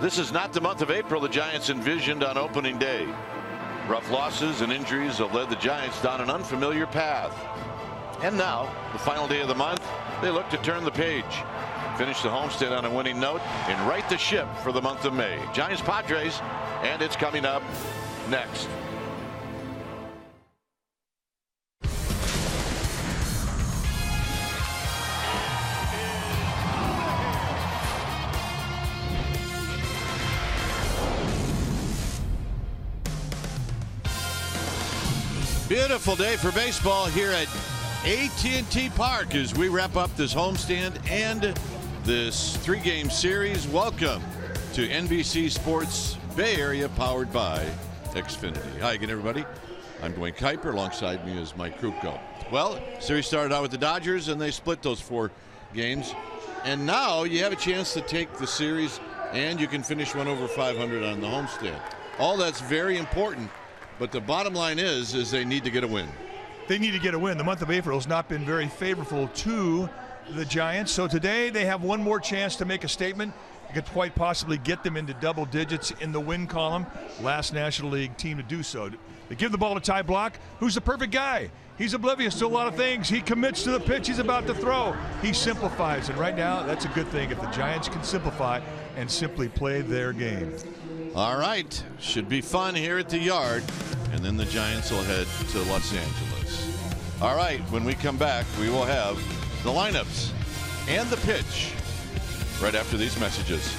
This is not the month of April the Giants envisioned on opening day. Rough losses and injuries have led the Giants down an unfamiliar path. And now, the final day of the month, they look to turn the page, finish the homestand on a winning note, and right the ship for the month of May. Giants Padres, and it's coming up next. Beautiful day for baseball here at AT&T Park as we wrap up this homestand and this three-game series. Welcome to NBC Sports Bay Area, powered by Xfinity. Hi again, everybody. I'm Dwayne Kuiper. Alongside me is Mike Krupko. Well, series started out with the Dodgers, and they split those 4 games. And now you have a chance to take the series, and you can finish one over 500 on the homestand. All that's very important. But the bottom line is they need to get a win. They need to get a win. The month of April has not been very favorable to the Giants. So today they have one more chance to make a statement. It could quite possibly get them into double digits in the win column. Last National League team to do so. They give the ball to Ty Blach, who's the perfect guy. He's oblivious to a lot of things. He commits to the pitch he's about to throw. He simplifies. And right now, that's a good thing if the Giants can simplify and simply play their game. All right. Should be fun here at the Yard. And then the Giants will head to Los Angeles. All right. When we come back, we will have the lineups and the pitch right after these messages.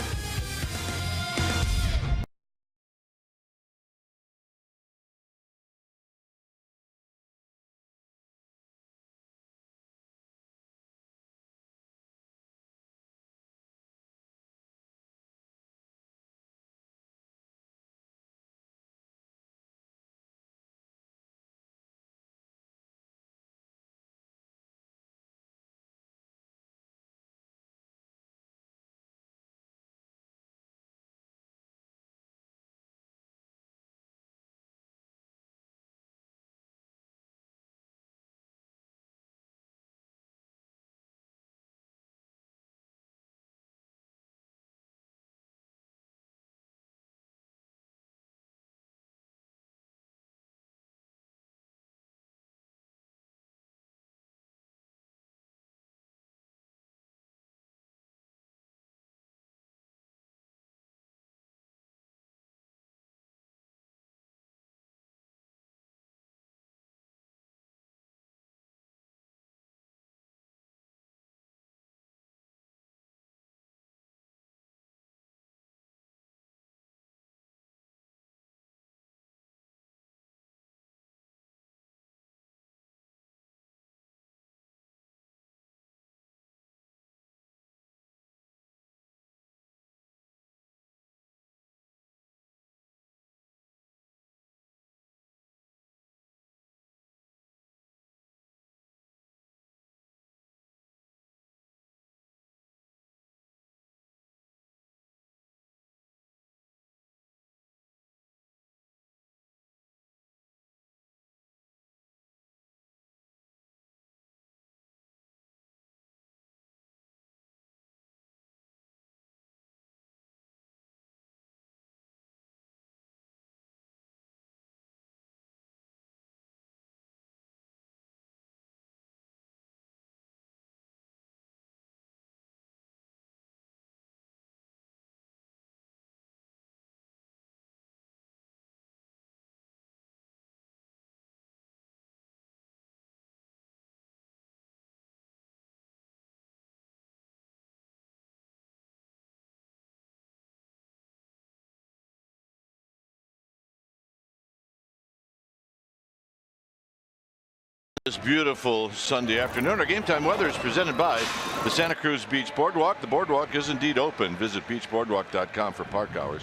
This beautiful Sunday afternoon. Our game time weather is presented by the Santa Cruz Beach Boardwalk. The boardwalk is indeed open. Visit beachboardwalk.com for park hours.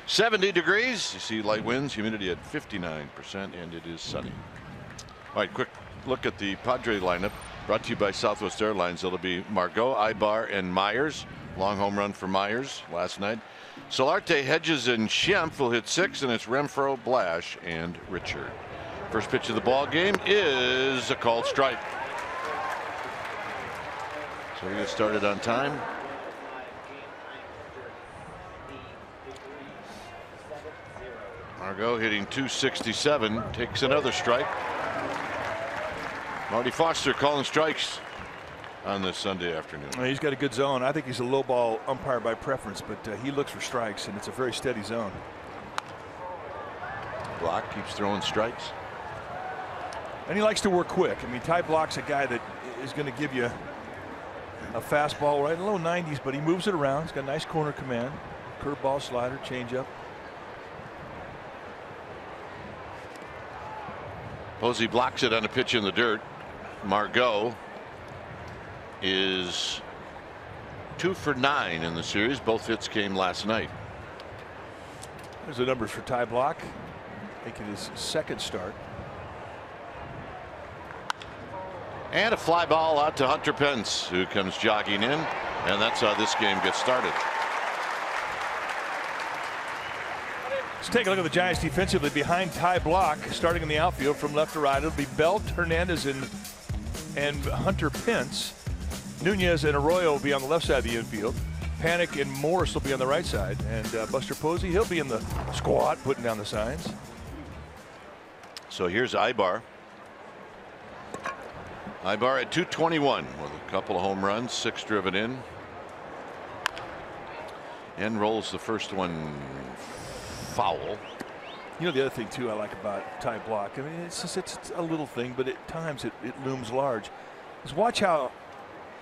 70 degrees. You see light winds, humidity at 59%, and it is sunny. All right, quick look at the Padre lineup brought to you by Southwest Airlines. It'll be Margot, Ibar, and Myers. Long home run for Myers last night. Solarte, Hedges, and Schiempf will hit 6, and it's Renfroe, Blash, and Richard. First pitch of the ball game is a called strike. So we get started on time. Margot hitting .267, takes another strike. Marty Foster calling strikes on this Sunday afternoon. Well, he's got a good zone. I think he's a low ball umpire by preference, but he looks for strikes, and it's a very steady zone. Block keeps throwing strikes. And he likes to work quick. I mean, Ty Block's a guy that is going to give you a fastball right in the low 90s, but he moves it around. He's got a nice corner command, curveball, slider, changeup. Posey blocks it on a pitch in the dirt. Margot is 2 for 9 in the series. Both hits came last night. There's the numbers for Ty Block, making his second start. And a fly ball out to Hunter Pence, who comes jogging in, and that's how this game gets started. Let's take a look at the Giants defensively behind Ty Block, starting in the outfield from left to right. It'll be Belt, Hernandez, and Hunter Pence. Nunez and Arroyo will be on the left side of the infield. Panic and Morris will be on the right side, and Buster Posey, he'll be in the squat putting down the signs. So here's Ibar. Ibar at 221 with a couple of home runs, 6 driven in, and rolls the first one foul. You know, the other thing too I like about Ty Block, I mean, it's a little thing, but at times it looms large, is watch how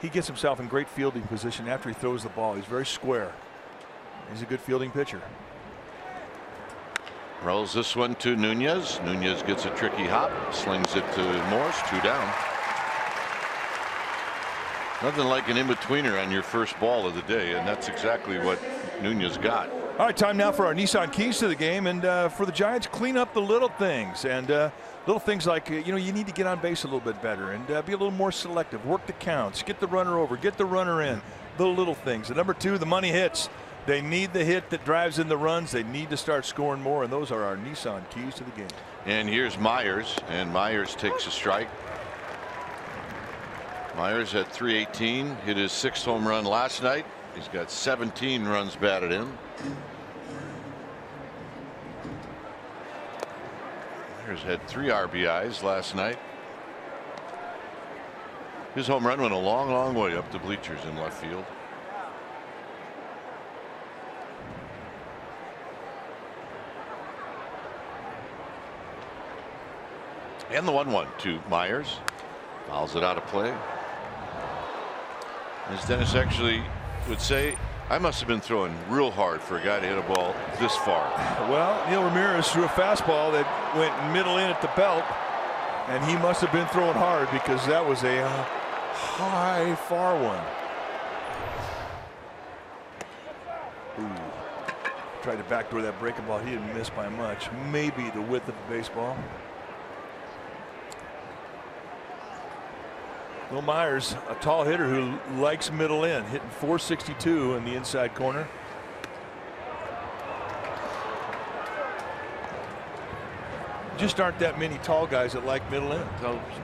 he gets himself in great fielding position after he throws the ball. He's very square. He's a good fielding pitcher. Rolls this one to Nunez. Nunez gets a tricky hop, slings it to Morris, 2 down. Nothing like an in-betweener on your first ball of the day, and that's exactly what Nunez got. All right, time now for our Nissan keys to the game, and for the Giants, clean up the little things, and little things like you know, you need to get on base a little bit better and be a little more selective, work the counts, get the runner over, get the runner in, the little things. And number 2, the money hits. They need the hit that drives in the runs. They need to start scoring more, and those are our Nissan keys to the game. And here's Myers, and Myers takes a strike. Myers at 318, hit his 6th home run last night. He's got 17 runs batted in. Myers had 3 RBIs last night. His home run went a long, long way up the bleachers in left field. And the 1-1 to Myers. Fouls it out of play. As Dennis actually would say, I must have been throwing real hard for a guy to hit a ball this far. Well, Neil Ramirez threw a fastball that went middle in at the belt, and he must have been throwing hard because that was a high, far one. Ooh. Tried to backdoor that breaking ball. He didn't miss by much. Maybe the width of the baseball. Will Myers, a tall hitter who likes middle in, hitting .462 in the inside corner. Just aren't that many tall guys that like middle in.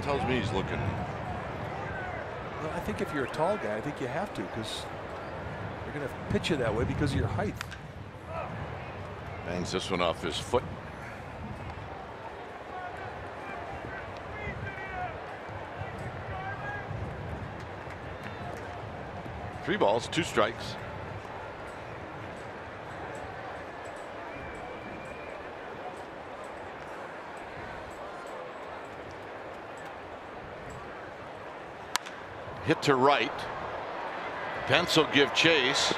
Tells me he's looking. Well, I think if you're a tall guy, I think you have to, because they're going to pitch you that way because of your height. Bangs this one off his foot. Three balls, 2 strikes. Hit to right. Pence will give chase,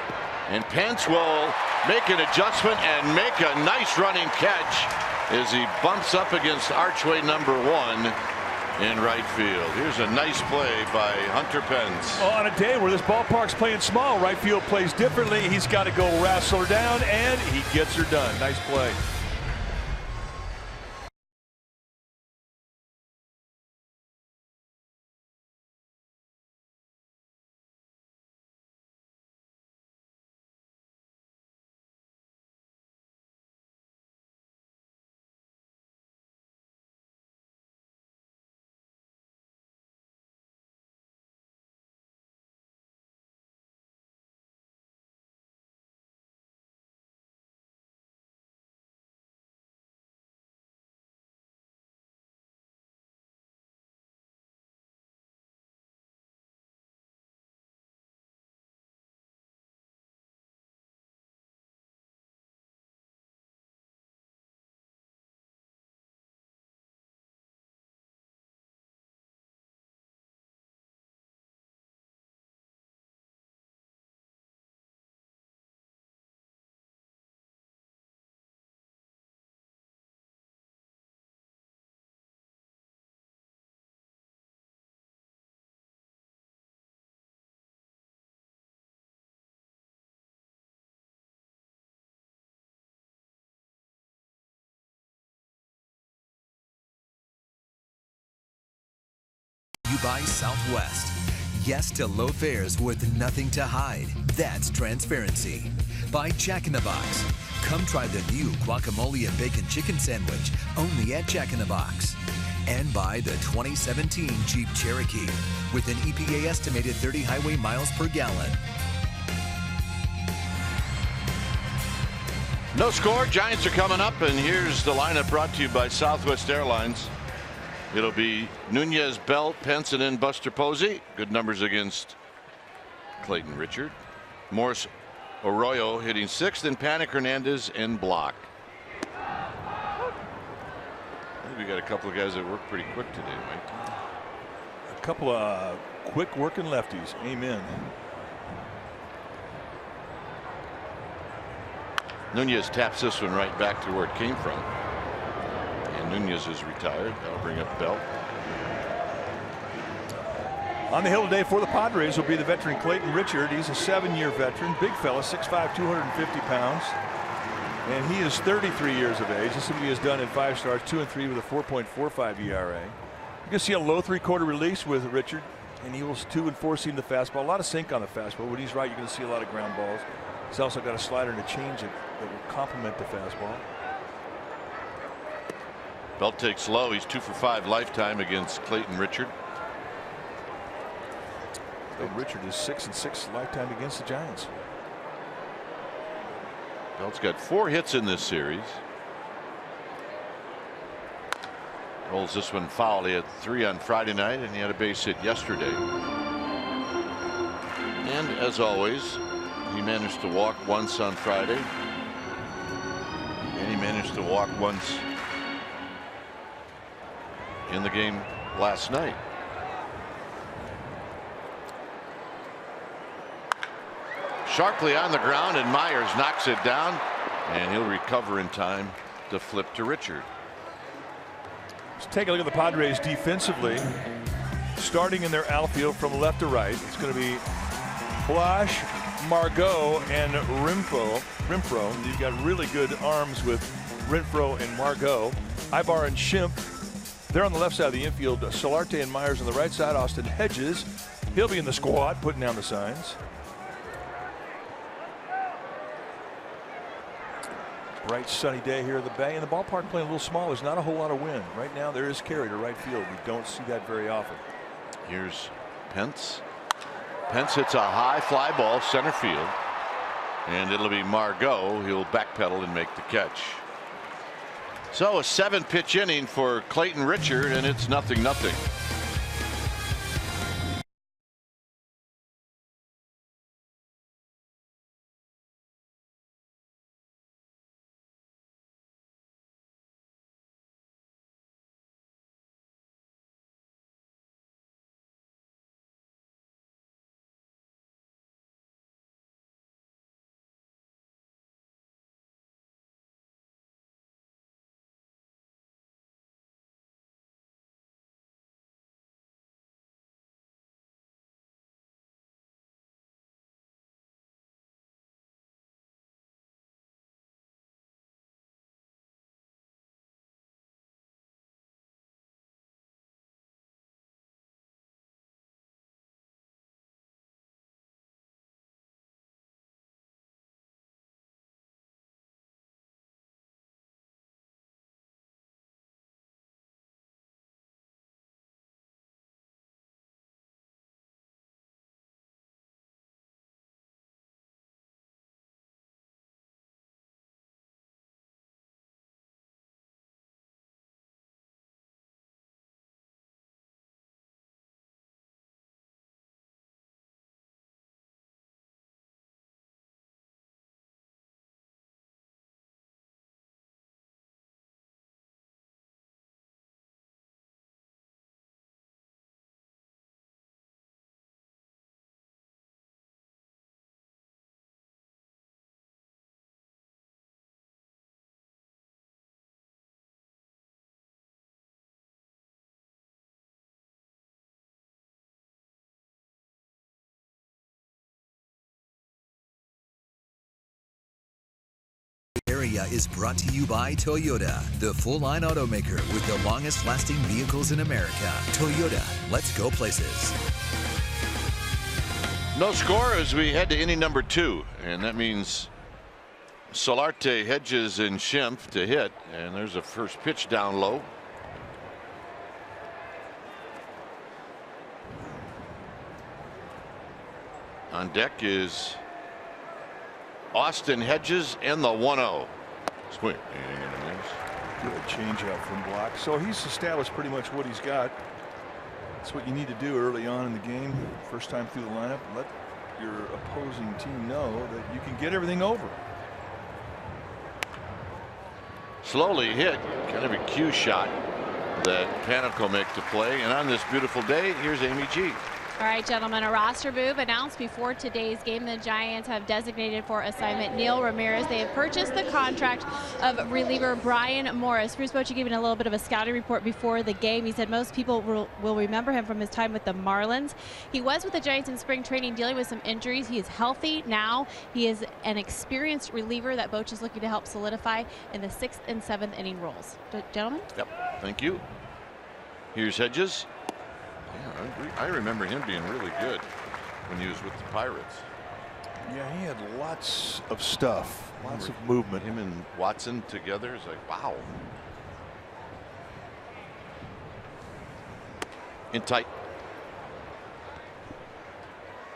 and Pence will make an adjustment and make a nice running catch as he bumps up against archway number 1 in right field. Here's a nice play by Hunter Pence. Well, on a day where this ballpark's playing small, right field plays differently. He's got to go wrestle her down, and he gets her done. Nice play. you by Southwest. Yes to low fares with nothing to hide. That's transparency. By Jack in the Box. Come try the new guacamole and bacon chicken sandwich only at Jack in the Box. And by the 2017 Jeep Cherokee with an EPA estimated 30 highway miles per gallon. No score. Giants are coming up, and here's the lineup brought to you by Southwest Airlines. It'll be Nunez, Belt, Pence, and then Buster Posey. Good numbers against Clayton Richard. Morris Arroyo hitting sixth, and Panic Hernandez and Block. I think we got a couple of guys that work pretty quick today, Mike. A couple of quick working lefties. Amen. Nunez taps this one right back to where it came from. And Nunez is retired. That'll bring up Belt. On the hill today for the Padres will be the veteran Clayton Richard. He's a 7-year veteran. Big fella, 6'5", 250 pounds. And he is 33 years of age. This is what he has done in 5 starts, 2 and 3 with a 4.45 ERA. You can see a low 3/4 release with Richard. And he was 2 and 4 seam the fastball. A lot of sink on the fastball. When he's right, you're going to see a lot of ground balls. He's also got a slider and a changeup that will complement the fastball. Belt takes low. He's 2 for 5 lifetime against Clayton Richard. Clayton Richard is 6 and 6 lifetime against the Giants. Belt's got 4 hits in this series. Rolls this one foul. He had 3 on Friday night, and he had a base hit yesterday. And as always, he managed to walk once on Friday, and he managed to walk once in the game last night. Sharply on the ground, and Myers knocks it down, and he'll recover in time to flip to Richard. Let's take a look at the Padres defensively. Starting in their outfield from left to right, it's going to be Blash, Margot, and Renfroe. You've got really good arms with Renfroe and Margot. Ibar and Schimpf. They're on the left side of the infield. Solarte and Myers on the right side. Austin Hedges, he'll be in the squad putting down the signs. Bright sunny day here in the Bay, and the ballpark playing a little small. There's not a whole lot of wind right now. There is carry to right field. We don't see that very often. Here's Pence. Pence hits a high fly ball center field, and it'll be Margot. He'll backpedal and make the catch. So a 7-pitch inning for Clayton Richard, and it's 0-0. Media is brought to you by Toyota, the full-line automaker with the longest-lasting vehicles in America. Toyota, let's go places. No score as we head to inning number 2, and that means Solarte, Hedges, and Schimpf to hit, and there's a first pitch down low. On deck is Austin Hedges and the 1-0. Swing. Good changeup from Block. So he's established pretty much what he's got. That's what you need to do early on in the game. First time through the lineup, let your opposing team know that you can get everything over. Slowly hit, kind of a cue shot that Panik will make to play. And on this beautiful day, here's Amy G. All right, gentlemen, a roster move announced before today's game. The Giants have designated for assignment Neil Ramirez. They have purchased the contract of reliever Brian Morris. Bruce Bochy giving a little bit of a scouting report before the game. He said most people will remember him from his time with the Marlins. He was with the Giants in spring training dealing with some injuries. He is healthy now. He is an experienced reliever that Bochy is looking to help solidify in the 6th and 7th inning roles. Gentlemen? Yep, thank you. Here's Hedges. Yeah, I remember him being really good when he was with the Pirates. Yeah, he had lots of stuff, lots of movement. Him and Watson together is like, wow. In tight.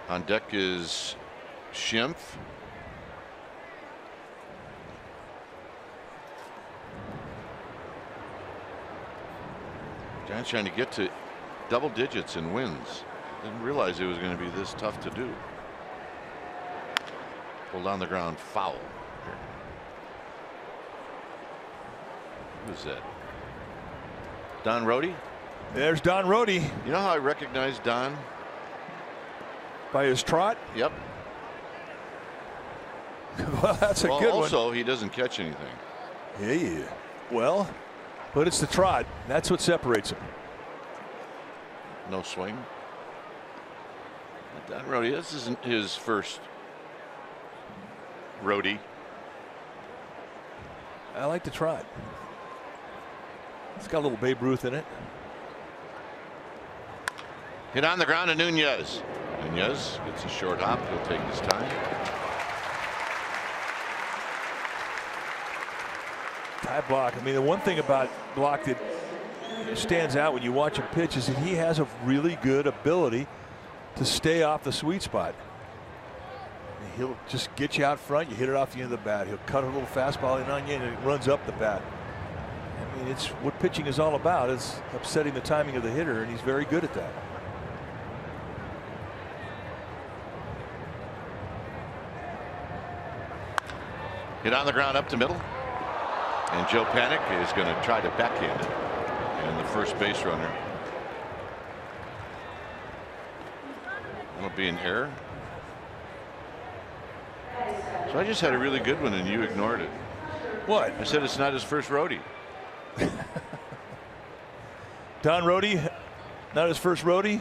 On deck is Schimpf. Giants trying to get to double digits in wins. Didn't realize it was going to be this tough to do. Pulled on the ground, foul. Who's that? Don Rhodey? There's Don Rhodey. You know how I recognize Don? By his trot? Yep. Well, that's a good one. Also, he doesn't catch anything. Yeah. Well, but it's the trot. That's what separates him. No swing. Don Rhodey, this isn't his first Rhodey. I like the trot. It's got a little Babe Ruth in it. Hit on the ground to Nunez. Nunez gets a short hop. He'll take his time. Tie Block. I mean, the one thing about Block that stands out when you watch him pitch is that he has a really good ability to stay off the sweet spot. He'll just get you out front, you hit it off the end of the bat. He'll cut a little fastball in on you and it runs up the bat. I mean, it's what pitching is all about, is upsetting the timing of the hitter, and he's very good at that. Hit on the ground up to middle. And Joe Panik is going to try to backhand it. And the first base runner. That'll be an error. So I just had a really good one and you ignored it. What? I said it's not his first roadie. Don Rhodey, not his first roadie.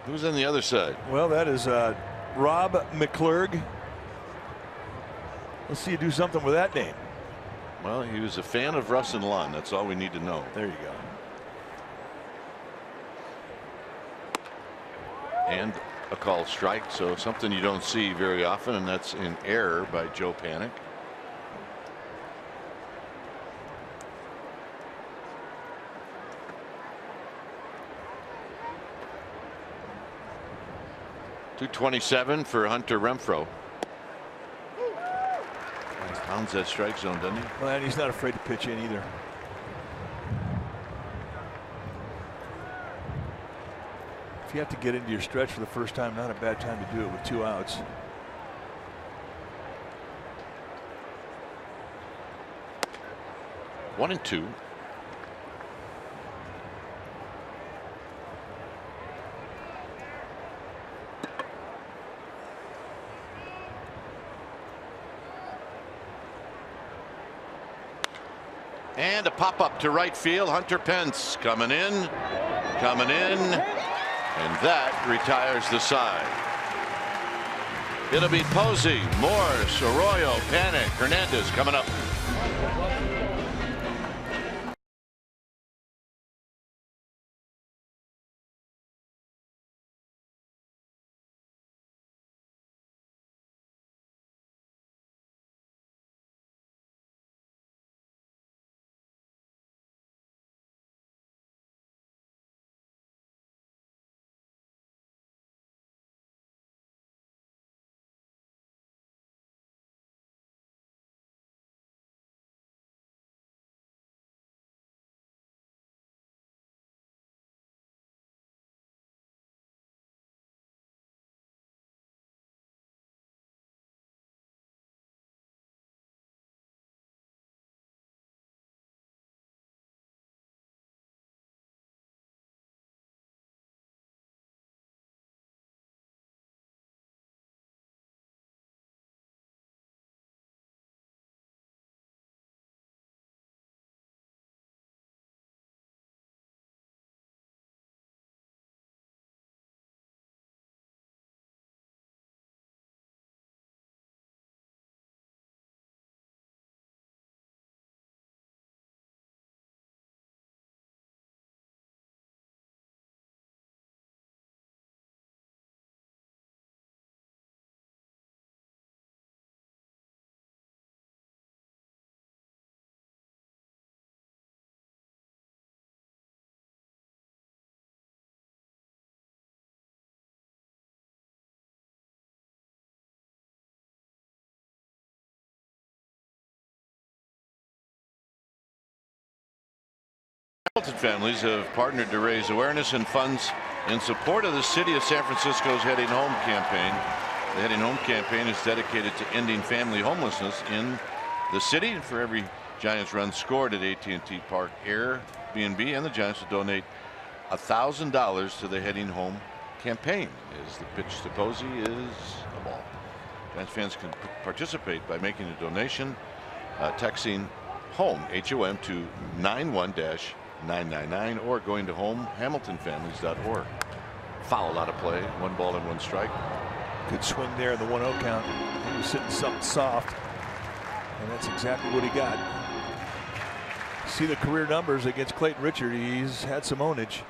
Who's on the other side? Well, that is Rob McClurg. Let's see you do something with that name. Well, he was a fan of Russ and Lund. That's all we need to know. There you go. And a called strike, so something you don't see very often, and that's an error by Joe Panik. .227 for Hunter Renfroe. Pounds that strike zone, doesn't he? Well, and he's not afraid to pitch in either. If you have to get into your stretch for the first time, not a bad time to do it with 2 outs. One and two. And a pop up to right field. Hunter Pence coming in, and that retires the side. It'll be Posey, Morse, Arroyo, Panic, Hernandez coming up. Hamilton families have partnered to raise awareness and funds in support of the city of San Francisco's Heading Home campaign. The Heading Home campaign is dedicated to ending family homelessness in the city. For every Giants run scored at AT&T Park Airbnb, and the Giants will donate $1,000 to the Heading Home campaign. As the pitch to Posey is a ball. Giants fans can participate by making a donation, texting HOME, HOM, to 91-999 or going to homehamiltonfamilies.org. Foul out of play. 1 ball and 1 strike. Good swing there in the 1-0 count. He was hitting something soft, and that's exactly what he got. See the career numbers against Clayton Richard. He's had some ownage.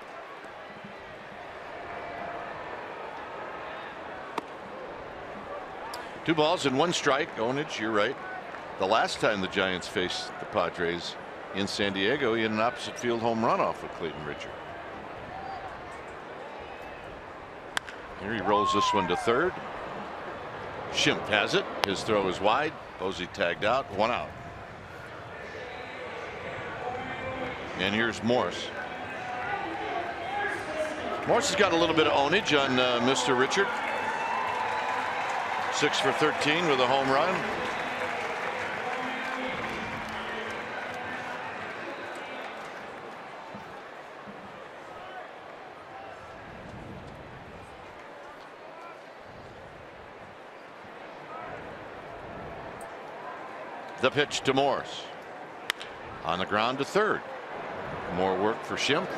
Two balls and 1 strike. Ownage, you're right. The last time the Giants faced the Padres in San Diego, he had an opposite field home run off of Clayton Richard. Here he rolls this one to third. Schimpf has it. His throw is wide. Posey tagged out. 1 out. And here's Morse. Morse has got a little bit of ownage on Mr. Richard. 6 for 13 with a home run. The pitch to Morse. On the ground to third. More work for Schimpf.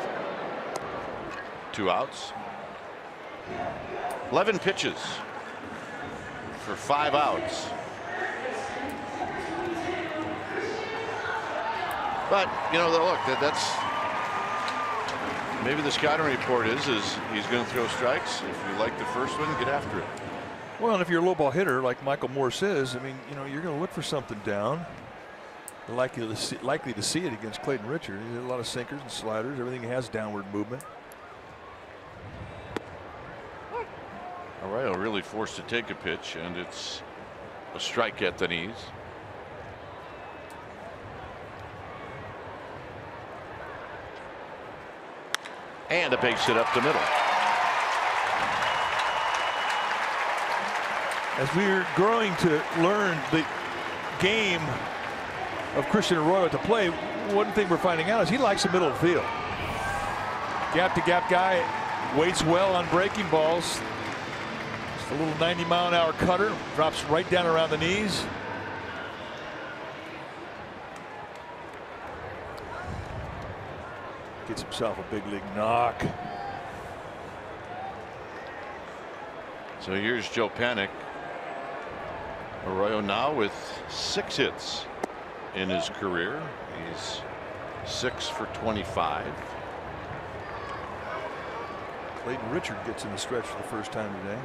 2 outs. 11 pitches for 5 outs. But you know, look, that's maybe the scouting report is he's going to throw strikes. If you like the first one, get after it. Well, and if you're a low ball hitter like Michael Morse is, I mean, you know, you're going to look for something down. You're likely to see it against Clayton Richard. He has a lot of sinkers and sliders. Everything has downward movement. Arroyo really forced to take a pitch, and it's a strike at the knees. And a base hit up the middle. As we're growing to learn the game of Christian Arroyo to play, one thing we're finding out is he likes the middle of the field. Gap to gap guy, waits well on breaking balls. Just a little 90-mile-an-hour cutter, drops right down around the knees. Gets himself a big league knock. So here's Joe Panic Arroyo now with 6 hits in his career. He's 6 for 25. Clayton Richard gets in the stretch for the first time today.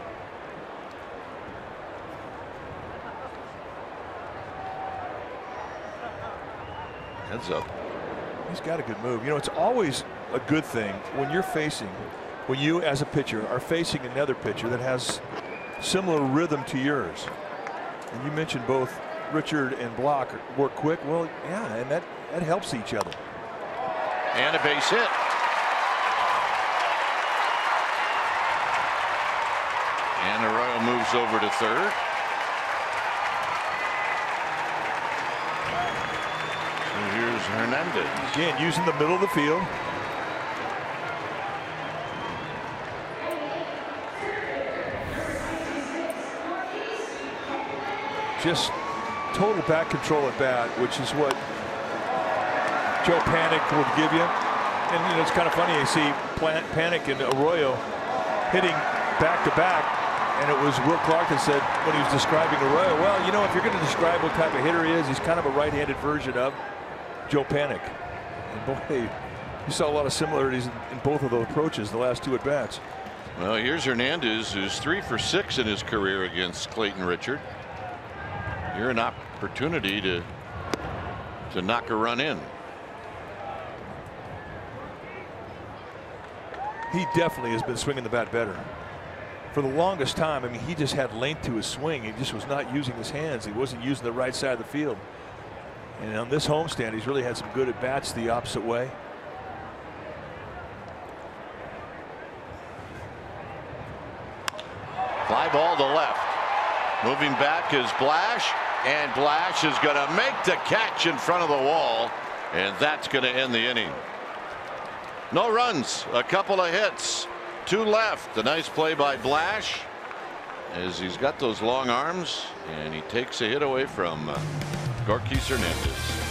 Heads up. He's got a good move. You know, it's always a good thing when you as a pitcher are facing another pitcher that has similar rhythm to yours. And you mentioned both Richard and Block work quick. Well, yeah, and that helps each other. And a base hit. And Arroyo moves over to third. So here's Hernandez. Again, using the middle of the field. Just total back control at bat, which is what Joe Panic will give you. And you know, it's kind of funny, you see Panic and Arroyo hitting back to back, and it was Will Clark that said when he was describing Arroyo, well, you know, if you're going to describe what type of hitter he is, he's kind of a right-handed version of Joe Panic. And boy, you saw a lot of similarities in both of those approaches the last 2 at bats. Well, here's Hernandez, who's 3 for 6 in his career against Clayton Richard. You're an opportunity to knock a run in. He definitely has been swinging the bat better. For the longest time, I mean, he just had length to his swing. He just was not using his hands. He wasn't using the right side of the field. And on this homestand, he's really had some good at bats the opposite way. Fly ball to left. Moving back is Blash, and Blash is going to make the catch in front of the wall, and that's going to end the inning. No runs, a couple of hits, 2 left. A nice play by Blash as he's got those long arms, and he takes a hit away from Gorkis Hernandez.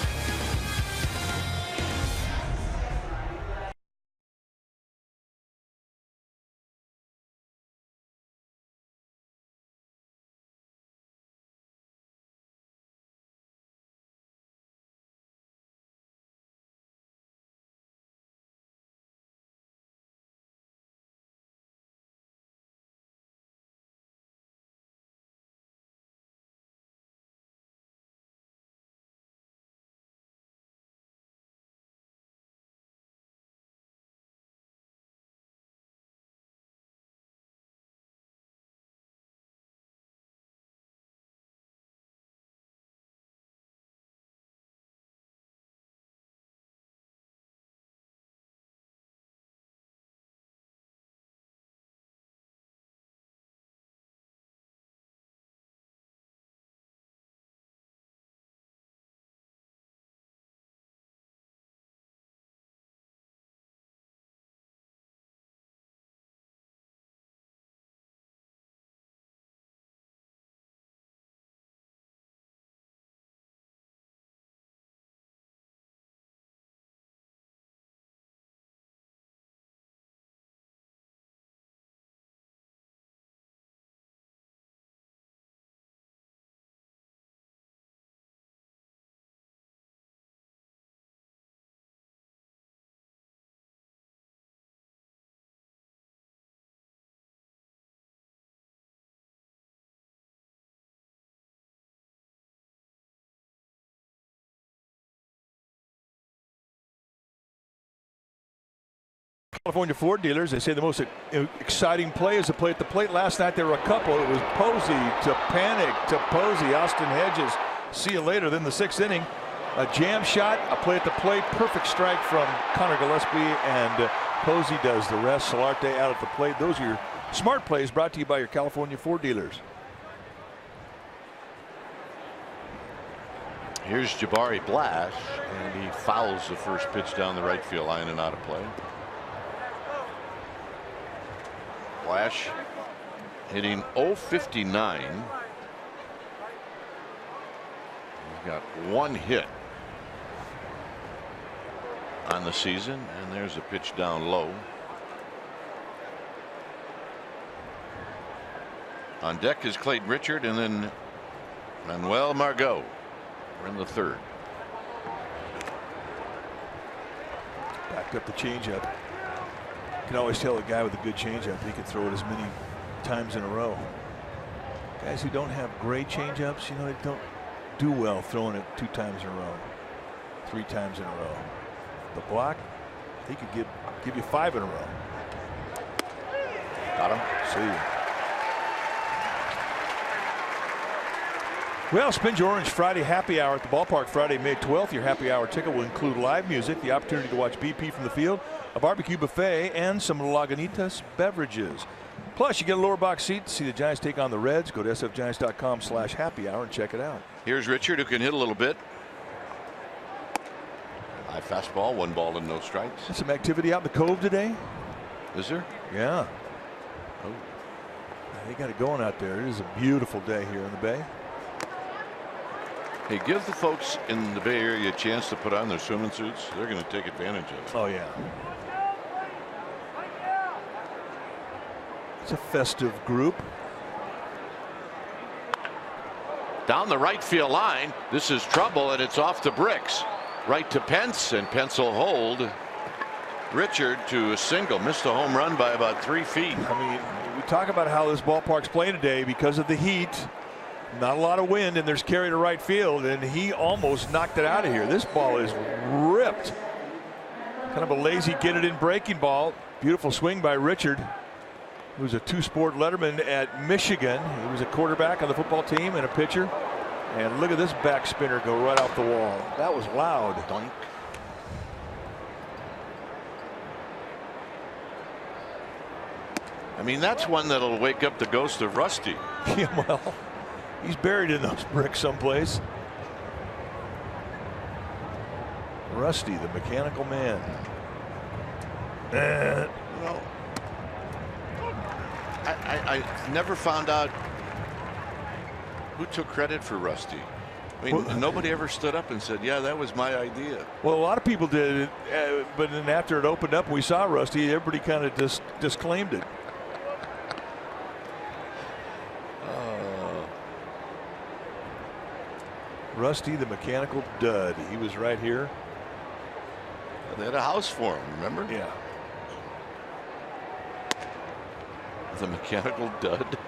California Ford dealers, they say the most exciting play is a play at the plate. Last night there were a couple. It was Posey to Panic to Posey. Austin Hedges, see you later. Then the 6th inning, a jam shot, a play at the plate, perfect strike from Connor Gillespie, and Posey does the rest. Solarte out at the plate. Those are your smart plays brought to you by your California Ford dealers. Here's Jabari Blash, and he fouls the first pitch down the right field line and out of play. Blash hitting .059. He's got 1 hit on the season, and there's a pitch down low. On deck is Clayton Richard, and then Manuel Margot. We're in the third. Backed up the changeup. You can always tell a guy with a good changeup, he can throw it as many times in a row. Guys who don't have great changeups, you know, they don't do well throwing it 2 times in a row, 3 times in a row. The block, he could give you 5 in a row. Got him. See you. Well, Spin Your Orange Friday happy hour at the ballpark Friday, May 12th. Your happy hour ticket will include live music, the opportunity to watch BP from the field, a barbecue buffet, and some Lagunitas beverages. Plus, you get a lower box seat to see the Giants take on the Reds. Go to sfgiants.com/happy hour and check it out. Here's Richard, who can hit a little bit. High fastball, 1 ball and no strikes. There's some activity out in the Cove today. Is there? Yeah. Oh. They got it going out there. It is a beautiful day here in the Bay. Hey, give the folks in the Bay Area a chance to put on their swimming suits. They're going to take advantage of it. Oh, yeah. It's a festive group. Down the right field line. This is trouble, and it's off the bricks. Right to Pence, and Pence will hold Richard to a single. Missed a home run by about 3 feet. I mean, we talk about how this ballpark's playing today because of the heat. Not a lot of wind, and there's carry to right field, and he almost knocked it out of here. This ball is ripped. Kind of a lazy get it in breaking ball. Beautiful swing by Richard, who's a 2-sport letterman at Michigan. He was a quarterback on the football team and a pitcher. And look at this back spinner go right off the wall. That was loud. Doink. I mean, that's one that'll wake up the ghost of Rusty. Yeah, well, he's buried in those bricks someplace. Rusty, the mechanical man. Well, I never found out who took credit for Rusty. I mean, Well, nobody ever stood up and said, yeah, that was my idea. Well, a lot of people did, but then after it opened up and we saw Rusty, everybody kind of disclaimed it. Rusty, the mechanical dud. He was right here. They had a house for him, remember? Yeah. The mechanical dud.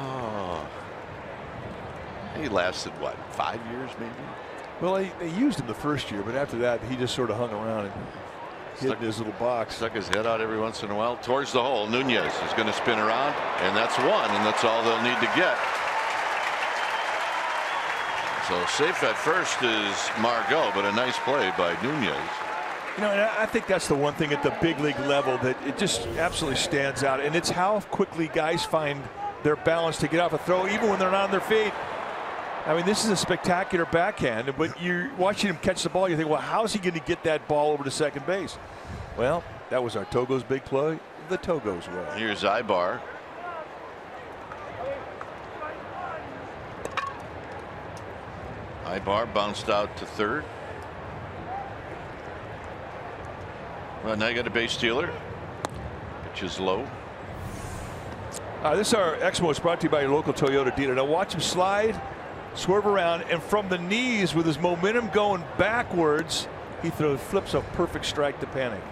Oh. He lasted, what, 5 years maybe? Well, they used him the first year, but after that, he just sort of hung around and hid in his little box. Stuck his head out every once in a while towards the hole. Nunez is going to spin around, and that's 1, and that's all they'll need to get. So safe at first is Margot, but a nice play by Nunez. You know, and I think that's the one thing at the big league level that it just absolutely stands out, and it's how quickly guys find their balance to get off a throw, even when they're not on their feet. I mean, this is a spectacular backhand, but you're watching him catch the ball. You think, well, how's he going to get that ball over to second base? Well, that was our Togo's big play, the Togo's way. Here's Ibar. Ibar bounced out to third. Well, now you got a base stealer. Pitch is low. This is our Exmo. It's brought to you by your local Toyota dealer. Now watch him slide, swerve around, and from the knees with his momentum going backwards, he flips a perfect strike to Panic.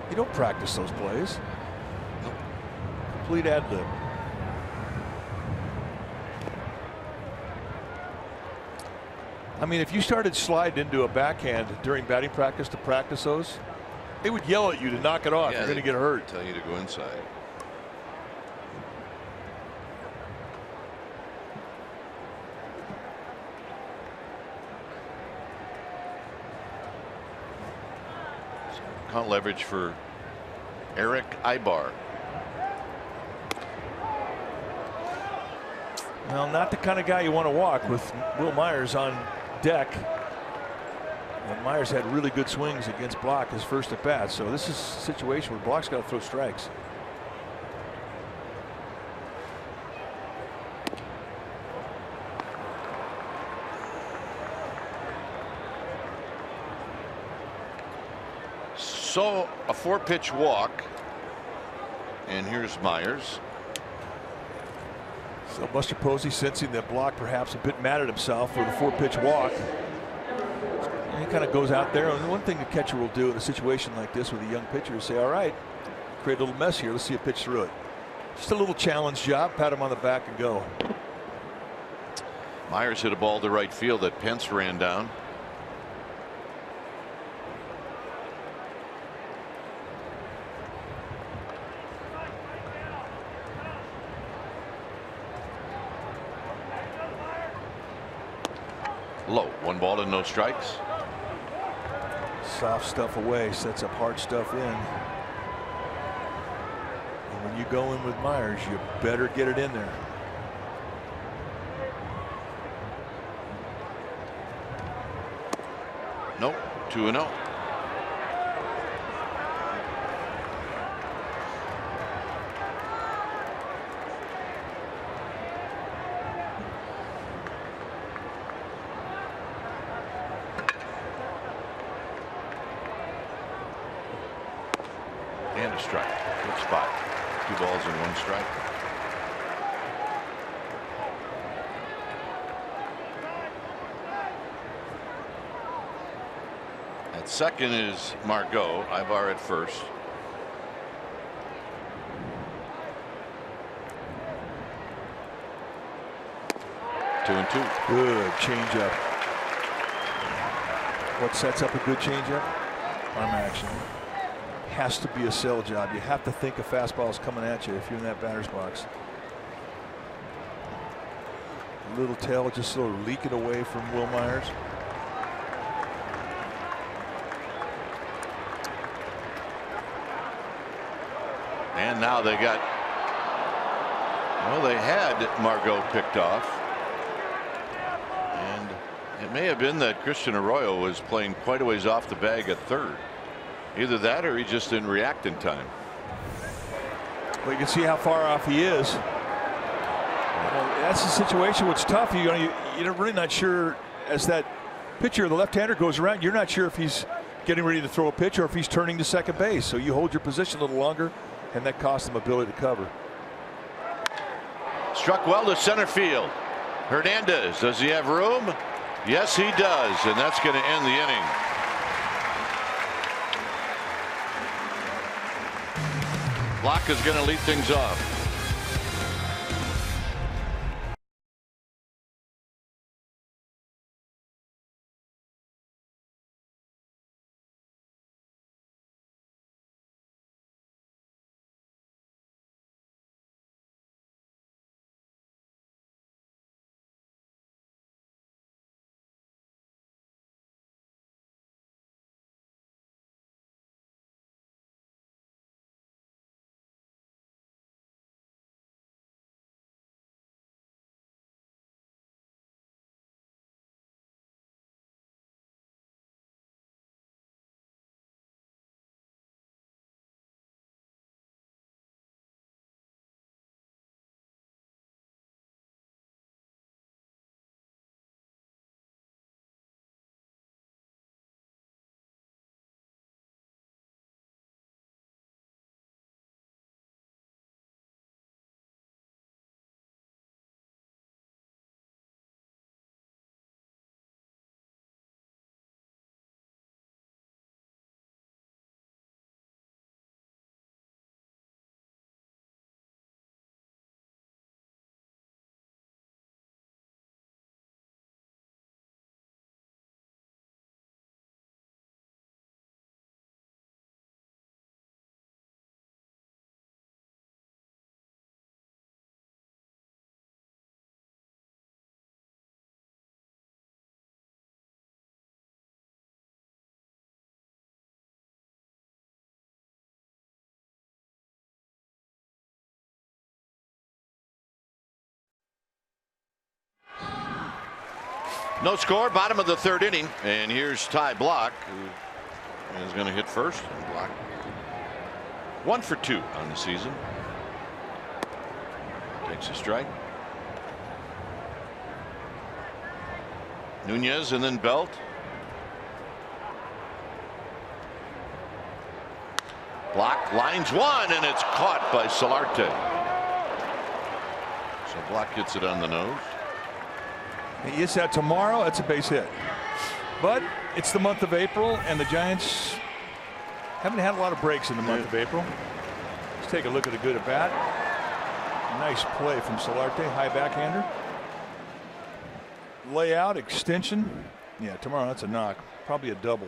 You don't practice those plays. Complete ad lib. I mean, if you started sliding into a backhand during batting practice to practice those, they would yell at you to knock it off. Yeah, you're going to get hurt. Tell you to go inside. Count leverage for Eric Ibar. Well, not the kind of guy you want to walk with Will Myers on deck. And Myers had really good swings against Block his first at bat. So this is a situation where Block's got to throw strikes. So a 4-pitch walk, and here's Myers. So Buster Posey, sensing that block, perhaps a bit mad at himself for the 4-pitch walk. And he kind of goes out there, and one thing the catcher will do in a situation like this with a young pitcher is say, all right, create a little mess here, let's see a pitch through it. Just a little challenge job, pat him on the back and go. Myers hit a ball to right field that Pence ran down. Low, 1 ball and no strikes. Soft stuff away, sets up hard stuff in. And when you go in with Myers, you better get it in there. Nope, 2-0. And a strike. Good spot. 2 balls and 1 strike. At second is Margot. Ibar at first. Two and two. Good changeup. What sets up a good changeup? Arm action. Has to be a sell job. You have to think a fastball is coming at you if you're in that batter's box. Little tail just sort of leaking away from Will Myers. And now they got, well, they had Margot picked off. And it may have been that Christian Arroyo was playing quite a ways off the bag at third. Either that or he just didn't react in time. Well, you can see how far off he is. That's the situation where it's tough. You're really not sure as that pitcher, the left-hander, goes around. You're not sure if he's getting ready to throw a pitch or if he's turning to second base. So you hold your position a little longer, and that costs him ability to cover. Struck well to center field. Hernandez, does he have room? Yes, he does, and that's going to end the inning. Block is going to lead things off. No score, bottom of the third inning, and here's Ty Block, who is going to hit first and block. 1 for 2 on the season. Takes a strike. Nunez and then Belt. Block lines one, and it's caught by Solarte. So Block gets it on the nose. He hits that tomorrow. That's a base hit. But it's the month of April, and the Giants haven't had a lot of breaks in the month of April. Let's take a look at a good at bat. Nice play from Solarte, high backhander. Layout, extension. Yeah, tomorrow that's a knock. Probably a double.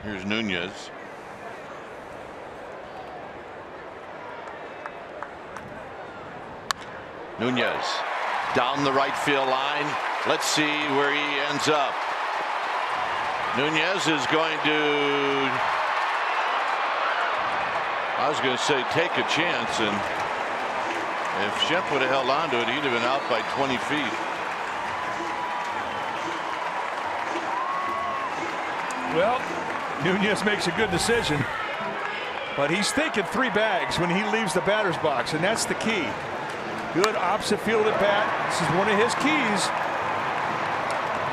Here's Nunez. Nunez down the right field line. Let's see where he ends up. Nunez is going to, I was going to say, take a chance, and if Shemp would have held on to it, he'd have been out by 20 feet. Well, Nunez makes a good decision, but he's thinking 3 bags when he leaves the batter's box, and that's the key. Good opposite field at bat. This is one of his keys.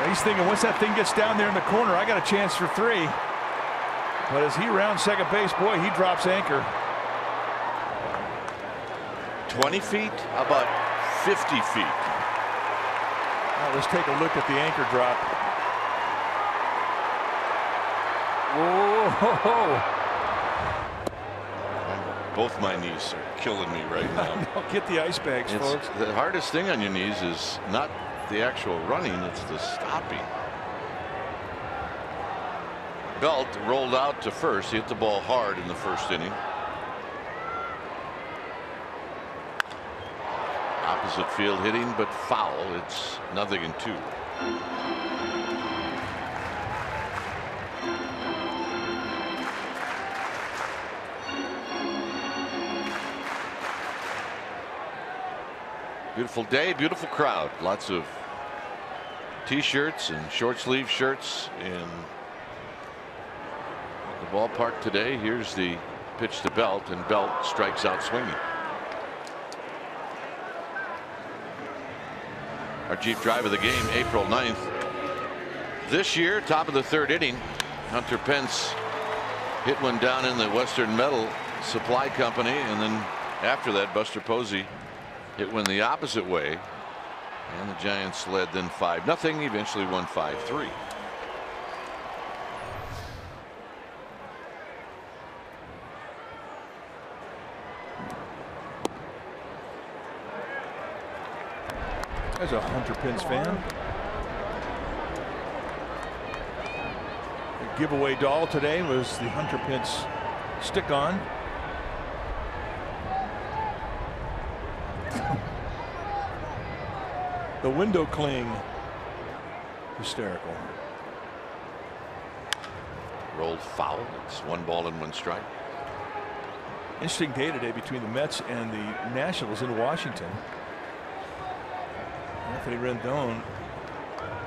Now he's thinking, once that thing gets down there in the corner, I got a chance for 3. But as he rounds second base, boy, he drops anchor. 20 feet? How about 50 feet? Now let's take a look at the anchor drop. Whoa! Both my knees are killing me right now. Get the ice bags, folks. The hardest thing on your knees is not the actual running, it's the stopping. Belt rolled out to first. He hit the ball hard in the first inning. Opposite field hitting, but foul. It's 0-2. Beautiful day, beautiful crowd. Lots of t-shirts and short sleeve shirts in the ballpark today. Here's the pitch to Belt, and Belt strikes out swinging. Our Jeep drive of the game, April 9th. This year, top of the 3rd inning, Hunter Pence hit one down in the Western Metal Supply Company, and then after that, Buster Posey hit one the opposite way, and the Giants led then 5-0. Eventually won 5-3. As a Hunter Pence fan, the giveaway doll today was the Hunter Pence stick-on. The window cling, hysterical. Rolled foul. It's 1 ball and 1 strike. Interesting day today between the Mets and the Nationals in Washington. Anthony Rendon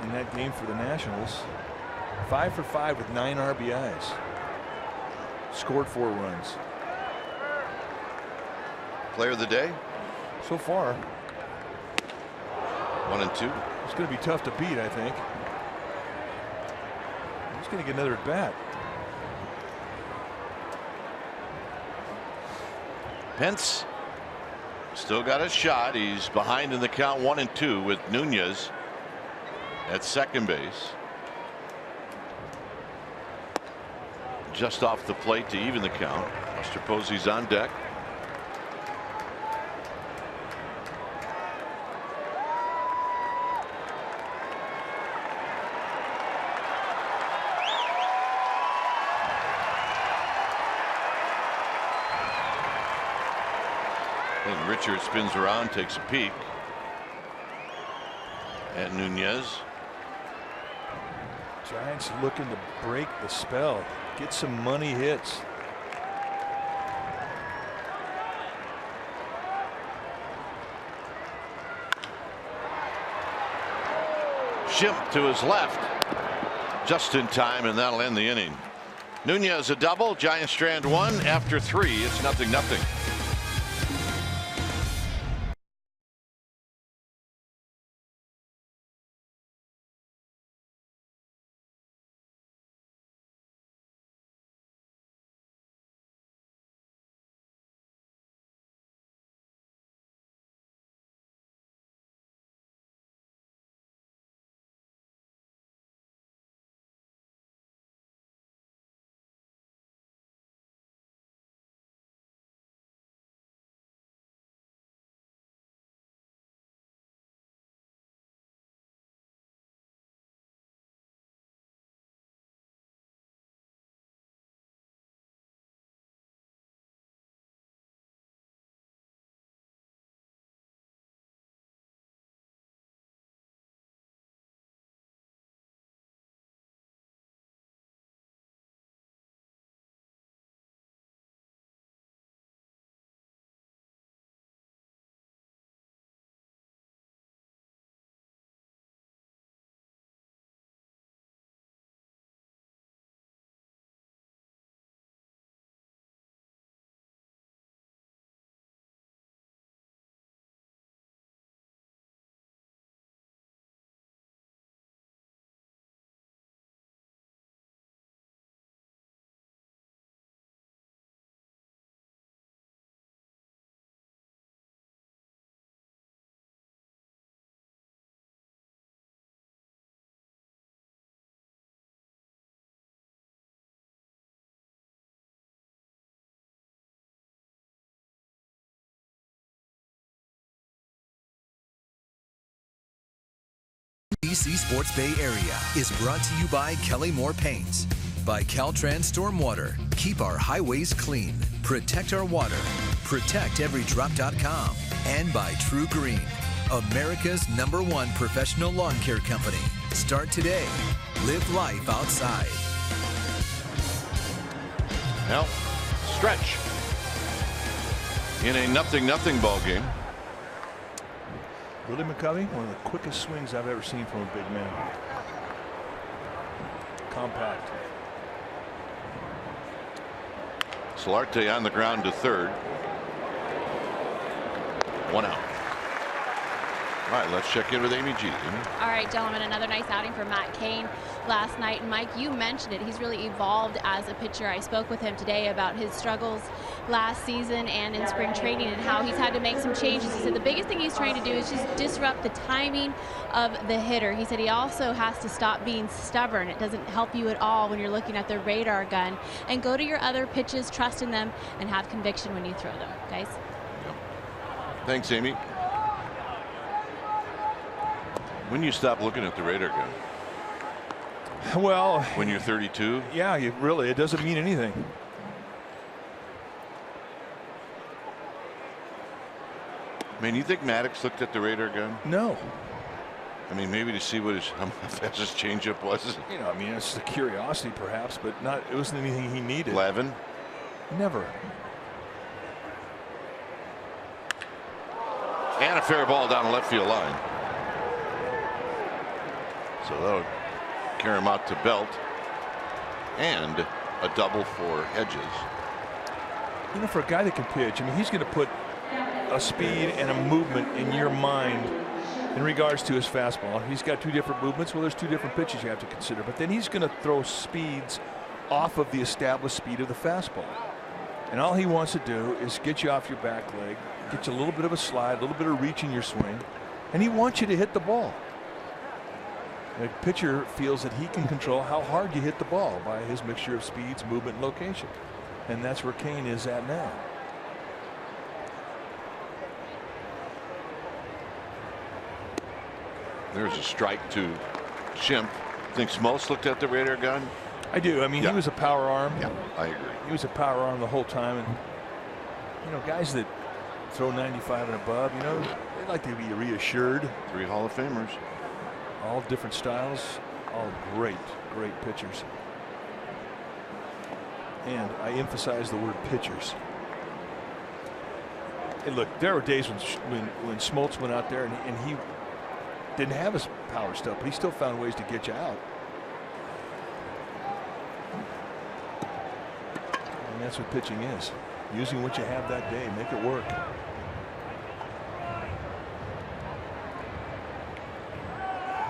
in that game for the Nationals, 5 for 5 with 9 RBIs. Scored 4 runs. Player of the day so far. 1 and 2. It's going to be tough to beat, I think. He's going to get another at bat. Pence still got a shot. He's behind in the count, 1 and 2, with Nunez at second base. Just off the plate to even the count. Buster Posey's on deck. And Richard spins around, takes a peek at Nunez. Giants looking to break the spell, get some money hits. Shimp to his left, just in time, and that'll end the inning. Nunez a double. Giants strand 1 after 3. It's 0-0. NBC Sports Bay Area is brought to you by Kelly Moore Paints, by Caltrans Stormwater. Keep our highways clean. Protect our water. ProtectEveryDrop.com. And by True Green, America's #1 professional lawn care company. Start today. Live life outside. Well, stretch in a 0-0 ball game. Willie McCovey, one of the quickest swings I've ever seen from a big man. Compact. Solarte on the ground to third. 1 out. All right, let's check in with Amy G. All right, gentlemen, another nice outing for Matt Cain last night. And Mike, you mentioned it. He's really evolved as a pitcher. I spoke with him today about his struggles last season and in spring training and how he's had to make some changes. He said the biggest thing he's trying to do is just disrupt the timing of the hitter. He said he also has to stop being stubborn. It doesn't help you at all when you're looking at the radar gun. And go to your other pitches, trust in them, and have conviction when you throw them, guys. Yep. Thanks, Amy. When you stop looking at the radar gun? Well, when you're 32? Yeah, it doesn't mean anything. I mean, you think Maddox looked at the radar gun? No. I mean, maybe to see how fast his changeup was. You know, I mean, it's a curiosity perhaps, but it wasn't anything he needed. Lavin? Never. And a fair ball down the left field line. So that'll carry him out to Belt. And a double for Hedges. You know, for a guy that can pitch, I mean, he's going to put a speed and a movement in your mind in regards to his fastball. He's got 2 different movements. Well, there's 2 different pitches you have to consider. But then he's going to throw speeds off of the established speed of the fastball. And all he wants to do is get you off your back leg, get you a little bit of a slide, a little bit of reach in your swing, and he wants you to hit the ball. The pitcher feels that he can control how hard you hit the ball by his mixture of speeds, movement, and location. And that's where Cain is at now. There's a strike to Schimpf. Think Smoltz looked at the radar gun? I do. I mean, he was a power arm. Yeah, I agree. He was a power arm the whole time. And, you know, guys that throw 95 and above, you know, they like to be reassured. 3 Hall of Famers. All different styles, all great pitchers. And I emphasize the word pitchers. And look, there were days when Smoltz went out there and he didn't have his power stuff, but he still found ways to get you out. And that's what pitching is. Using what you have that day, make it work.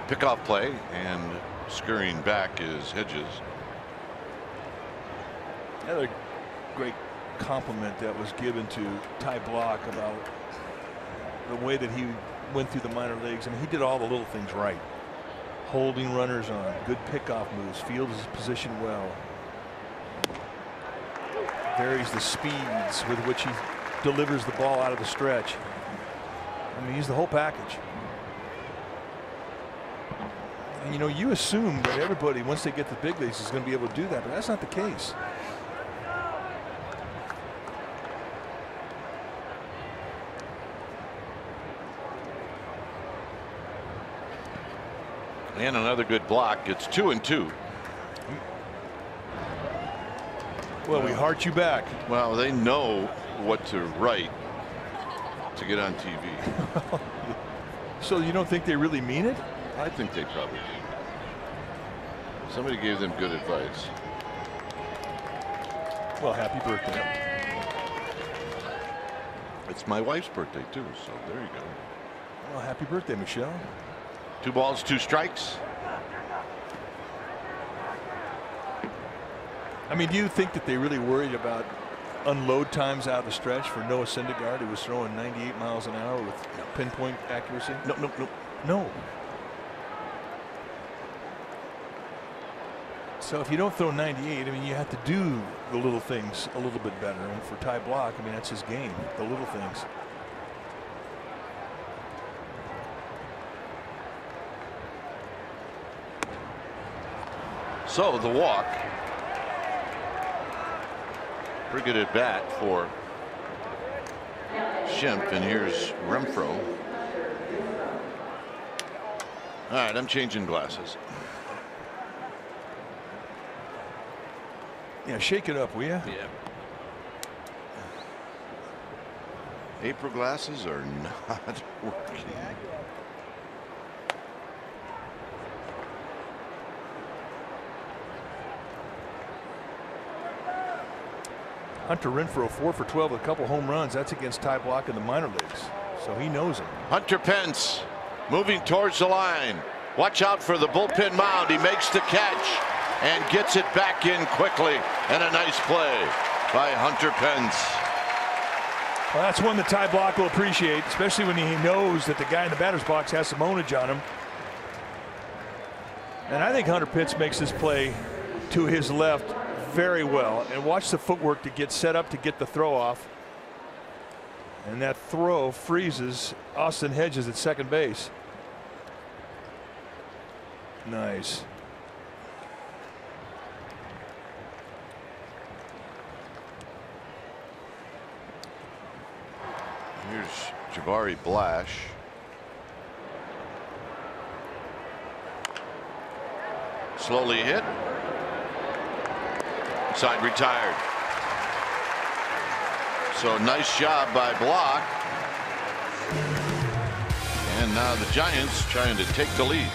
Pickoff play, and scurrying back is Hedges. Another great compliment that was given to Ty Block about the way that he went through the minor leagues. I mean, he did all the little things right. Holding runners on, good pickoff moves, fields his position well. Varies the speeds with which he delivers the ball out of the stretch. I mean, he's the whole package. And you know, you assume that everybody, once they get to the big leagues, is going to be able to do that, but that's not the case. And another good block. It's 2-2. Well, we heart you back. Well, they know what to write to get on TV. So you don't think they really mean it? I think they probably do. Somebody gave them good advice. Well, happy birthday. It's my wife's birthday too, so there you go. Well, happy birthday, Michelle. 2 balls, 2 strikes. I mean, do you think that they really worried about unload times out of the stretch for Noah Syndergaard, who was throwing 98 miles an hour with pinpoint accuracy? No. So if you don't throw 98, I mean, you have to do the little things a little bit better. And for Ty Block, I mean, that's his game, the little things. So the walk. Pretty good at bat for Schimpf, and here's Renfroe. All right, I'm changing glasses. Yeah, shake it up, will you? Yeah. April glasses are not working. Hunter Renfroe 4 for 12 with a couple home runs. That's against Ty Block in the minor leagues, so he knows him. Hunter Pence moving towards the line. Watch out for the bullpen mound. He makes the catch and gets it back in quickly, and a nice play by Hunter Pence. Well, that's one that Ty Block will appreciate, especially when he knows that the guy in the batter's box has some ownage on him. And I think Hunter Pence makes this play to his left very well, and watch the footwork to get set up to get the throw off. And that throw freezes Austin Hedges at second base. Nice. Here's Jabari Blash. Slowly hit. Side retired. So nice job by Block. And now the Giants trying to take the lead.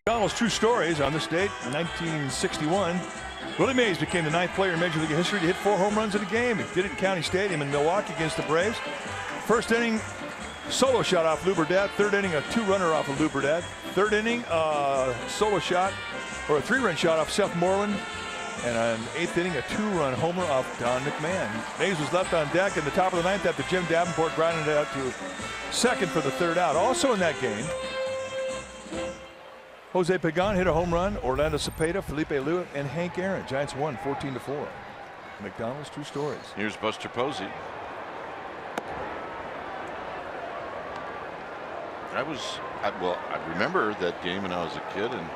McDonald's true stories on this date in 1961. Willie Mays became the 9th player in Major League history to hit 4 home runs in a game. He did it in County Stadium in Milwaukee against the Braves. First inning, solo shot off Lou Burdett. Third inning, a 2-runner off of Lou Burdett. Third inning, solo shot or a 3-run shot off Seth Moreland. And on 8th inning, a 2-run homer off Don McMahon. Mays was left on deck in the top of the 9th after Jim Davenport grounded it out to second for the 3rd out. Also in that game, Jose Pagan hit a home run. Orlando Cepeda, Felipe Alou, and Hank Aaron. Giants won 14-4. McDonald's true stories. Here's Buster Posey. I remember that game when I was a kid, and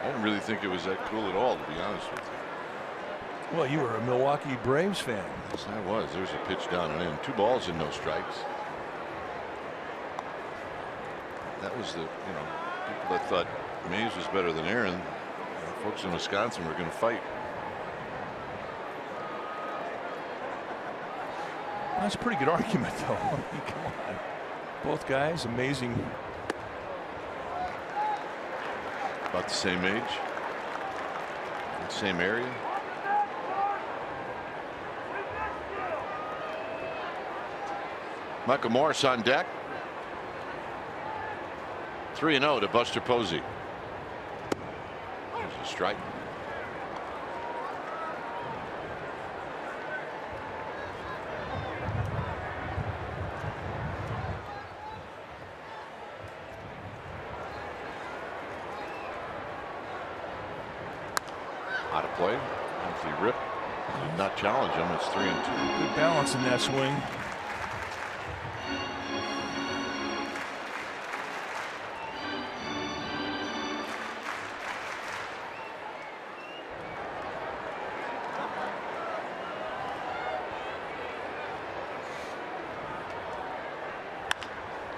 I didn't really think it was that cool at all, to be honest with you. Well, you were a Milwaukee Braves fan. Yes, I was. There's a pitch down and in. 2 balls and no strikes. That was the, people that thought Mays was better than Aaron. Folks in Wisconsin were going to fight. That's a pretty good argument, though. I mean, come on. Both guys, amazing. About the same age. Same area. Michael Morris on deck. 3-0 to Buster Posey. There's a strike. Out of play. Empty rip. Did not challenge him. It's 3-2. Good balance in that swing.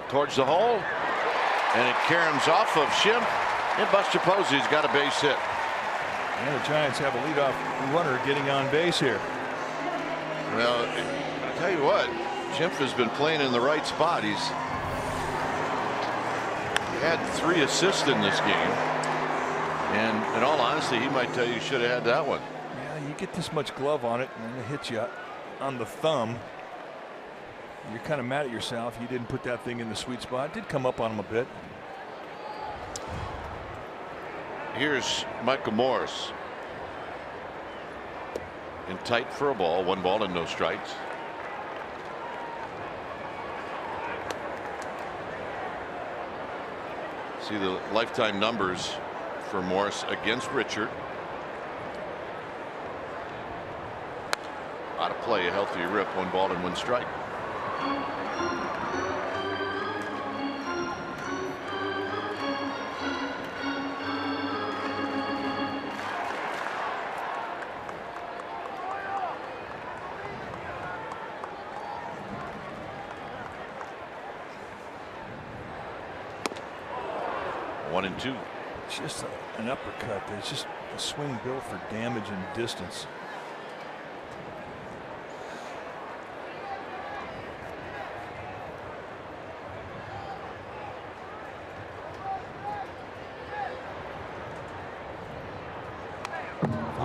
Towards the hole, and it caroms off of Schimpf, and Buster Posey's got a base hit. And the Giants have a leadoff runner getting on base here. Well, I tell you what, Schimpf has been playing in the right spot. He had 3 assists in this game, and in all honesty, he might tell you should have had that one. Yeah, you get this much glove on it, and it hits you on the thumb. You're kind of mad at yourself. You didn't put that thing in the sweet spot. It did come up on him a bit. Here's Michael Morris. In tight for a ball. 1 ball and no strikes. See the lifetime numbers for Morris against Richard. Out of play. A healthy rip. 1 ball and 1 strike. One and 2. Just an uppercut. There's just a swing built for damage and distance.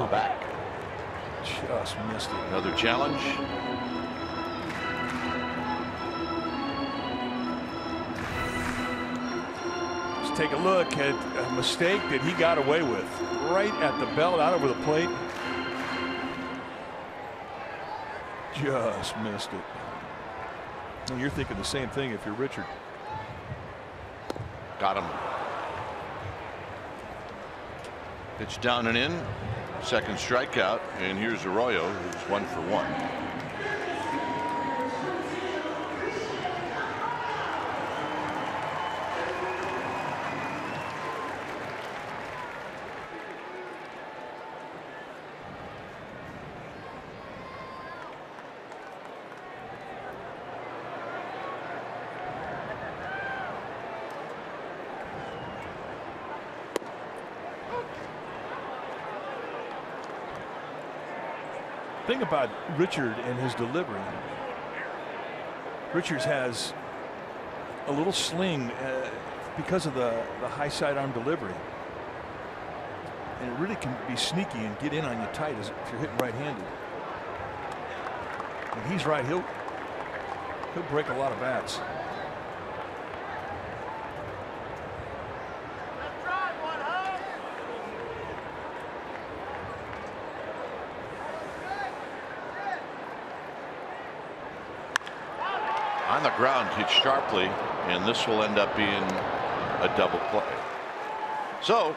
Back. Just missed it. Another challenge. Let's take a look at a mistake that he got away with. Right at the belt, out over the plate. Just missed it. And you're thinking the same thing if you're Richard. Got him. Pitch down and in. Second strikeout, and here's Arroyo, who's 1 for 1. Thing about Richard and his delivery. Richards has a little sling because of the high sidearm delivery. And it really can be sneaky and get in on you tight as if you're hitting right-handed. And he's right, he'll break a lot of bats. On the ground, hit sharply, and this will end up being a double play. So,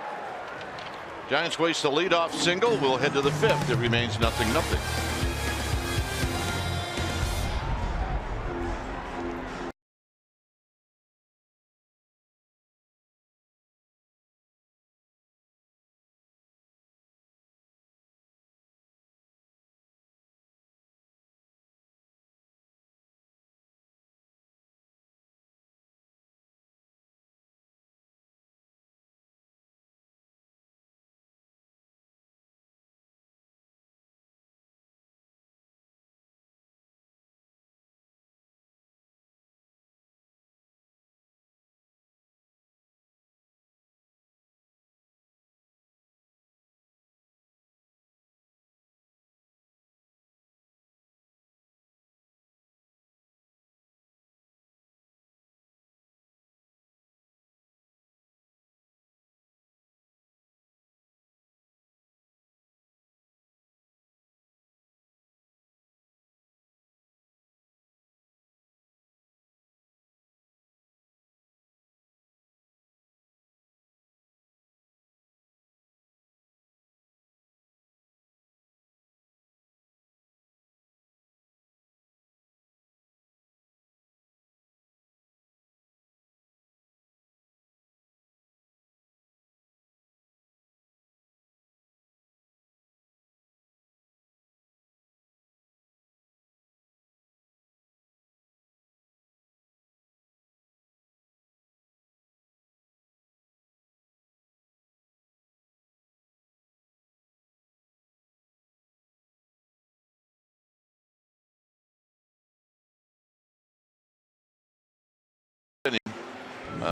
Giants waste a leadoff single. We'll head to the 5th. It remains 0-0.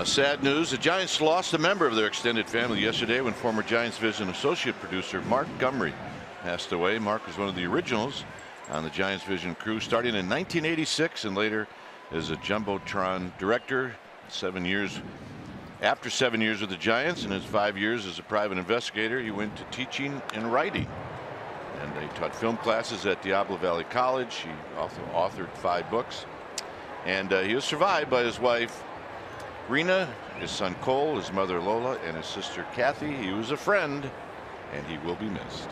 Sad news. The Giants lost a member of their extended family yesterday when former Giants Vision associate producer Mark Gumry passed away. Mark was one of the originals on the Giants Vision crew, starting in 1986 and later as a Jumbotron director. 7 years after 7 years with the Giants and his 5 years as a private investigator, he went to teaching and writing. And he taught film classes at Diablo Valley College. He also authored 5 books. And he was survived by his wife Rena, his son Cole, his mother Lola, and his sister Kathy. He was a friend, and he will be missed.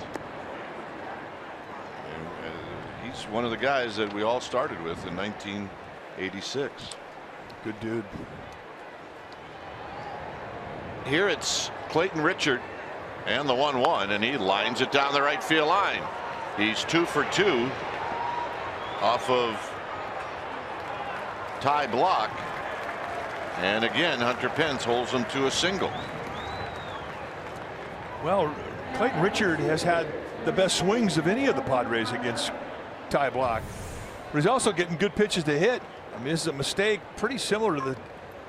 He's one of the guys that we all started with in 1986. Good dude. Here it's Clayton Richard and the 1-1, and he lines it down the right field line. He's 2 for 2 off of Ty Block. And again, Hunter Pence holds him to a single. Well, Clayton Richard has had the best swings of any of the Padres against Ty Block, but he's also getting good pitches to hit. I mean, this is a mistake pretty similar to the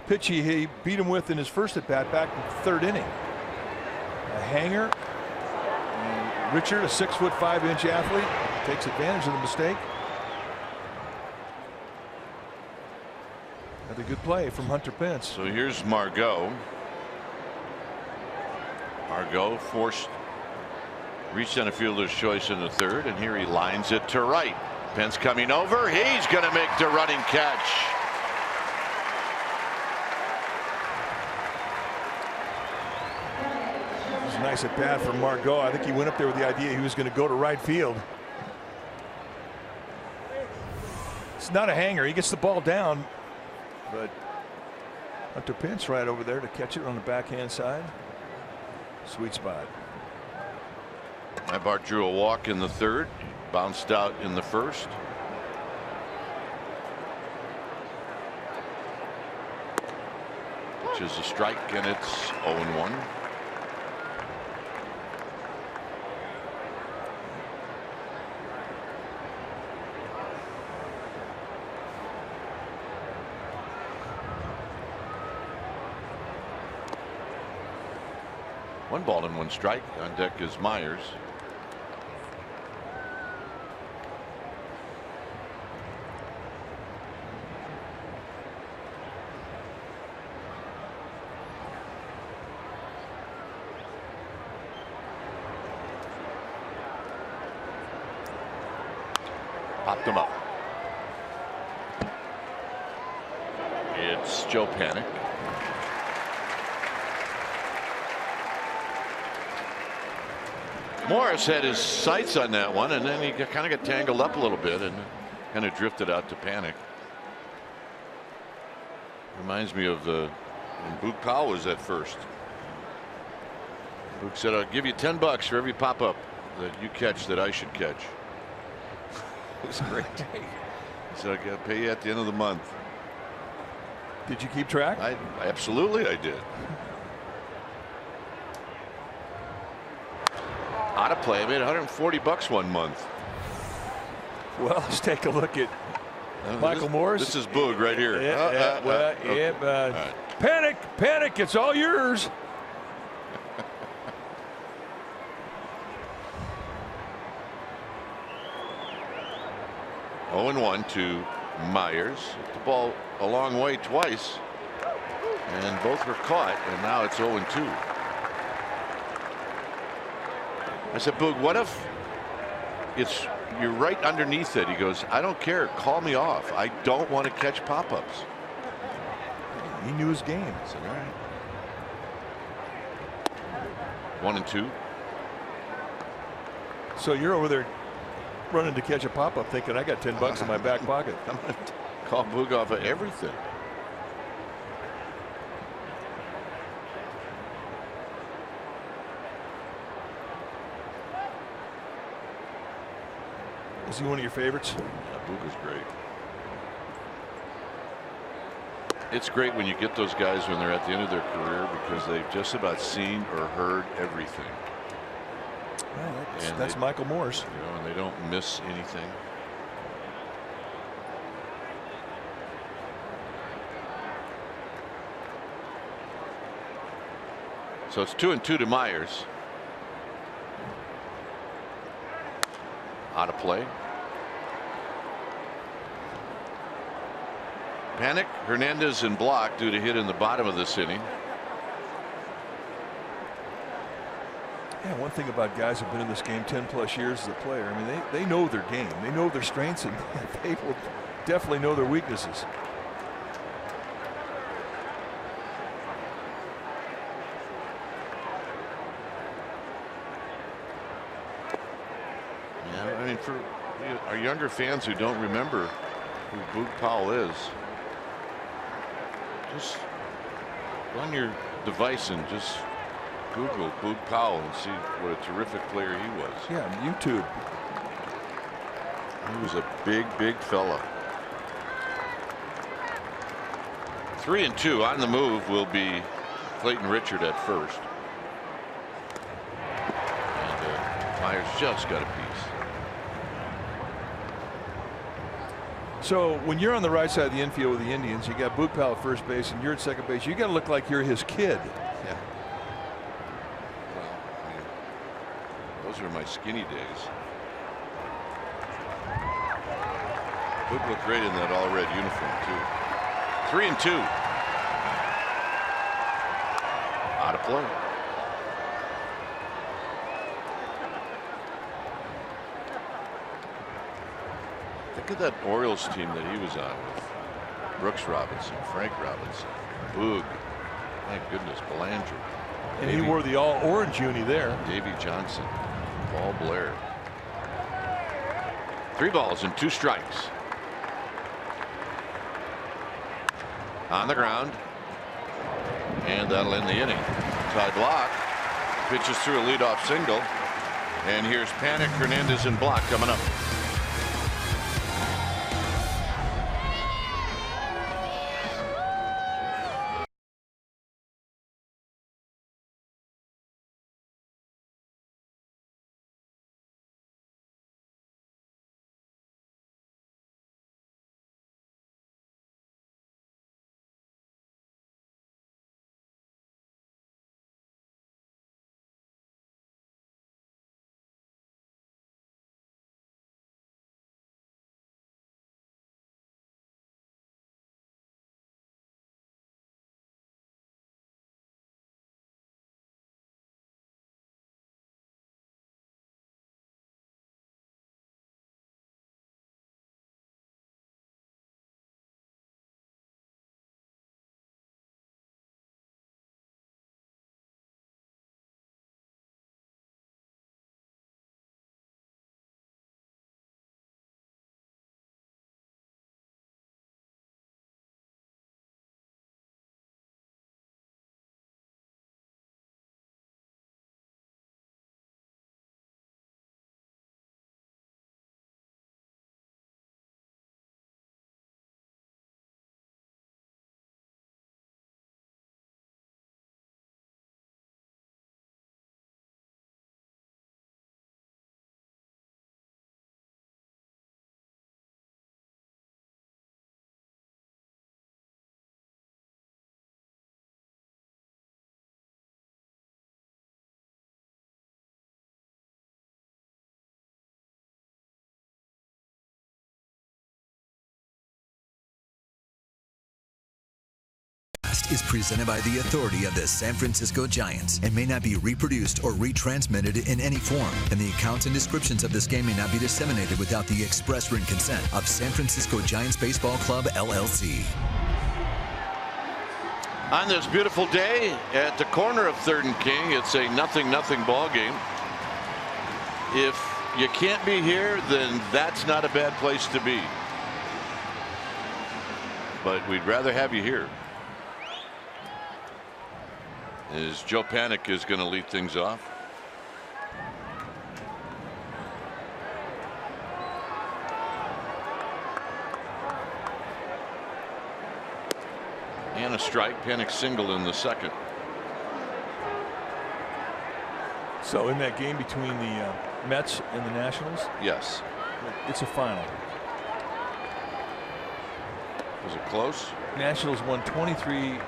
pitch he beat him with in his first at bat back in the 3rd inning. A hanger. And Richard, a 6'5" athlete, takes advantage of the mistake. Another good play from Hunter Pence. So here's Margot. Margot forced reach center fielder's choice in the 3rd, and here he lines it to right. Pence coming over. He's going to make the running catch. It was a nice at bat from Margot. I think he went up there with the idea he was going to go to right field. It's not a hanger. He gets the ball down, but Hunter Pence right over there to catch it on the backhand side. Sweet spot. Ibart drew a walk in the 3rd, bounced out in the 1st. Which is a strike, and it's 0-1. One ball and 1 strike. On deck is Myers. Popped him up. It's Joe Panik. Morris had his sights on that one, and then he kind of got tangled up a little bit and kind of drifted out to Panik. Reminds me of when Boog Powell was at first. Boog said, "I'll give you $10 for every pop-up that you catch that I should catch." It was a great day. He said, "I got to pay you at the end of the month." Did you keep track? Absolutely, I did. Out of play. I made $140 one month. Well, let's take a look at Michael Morris. This is Boog right here. Okay. Panik, Panik, it's all yours. Oh, 0-1 to Myers. Hit the ball a long way twice, and both were caught, and now it's 0-2. I said, Boog, what if you're right underneath it? He goes, "I don't care. Call me off. I don't want to catch pop-ups." He knew his game. I said, all right. 1-2. So you're over there running to catch a pop-up thinking, I got $10 in my back pocket. I'm going to call Boog off of everything. Is he one of your favorites? Yeah, Boog is great. It's great when you get those guys when they're at the end of their career because they've just about seen or heard everything. Yeah, that's Michael Morris. You know, and they don't miss anything. So it's 2-2 to Myers. Out of play. Panic, Hernandez, and Block due to hit in the bottom of this inning. Yeah, one thing about guys who've been in this game 10+ years as a player, I mean, they know their game. They know their strengths, and they will definitely know their weaknesses. Yeah, I mean, for our younger fans who don't remember who Boog Powell is, just go on your device and just Google Boog Powell and see what a terrific player he was. Yeah, YouTube. He was a big fella. 3-2 on the move will be Clayton Richard at first. And Myers just got a piece. So when you're on the right side of the infield with the Indians, you got Boog Powell at first base and you're at second base, you got to look like you're his kid. Yeah. Well, I mean, those were my skinny days. Boog looked great in that all-red uniform too. 3-2. Out of play. Think of that Orioles team that he was on with Brooks Robinson, Frank Robinson, Boog, thank goodness, Belanger. And he wore the all-orange uni there. Davey Johnson, Paul Blair. 3 balls and 2 strikes. On the ground. And that'll end the inning. Ty Block pitches through a leadoff single. And here's Panic, Hernandez, and Block coming up. Is presented by the authority of the San Francisco Giants and may not be reproduced or retransmitted in any form. And the accounts and descriptions of this game may not be disseminated without the express written consent of San Francisco Giants Baseball Club, LLC. On this beautiful day at the corner of 3rd and King, it's a 0-0 ball game. If you can't be here, then that's not a bad place to be. But we'd rather have you here. As Joe Panic is going to lead things off. And a strike. Panic single in the second. So in that game between the Mets and the Nationals? Yes. It's a final. Was it close? Nationals won 23-5.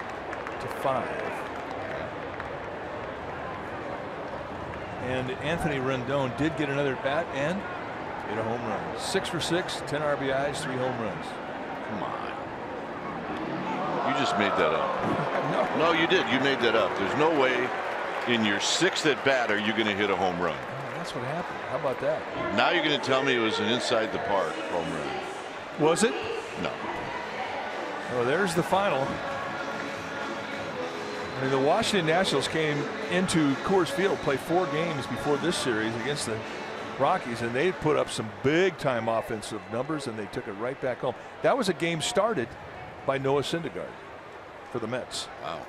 And Anthony Rendon did get another bat and hit a home run. 6 for 6, 10 RBIs, 3 home runs. Come on. You just made that up. No, you did. You made that up. There's no way in your 6th at bat are you going to hit a home run. That's what happened. How about that? Now you're going to tell me it was an inside the park home run. Was it? No. Oh, there's the final. I mean, the Washington Nationals came into Coors Field, played 4 games before this series against the Rockies, and they put up some big time offensive numbers, and they took it right back home. That was a game started by Noah Syndergaard for the Mets. Wow.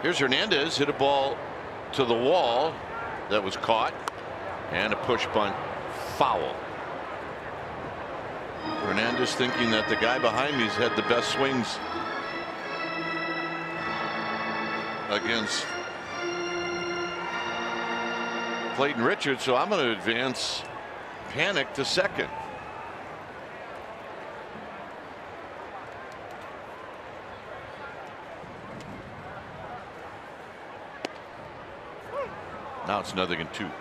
Here's Hernandez, hit a ball to the wall that was caught, and a push bunt foul. Hernandez thinking that the guy behind me's had the best swings against Clayton Richards, so I'm going to advance Panic to second. Now it's 0-2.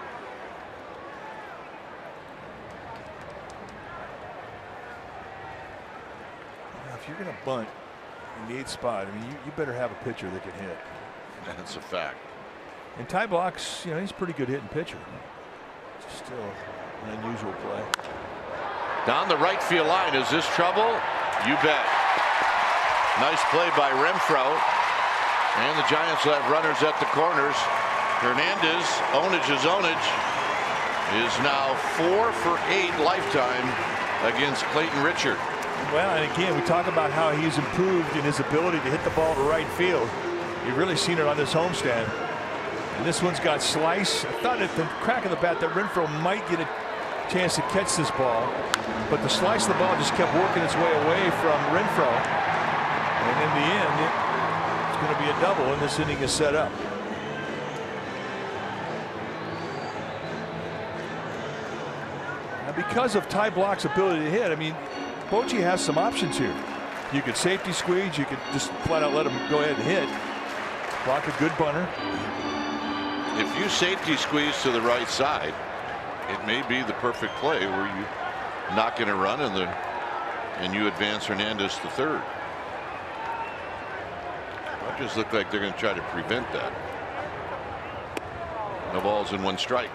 If you're going to bunt in the 8th spot, I mean, you better have a pitcher that can hit. That's a fact. And Ty Block's, he's a pretty good hitting pitcher. It's still an unusual play. Down the right field line. Is this trouble? You bet. Nice play by Renfroe. And the Giants will have runners at the corners. Hernandez, ownage is ownage, is now 4 for 8 lifetime against Clayton Richard. Well, and again, we talk about how he's improved in his ability to hit the ball to right field. You've really seen it on this homestand. And this one's got slice. I thought at the crack of the bat that Renfroe might get a chance to catch this ball, but the slice of the ball just kept working its way away from Renfroe. And in the end, it's going to be a double, and this inning is set up. Now, because of Ty Block's ability to hit, I mean, Bochy has some options here. You could safety squeeze, you could just flat out let him go ahead and hit. Block a good bunter. If you safety squeeze to the right side, it may be the perfect play where you knock in a run and you advance Hernandez to third. Dodgers look like they're going to try to prevent that. No balls and 1 strike.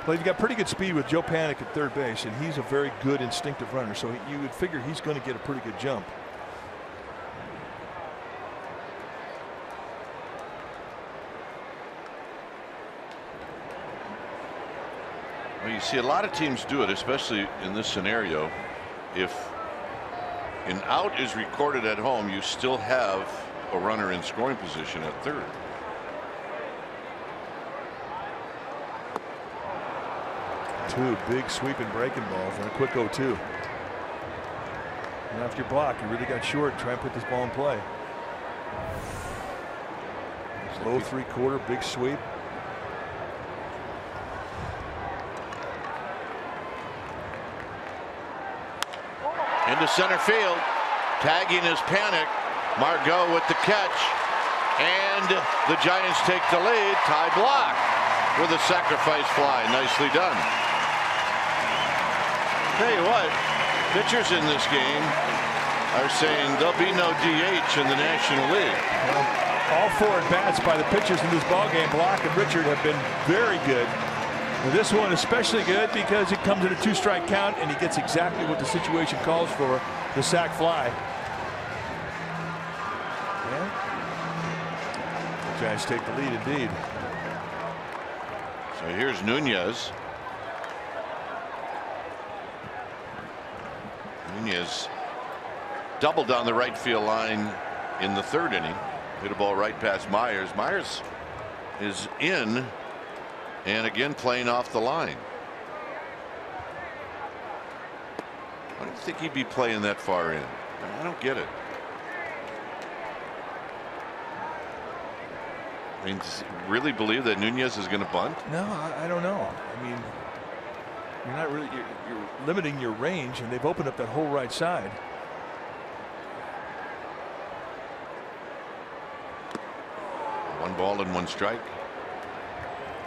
Well, you've got pretty good speed with Joe Panic at third base, and he's a very good instinctive runner, so you would figure he's going to get a pretty good jump. Well, you see a lot of teams do it, especially in this scenario. If an out is recorded at home, you still have a runner in scoring position at third. Two big sweeping breaking balls and a quick 0-2. And after your block, you really got short. Try and put this ball in play. Low 3/4, big sweep. Into center field. Tagging his Panic. Margot with the catch. And the Giants take the lead. Ty Block with a sacrifice fly. Nicely done. Tell you what, pitchers in this game are saying there'll be no DH in the National League. Well, all 4 at-bats by the pitchers in this ballgame, Block and Richard, have been very good. And this one especially good because it comes in a 2-strike count, and he gets exactly what the situation calls for, the sac fly. Yeah. The Giants take the lead indeed. So here's Nunez. Nunez doubled down the right field line in the 3rd inning. Hit a ball right past Myers. Myers is in and again playing off the line. I don't think he'd be playing that far in. I don't get it. I mean, does he really believe that Nunez is going to bunt? No, I don't know. I mean, you're not really, you're limiting your range, and they've opened up that whole right side. 1 ball and 1 strike.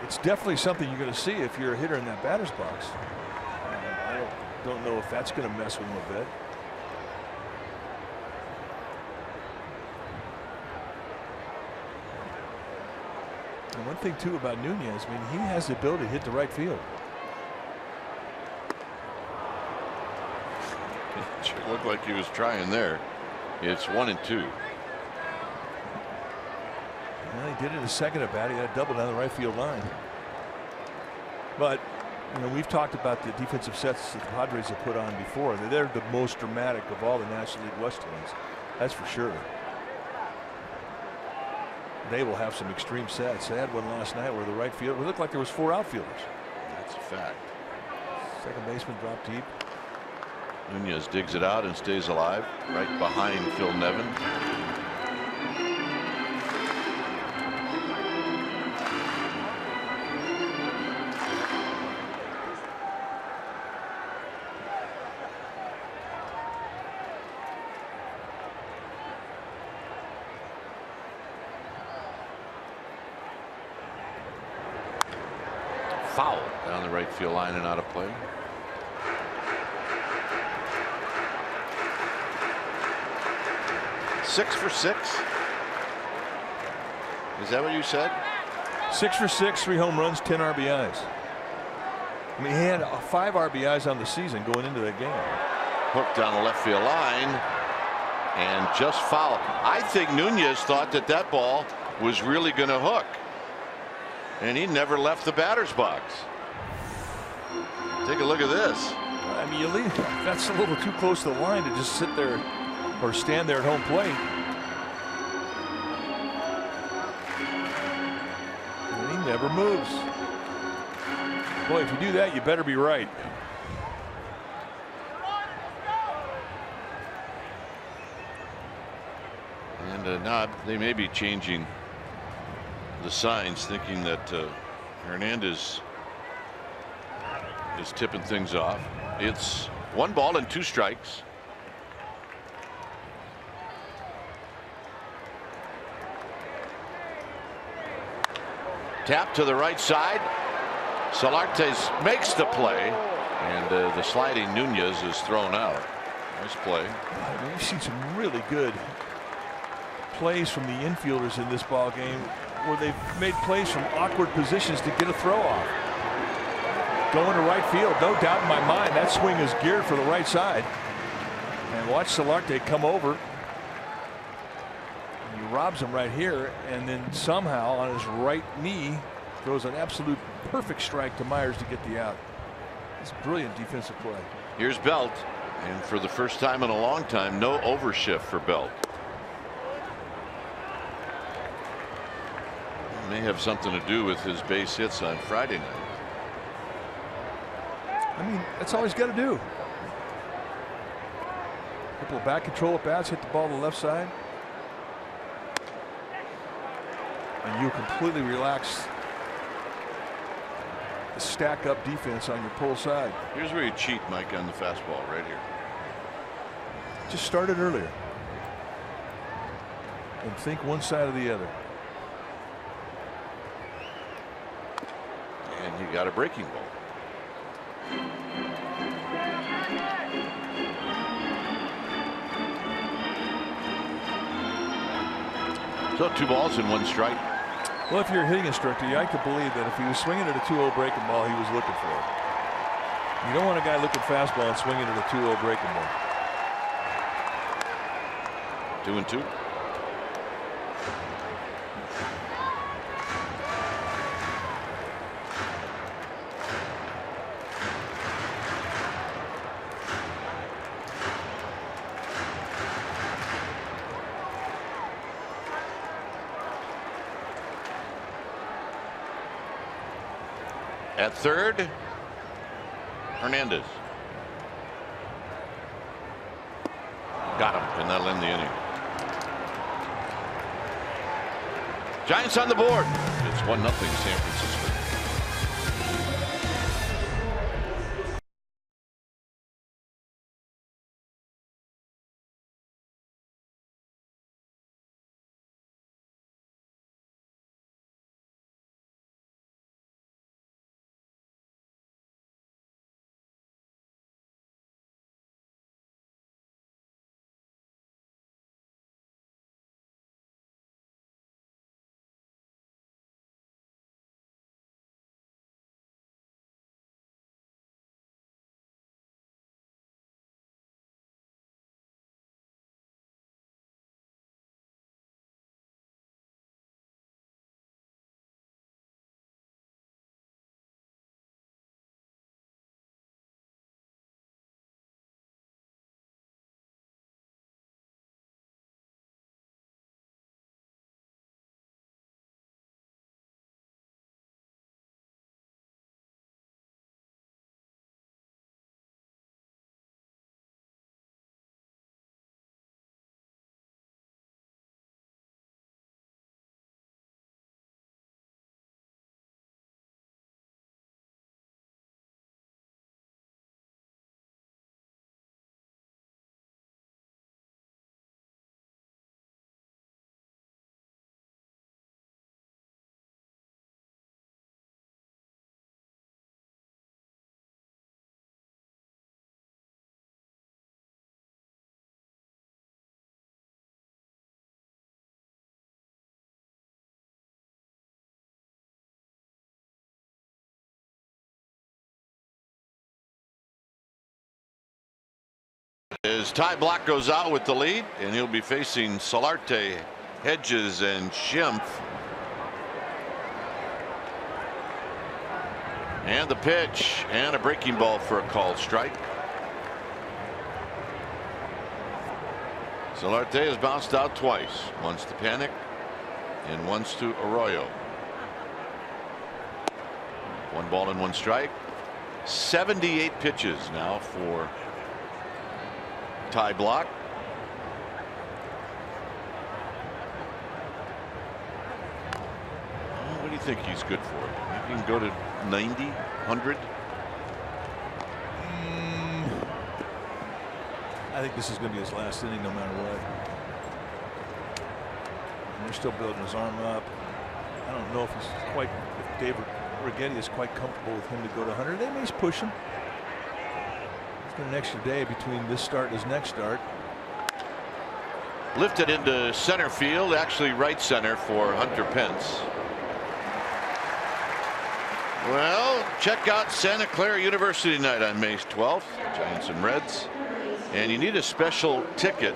It's definitely something you're going to see if you're a hitter in that batter's box. I don't know if that's going to mess with him a bit. And one thing too about Nunez, I mean, he has the ability to hit the right field. It looked like he was trying there. It's 1 and 2. Well, he did it a second at bat. He had a double down the right field line. But you know, we've talked about the defensive sets that the Padres have put on before. They're the most dramatic of all the National League West teams. That's for sure. They will have some extreme sets. They had one last night where the right field, it looked like there was 4 outfielders. That's a fact. Second baseman dropped deep. Nunez digs it out and stays alive right behind Phil Nevin. Foul down the right field line and out of play. Six for 6. Is that what you said? 6 for 6, 3 home runs, 10 RBIs. I mean, he had 5 RBIs on the season going into that game. Hooked down the left field line and just foul. I think Nunez thought that that ball was really going to hook, and he never left the batter's box. Take a look at this. I mean, you leave, that's a little too close to the line to just sit there or stand there at home plate. And he never moves. Boy, if you do that, you better be right. And now they may be changing the signs, thinking that Hernandez is tipping things off. It's 1 ball and 2 strikes. Tap to the right side. Solartes makes the play, and the sliding Nunez is thrown out. Nice play. We've seen some really good plays from the infielders in this ball game, where they've made plays from awkward positions to get a throw off. Going to right field, no doubt in my mind that swing is geared for the right side. And watch Solarte come over. He robs him right here, and then somehow on his right knee throws an absolute perfect strike to Myers to get the out. It's brilliant defensive play. Here's Belt, and for the first time in a long time, no overshift for Belt. It may have something to do with his base hits on Friday night. I mean, that's all he's got to do. Couple of back control at bats, hit the ball to the left side, and you completely relax the stack up defense on your pull side. Here's where you cheat, Mike, on the fastball right here. Just started earlier and think one side or the other. And he got a breaking ball. So 2 balls and 1 strike. Well, if you're a hitting instructor, you like to believe that if he was swinging at a 2-0 breaking ball, he was looking for it. You don't want a guy looking fastball and swinging at a 2-0 breaking ball. 2 and 2. At third, Hernandez. Got him, and that'll end the inning. Giants on the board. It's 1-0 San Francisco. As Ty Block goes out with the lead, and he'll be facing Solarte, Hedges, and Schimpf. And the pitch, and a breaking ball for a called strike. Solarte has bounced out twice, once to Panic and once to Arroyo. 1 ball and 1 strike. 78 pitches now for Ty Block. What do you think he's good for? He can go to 90, 100. I think this is going to be his last inning no matter what. And they're still building his arm up. I don't know if David Righetti is quite comfortable with him to go to 100. They may push him. He's got an extra day between this start and his next start. Lifted into center field, actually right center for Hunter Pence. Well, check out Santa Clara University night on May 12th. Giants and Reds. And you need a special ticket,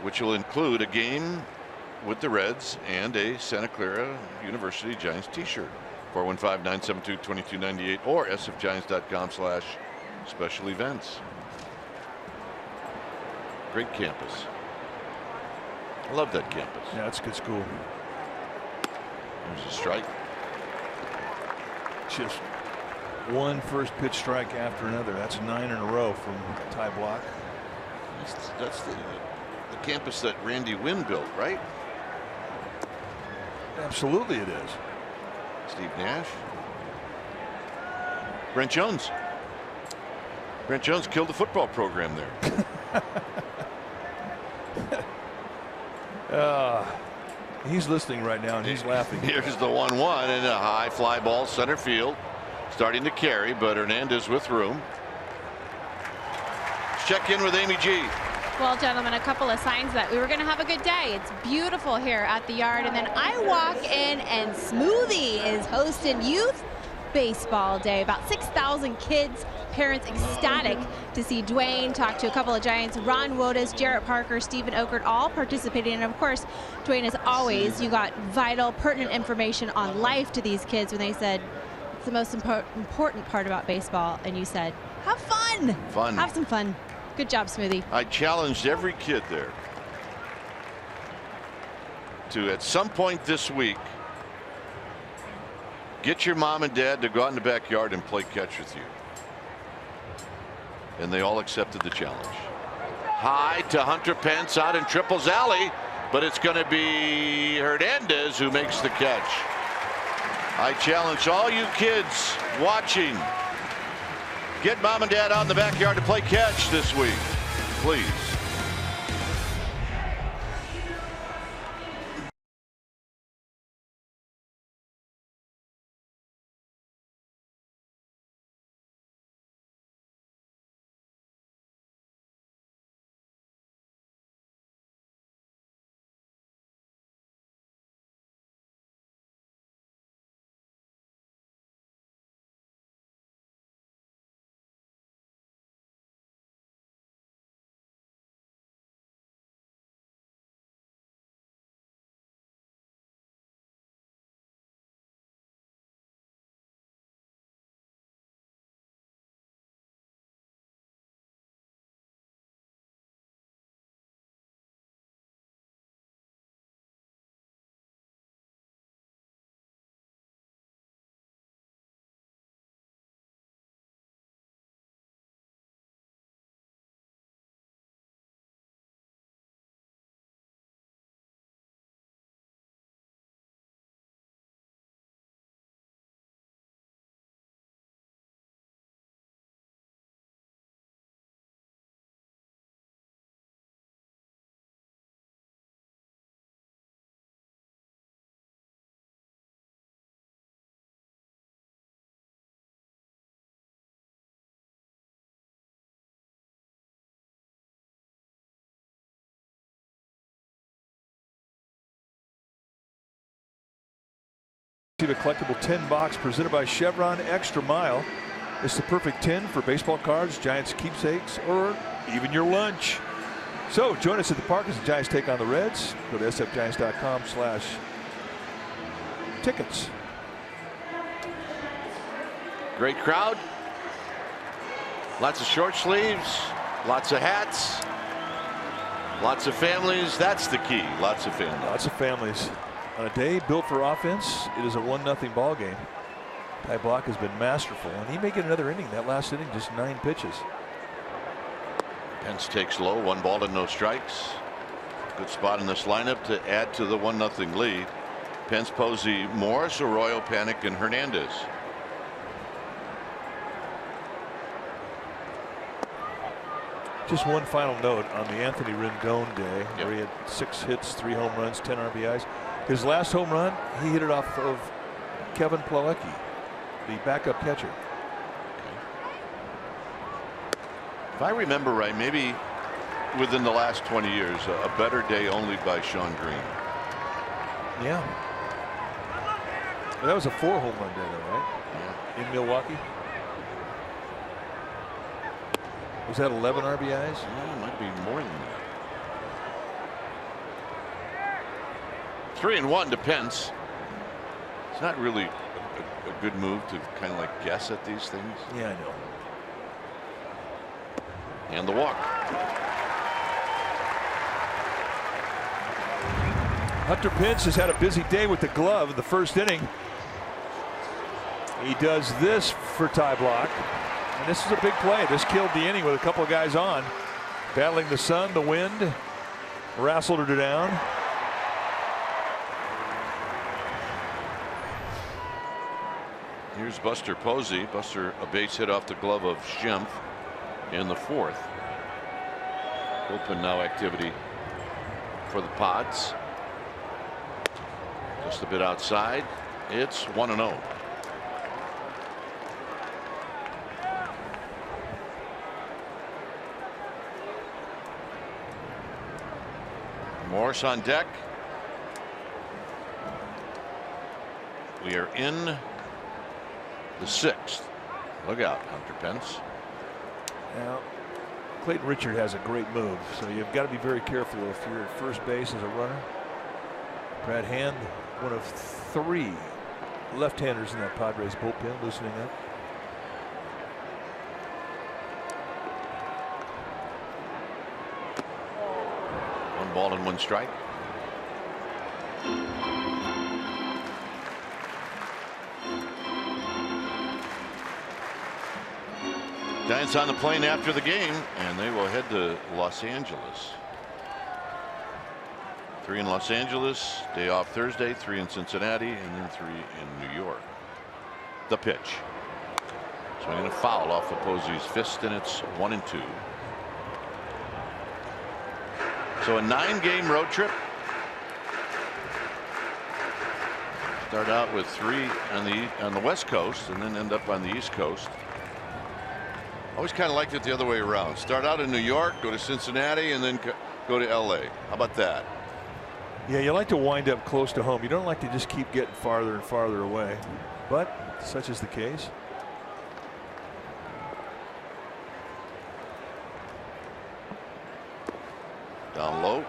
which will include a game with the Reds and a Santa Clara University Giants t-shirt. 415-972-2298 or sfgiants.com/special events. Great campus. I love that campus. Yeah, it's a good school. There's a strike. Just one first pitch strike after another. That's 9 in a row from Ty Block. That's the campus that Randy Wynn built, right? Absolutely it is. Steve Nash. Brent Jones. Brent Jones killed the football program there. He's listening right now and he's laughing. Here's the 1-1 and a high fly ball center field. Starting to carry, but Hernandez with room. Let's check in with Amy G. Well, gentlemen, a couple of signs that we were going to have a good day. It's beautiful here at the yard, and then I walk in and Smoothie is hosting youth baseball day. About 6,000 kids, parents ecstatic to see Dwayne talk to a couple of Giants. Ron Wodas, Jarrett Parker, Stephen Okert, all participating. And of course, Dwayne, as always, you got vital, pertinent information on life to these kids when they said it's the most important part about baseball. And you said, have fun. Fun. Have some fun. Good job, Smoothie. I challenged every kid there to, at some point this week, get your mom and dad to go out in the backyard and play catch with you. And they all accepted the challenge. High to Hunter Pence out in Triples Alley, but it's going to be Hernandez who makes the catch. I challenge all you kids watching, get mom and dad out in the backyard to play catch this week, please. A collectible 10 box presented by Chevron Extra Mile. It's the perfect 10 for baseball cards, Giants keepsakes, or even your lunch. So join us at the park as the Giants take on the Reds. Go to sfgiants.com/tickets. Great crowd. Lots of short sleeves, lots of hats, lots of families. That's the key. Lots of families. Lots of families. On a day built for offense, it is a 1-0 ball game. Ty Blach has been masterful, and he may get another inning. That last inning, just 9 pitches. Pence takes low, 1 ball and no strikes. Good spot in this lineup to add to the 1-0 lead. Pence, Posey, Morris, Arroyo, Panic, and Hernandez. Just one final note on the Anthony Rendon day, where he had 6 hits, 3 home runs, 10 RBIs. His last home run, he hit it off of Kevin Plawecki, the backup catcher. If I remember right, maybe within the last 20 years, a better day only by Sean Green. Yeah. Well, that was a 4 home run day, though, right? Yeah. In Milwaukee. Was that 11 RBIs? Yeah, it might be more than that. 3-1 to Pence. It's not really a good move to kind of like guess at these things. Yeah, I know. And the walk. Hunter Pence has had a busy day with the glove in the first inning. He does this for Ty Blach. And this is a big play. This killed the inning with a couple of guys on. Battling the sun, the wind. Wrestled her down. Here's Buster Posey. Buster, a base hit off the glove of Schimpf in the 4th. Open now activity for the Pods. Just a bit outside. It's 1-0. Morris on deck. We are in the 6th. Look out, Hunter Pence. Now, Clayton Richard has a great move, so you've got to be very careful if you're at first base as a runner. Brad Hand, one of 3 left-handers in that Padres bullpen, loosening up. Ball and 1 strike. Giants on the plane after the game, and they will head to Los Angeles. 3 in Los Angeles, day off Thursday, 3 in Cincinnati, and then 3 in New York. The pitch. Swinging a foul off of Posey's fist, and it's 1-2. So a 9-game road trip. Start out with 3 on the West Coast and then end up on the East Coast. Always kind of liked it the other way around. Start out in New York, go to Cincinnati, and then go to LA. How about that? Yeah, you like to wind up close to home. You don't like to just keep getting farther and farther away. But such is the case. Down low.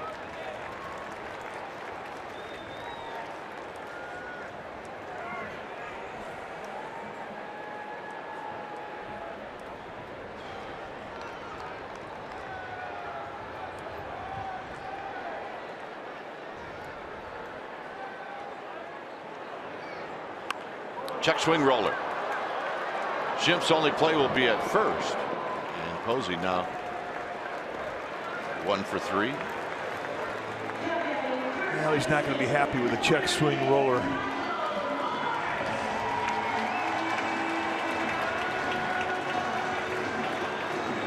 Check swing roller. Schimpf's only play will be at first. And Posey now 1 for 3. Well, he's not going to be happy with a check swing roller.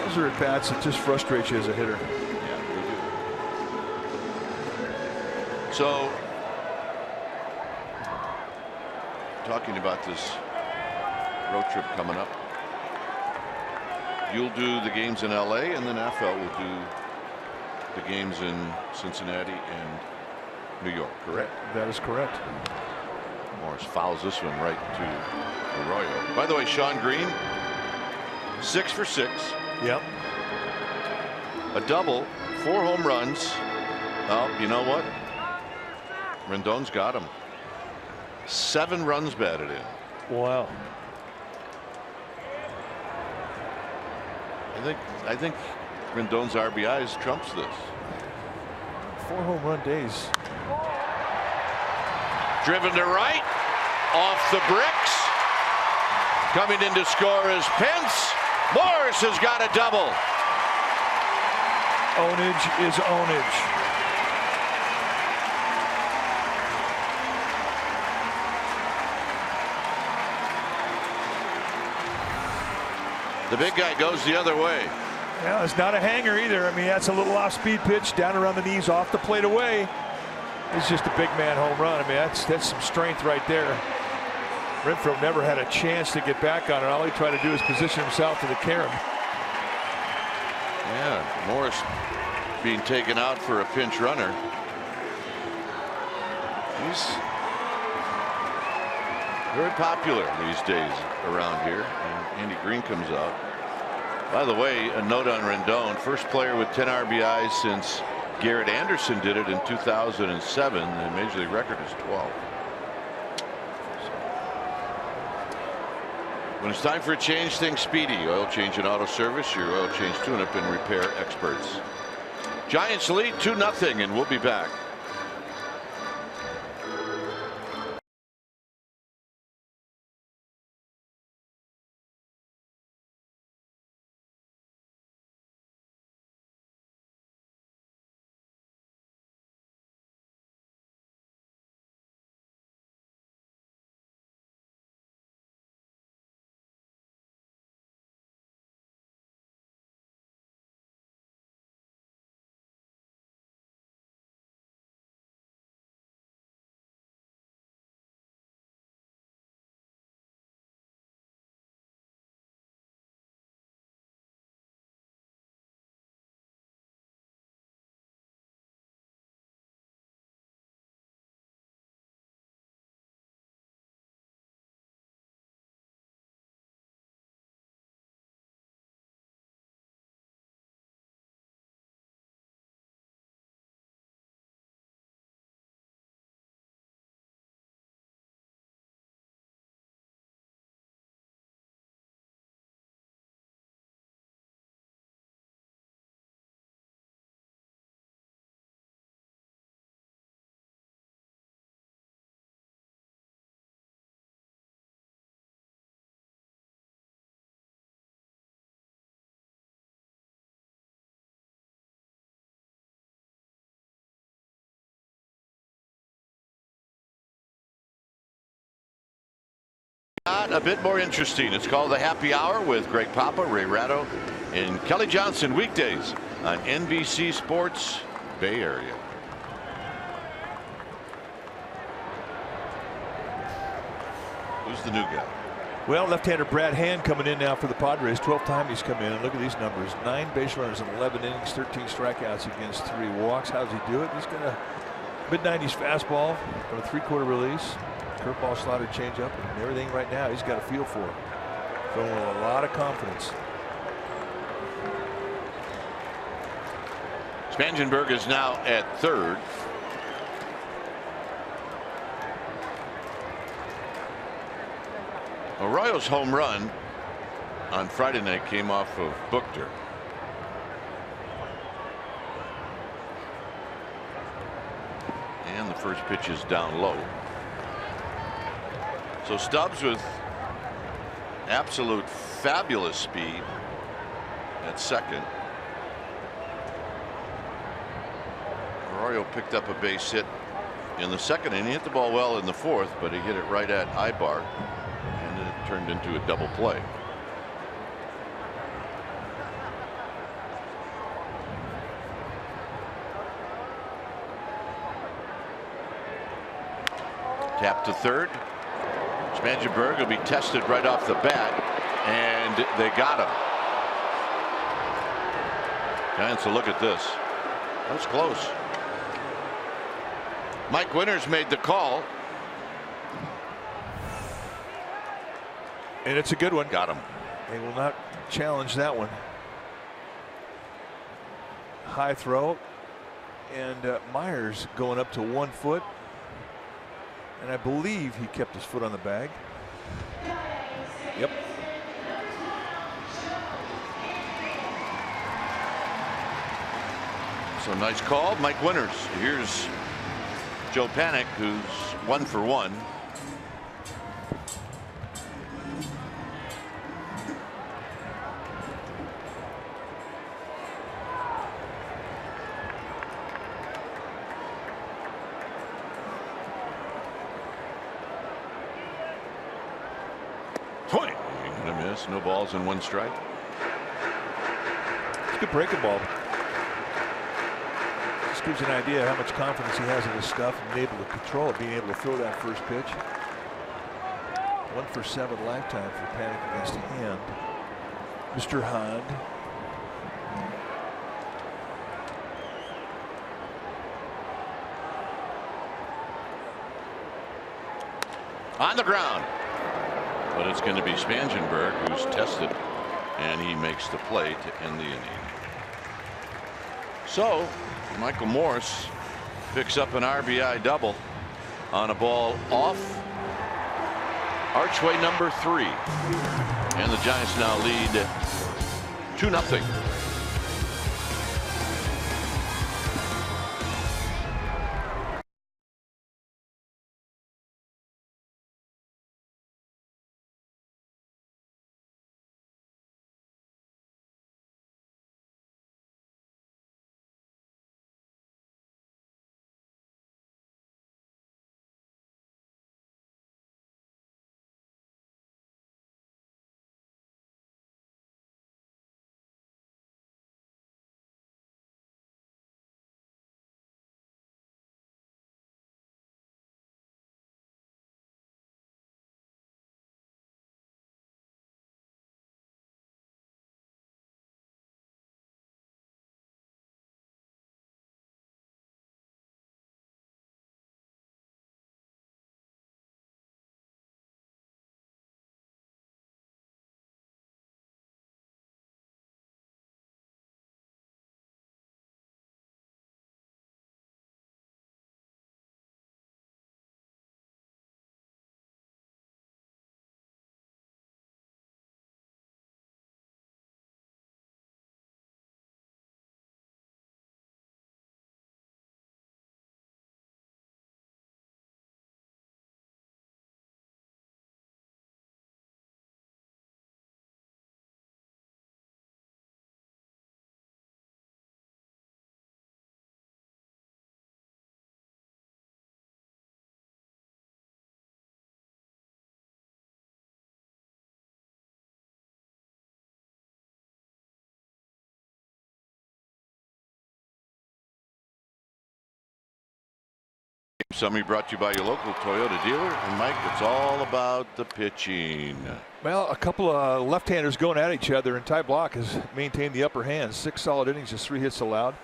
Those are at bats that just frustrate you as a hitter. Yeah, they do. So, talking about this road trip coming up, you'll do the games in LA, and then FL will do the games in Cincinnati and New York, correct? That is correct. Morris fouls this one right to Arroyo. By the way, Sean Green, 6 for 6. Yep. a double, 4 home runs. Oh, you know what? Rendon's got him. 7 runs batted in. Wow. I think Rendon's RBIs trumps this. 4 home run days. Driven to right, off the bricks. Coming in to score is Pence. Morris has got a double. Ownage is ownage. The big guy goes the other way. Yeah, it's not a hanger either. I mean, that's a little off-speed pitch down around the knees, off the plate away. It's just a big man home run. I mean, that's some strength right there. Renfroe never had a chance to get back on it. All he tried to do is position himself to the carom. Yeah, Morris being taken out for a pinch runner. He's very popular these days around here. And Andy Green comes out. By the way, a note on Rendon, first player with 10 RBIs since Garrett Anderson did it in 2007. The major league record is 12. When it's time for a change, think Speedy. Oil change and auto service, your oil change tune-up and repair experts. Giants lead 2-0, and we'll be back. A bit more interesting. It's called the Happy Hour with Greg Papa, Ray Ratto, and Kelly Johnson weekdays on NBC Sports Bay Area. Who's the new guy? Well, left-hander Brad Hand coming in now for the Padres. 12th time he's come in. And look at these numbers: 9 base runners in 11 innings, 13 strikeouts against 3 walks. How's he do it? He's got a mid-90s fastball from a 3/4 release. Curveball, slider, changeup, and everything right now he's got a feel for it. Throwing with a lot of confidence. Spangenberg is now at third. Arroyo's home run on Friday night came off of Buchter. And the first pitch is down low. So Stubbs with absolute fabulous speed at second. Arroyo picked up a base hit in the second inning. He hit the ball well in the fourth, but he hit it right at Ibar, and then it turned into a double play. Tap to third. Spangenberg will be tested right off the bat, and they got him. Giants will look at this. That was close. Mike Winters made the call. And it's a good one. Got him. They will not challenge that one. high throw. And Myers going up to 1 foot. And I believe he kept his foot on the bag. Yep. So nice call, Mike Winters. Here's Joe Panik, who's 1 for 1. Swing and a miss. No balls and 1 strike. It's a good breaking ball. Just gives you an idea how much confidence he has in his stuff and being able to control it, being able to throw that first pitch. 1 for 7 lifetime for Panik against Hand. Mr. Hand. On the ground. But it's going to be Spangenberg who's tested, and he makes the play to end the inning. So Michael Morse picks up an RBI double on a ball off archway number 3, and the Giants now lead 2-0. Summary brought to you by your local Toyota dealer. And Mike, it's all about the pitching. Well, a couple of left-handers going at each other, and Ty Block has maintained the upper hand. 6 solid innings, just 3 hits allowed.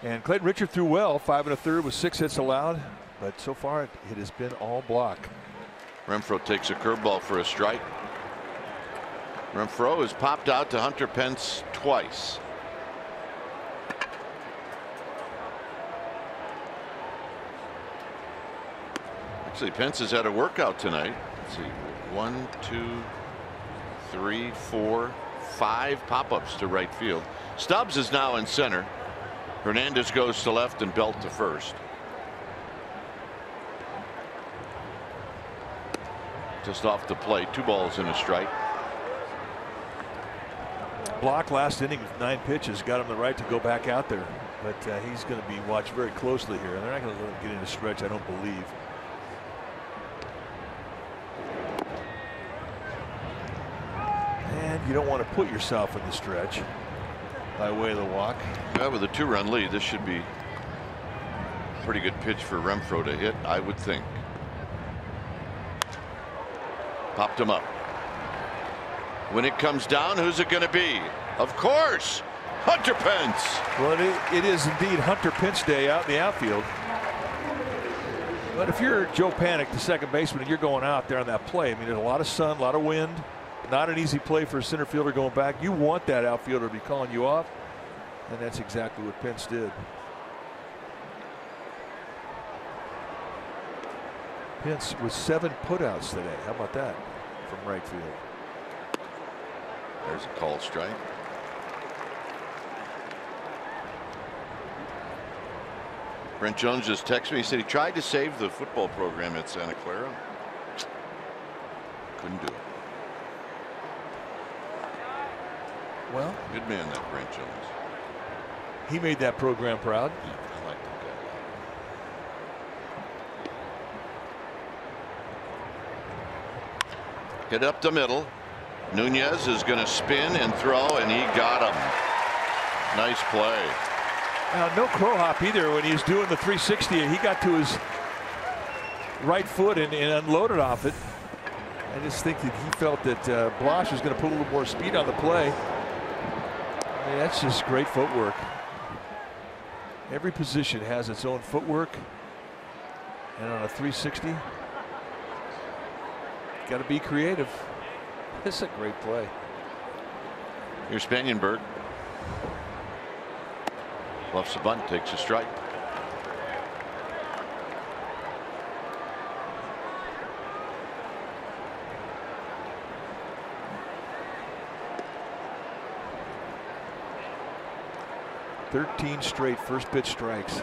And Clayton Richard threw well, 5 1/3 with 6 hits allowed. But so far, it has been all Block. Renfroe takes a curveball for a strike. Renfroe has popped out to Hunter Pence twice. Actually, Pence has had a workout tonight. Let's see, 1, 2, 3, 4, 5 pop-ups to right field. Stubbs is now in center. Hernandez goes to left and Belt to first. Just off the plate, 2 balls and a strike. Block last inning with 9 pitches got him the right to go back out there, but he's going to be watched very closely here, and they're not going to let him get into stretch, I don't believe. And you don't want to put yourself in the stretch by way of the walk. Yeah, with a 2-run lead, this should be a pretty good pitch for Renfroe to hit, I would think. Popped him up. When it comes down, who's it going to be? Of course, Hunter Pence. Well, it is indeed Hunter Pence day out in the outfield. But if you're Joe Panik, the second baseman, and you're going out there on that play, I mean, there's a lot of sun, a lot of wind. Not an easy play for a center fielder going back. You want that outfielder to be calling you off. And that's exactly what Pence did. Pence with 7 putouts today. How about that from right field? There's a called strike. Brent Jones just texted me. He said he tried to save the football program at Santa Clara. Couldn't do it. Well, good man, that Brent Jones. He made that program proud. Yeah, I like that guy. Hit up the middle. Nunez is going to spin and throw, and he got him. Nice play. Now, no crow hop either when he's doing the 360. He got to his right foot and unloaded off it. I just think that he felt that Blasch was going to put a little more speed on the play. I mean, that's just great footwork. Every position has its own footwork. And on a 360, got to be creative. This is a great play. Here's Spangenberg. Bluffs the bunt, takes a strike. "13 straight first pitch strikes."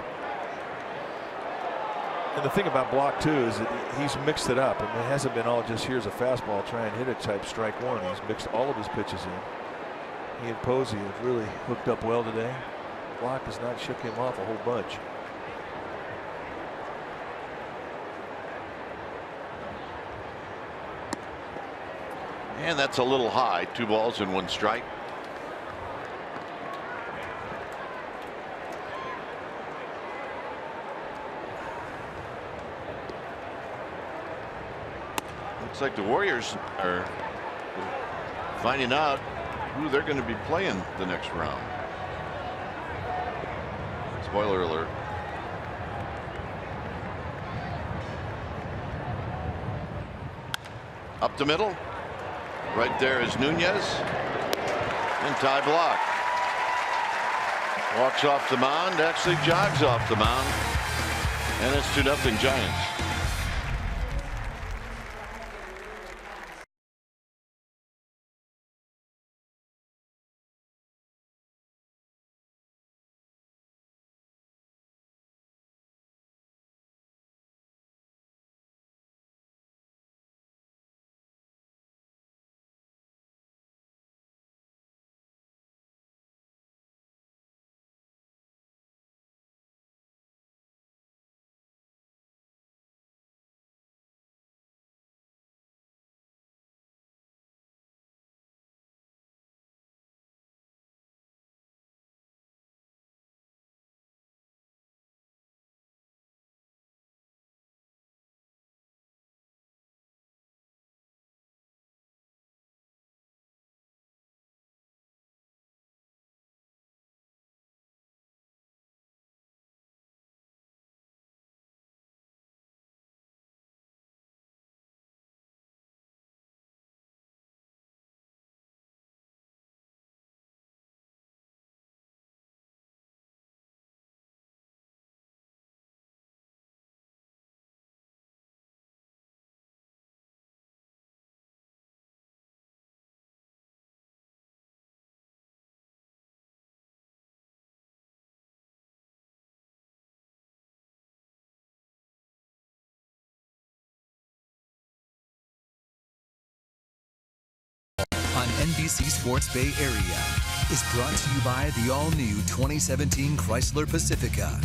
And the thing about Block too is that he's mixed it up. I mean, it hasn't been all just here's a fastball, try and hit it type strike one. He's mixed all of his pitches in. He and Posey have really hooked up well today. Block has not shook him off a whole bunch. And that's a little high. 2 balls and 1 strike. Looks like the Warriors are finding out who they're going to be playing the next round. Spoiler alert. Up the middle. Right there is Nunez. And Ty Block. Walks off the mound, actually jogs off the mound. And it's 2-0 Giants. On NBC Sports Bay Area is brought to you by the all-new 2017 Chrysler Pacifica.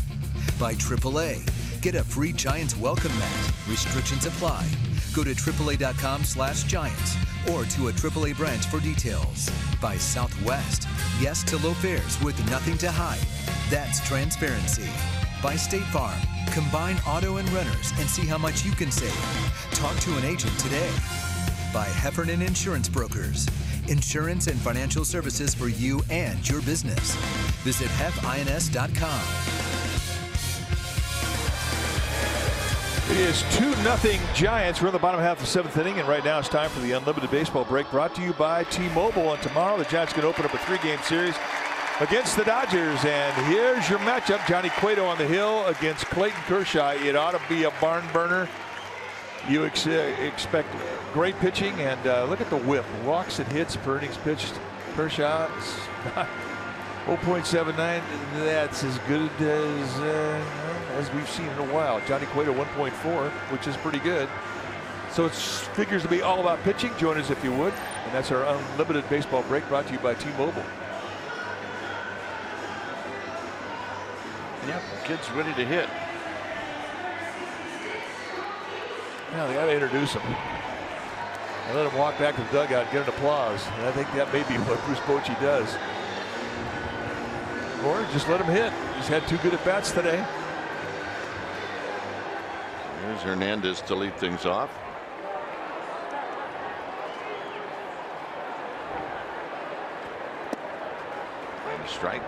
By AAA. Get a free Giants welcome mat. Restrictions apply. Go to AAA.com/Giants or to a AAA branch for details. By Southwest. Yes to low fares with nothing to hide. That's transparency. By State Farm. Combine auto and renters and see how much you can save. Talk to an agent today. By Heffernan Insurance Brokers. Insurance and financial services for you and your business. Visit hefins.com. It is 2-0 Giants. We're in the bottom half of the 7th inning, and right now it's time for the Unlimited Baseball Break, brought to you by T-Mobile. And tomorrow the Giants can open up a 3-game series against the Dodgers. And here's your matchup. Johnny Cueto on the hill against Clayton Kershaw. It ought to be a barn burner. You expect great pitching, and look at the whip. Walks and hits per innings pitched. Kershaw 0.79. That's as good as we've seen in a while. Johnny Cueto 1.4, which is pretty good. So it figures to be all about pitching. Join us if you would. And that's our unlimited baseball break, brought to you by T-Mobile. Yep, kid's ready to hit. Now they got to introduce him. And let him walk back to the dugout and get an applause. And I think that may be what Bruce Bochy does. Or just let him hit. He's had 2 good at-bats today. Here's Hernandez to lead things off. And a strike.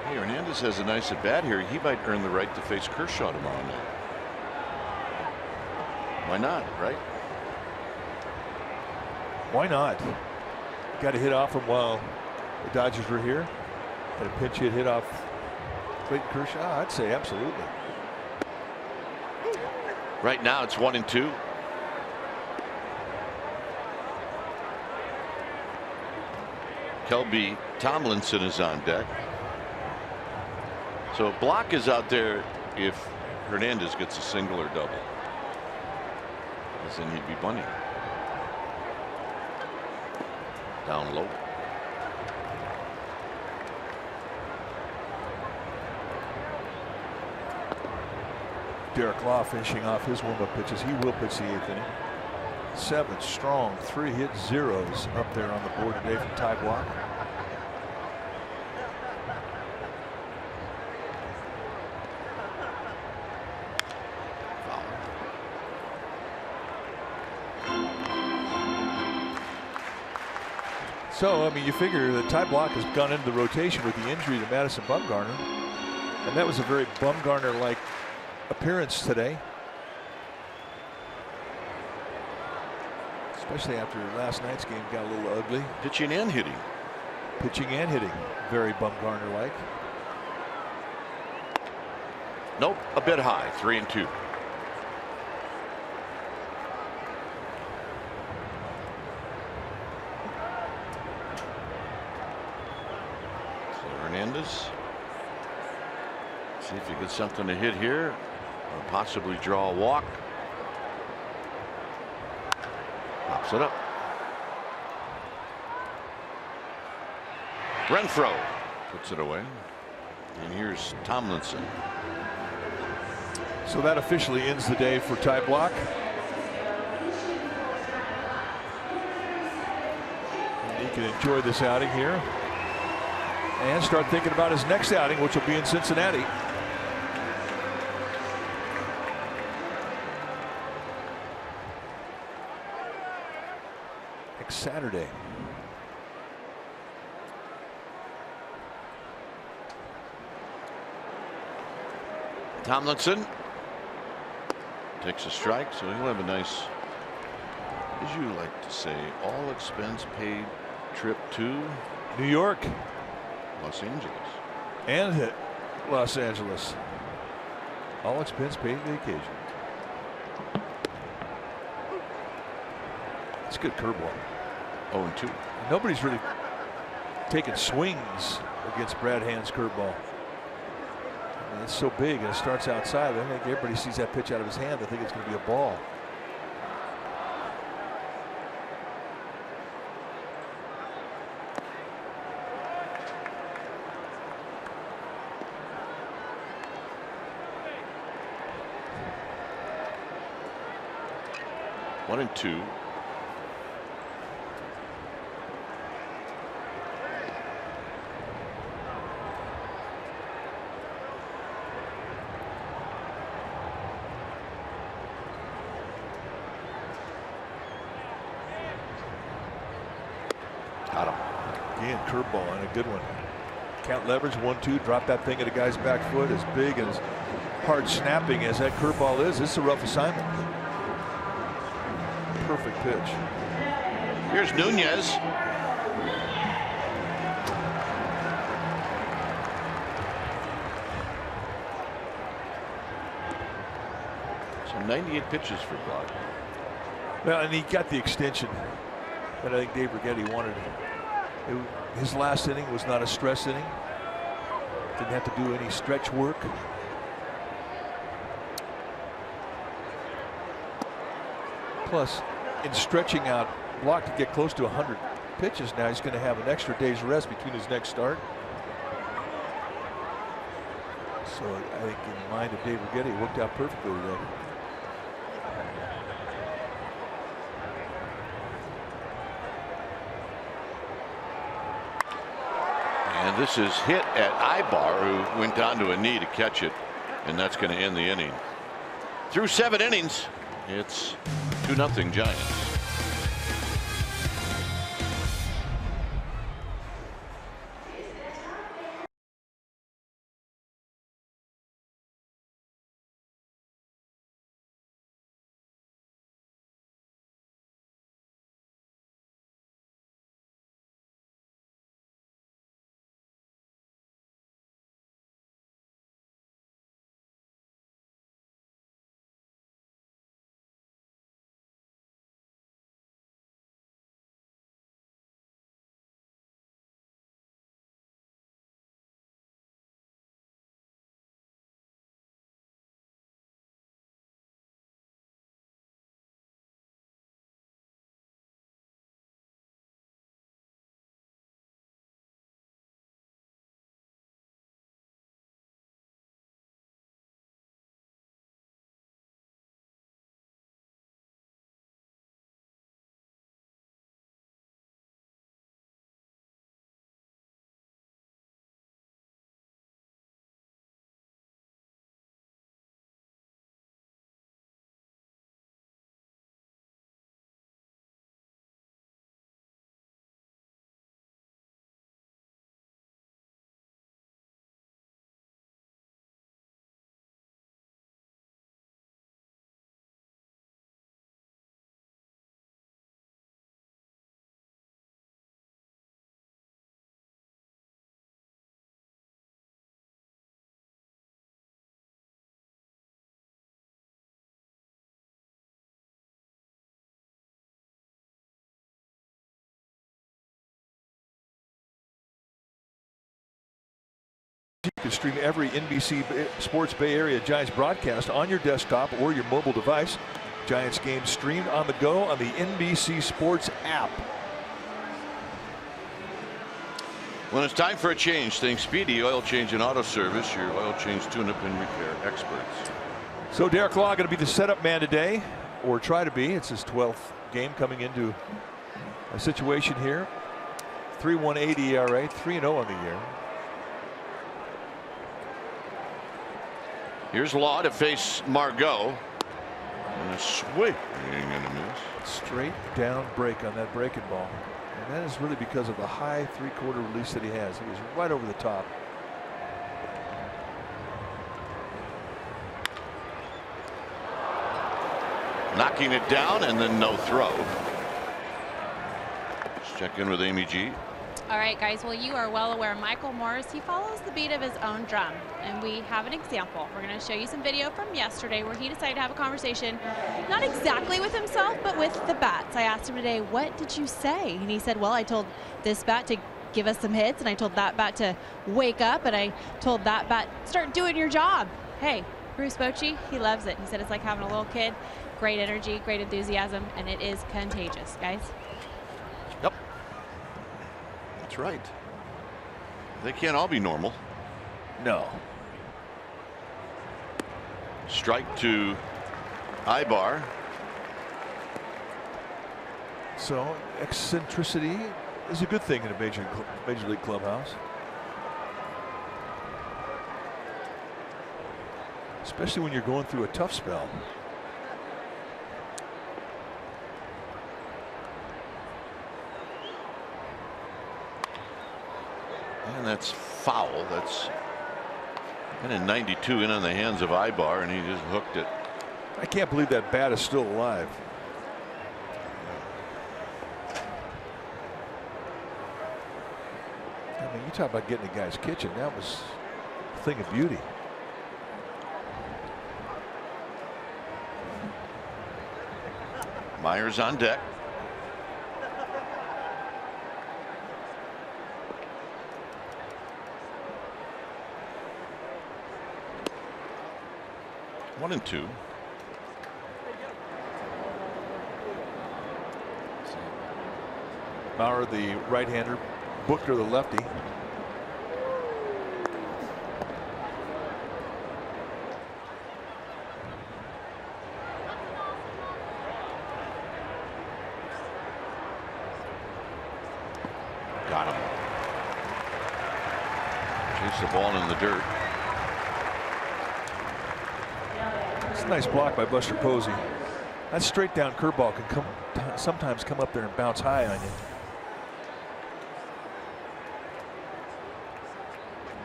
Hernandez has a nice at bat here. He might earn the right to face Kershaw tomorrow night. Why not, right? Why not? Got to hit off him while the Dodgers were here. Got a pinch hit off Clayton Kershaw. I'd say absolutely. Right now it's 1-2. Kelby Tomlinson is on deck. So Block is out there if Hernandez gets a single or double, because then he'd be bunting. Down low. Derek Law finishing off his warm-up pitches. He will pitch the 8th inning. 7 strong 3-hit zeros up there on the board today from Ty Block. So, I mean, you figure that Ty Block has gone into the rotation with the injury to Madison Bumgarner. And that was a very Bumgarner-like appearance today. Especially after last night's game got a little ugly. Pitching and hitting. Pitching and hitting. Very Bumgarner-like. Nope, a bit high. 3-2. Hernandez. See if he gets something to hit here, or possibly draw a walk. Pops it up. Renfroe puts it away. And here's Tomlinson. So that officially ends the day for Ty Block. And he can enjoy this outing here and start thinking about his next outing, which will be in Cincinnati. Next Saturday. Tomlinson takes a strike, so he'll have a nice, as you like to say, all expense paid trip to New York. Los Angeles. And hit Los Angeles. All expense paid vacation. It's a good curveball. 0-2. Nobody's really taking swings against Brad Hand's curveball. I mean, it's so big and it starts outside. I think everybody sees that pitch out of his hand. They think it's going to be a ball. One and two. Got him. Again, curveball and a good one. Count leverage, 1-2, drop that thing at a guy's back foot. As big and as hard snapping as that curveball is, this is a rough assignment. Perfect pitch. Here's Nunez. So 98 pitches for Block. Well, and he got the extension that I think Dave Righetti wanted. His last inning was not a stress inning. Didn't have to do any stretch work. Plus, in stretching out Block to get close to 100 pitches now, he's going to have an extra day's rest between his next start. So I think in the mind of Dave Righetti, it worked out perfectly today. And this is hit at Ibar, who went down to a knee to catch it, and that's going to end the inning. Through 7 innings, it's 2-0 Giants. You can stream every NBC Sports Bay Area Giants broadcast on your desktop or your mobile device. Giants games streamed on the go on the NBC Sports app. When it's time for a change, think Speedy Oil Change and Auto Service, your oil change, tune-up, and repair experts. So Derek Law going to be the setup man today, or try to be. It's his 12th game coming into a situation here. 3.18 ERA, 3-0 on the year. Here's Law to face Margot. And a swing and a miss. Straight down break on that breaking ball. And that is really because of the high three-quarter release that he has. He was right over the top. Knocking it down and then no throw. Let's check in with Amy G. All right, guys. Well, you are well aware Michael Morris, he follows the beat of his own drum. And we have an example. We're going to show you some video from yesterday where he decided to have a conversation, not exactly with himself, but with the bats. I asked him today, what did you say? And he said, well, I told this bat to give us some hits, and I told that bat to wake up, and I told that bat, start doing your job. Hey, Bruce Bochy, he loves it. He said it's like having a little kid. Great energy, great enthusiasm, and it is contagious, guys. Yep. That's right. They can't all be normal. No. Strike to Ibar. So eccentricity is a good thing in a major league clubhouse. Especially when you're going through a tough spell. that's foul. That's and in 92 in on the hands of Ibar, and he just hooked it. I can't believe that bat is still alive. I mean, you talk about getting a guy's kitchen. That was a thing of beauty. Myers on deck. One and two. Maurer, the right-hander, Booker, the lefty. Got him. Chase the ball in the dirt. It's a nice block by Buster Posey. That straight down curveball can sometimes come up there and bounce high on you.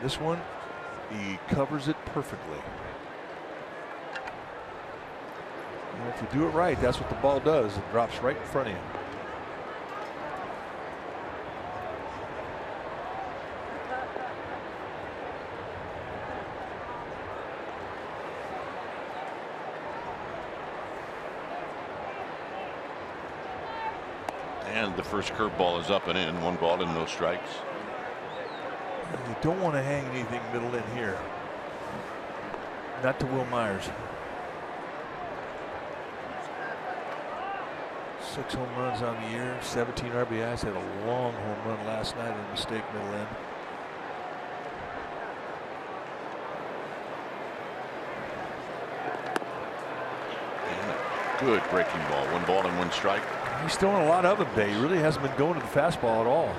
This one, he covers it perfectly. And if you do it right, that's what the ball does. It drops right in front of you. And the first curveball is up and in. 1 ball and no strikes. You don't want to hang anything middle in here. Not to Will Myers. 6 home runs on the year, 17 RBIs. Had a long home run last night and a mistake middle in. And a good breaking ball. 1 ball and 1 strike. He's throwing a lot of them today. He really hasn't been going to the fastball at all.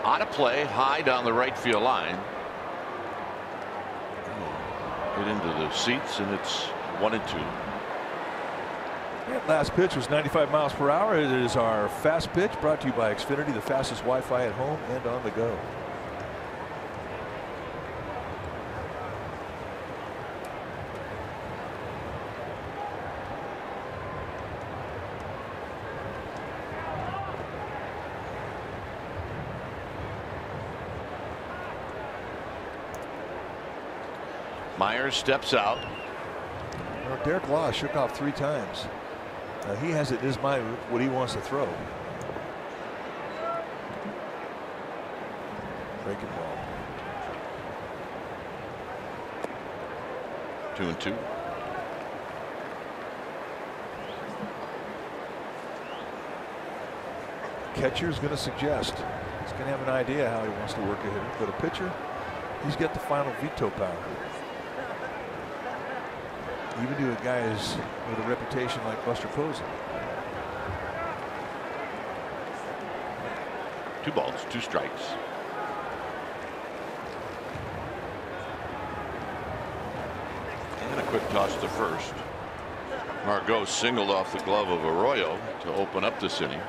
Out of play, high down the right field line. Get into the seats, and it's 1 and 2. That last pitch was 95 miles per hour. It is our fast pitch, brought to you by Xfinity, the fastest Wi-Fi at home and on the go. Myers steps out. Well, Derek Law shook off 3 times. He has it in his mind what he wants to throw. Breaking ball. 2 and 2. Catcher's going to suggest. He's going to have an idea how he wants to work a hitter. But a pitcher, he's got the final veto power. Even to a guy with a reputation like Buster Posey. 2 balls, 2 strikes. And a quick toss to first. Margot singled off the glove of Arroyo to open up this inning.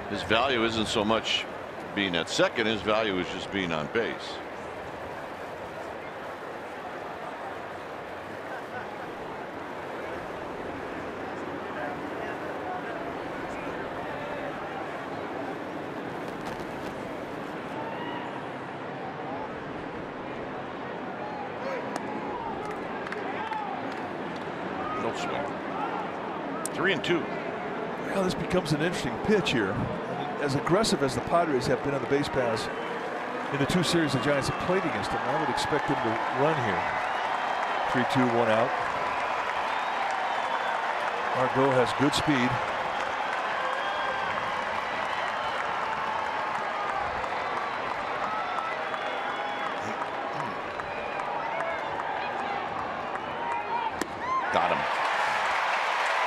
His value isn't so much being at second, his value is just being on base. No swing. 3 and 2. Well, this becomes an interesting pitch here. As aggressive as the Padres have been on the base paths in the 2 series the Giants have played against them, I would expect them to run here. 3-2, 1 out. Margot has good speed. Got him.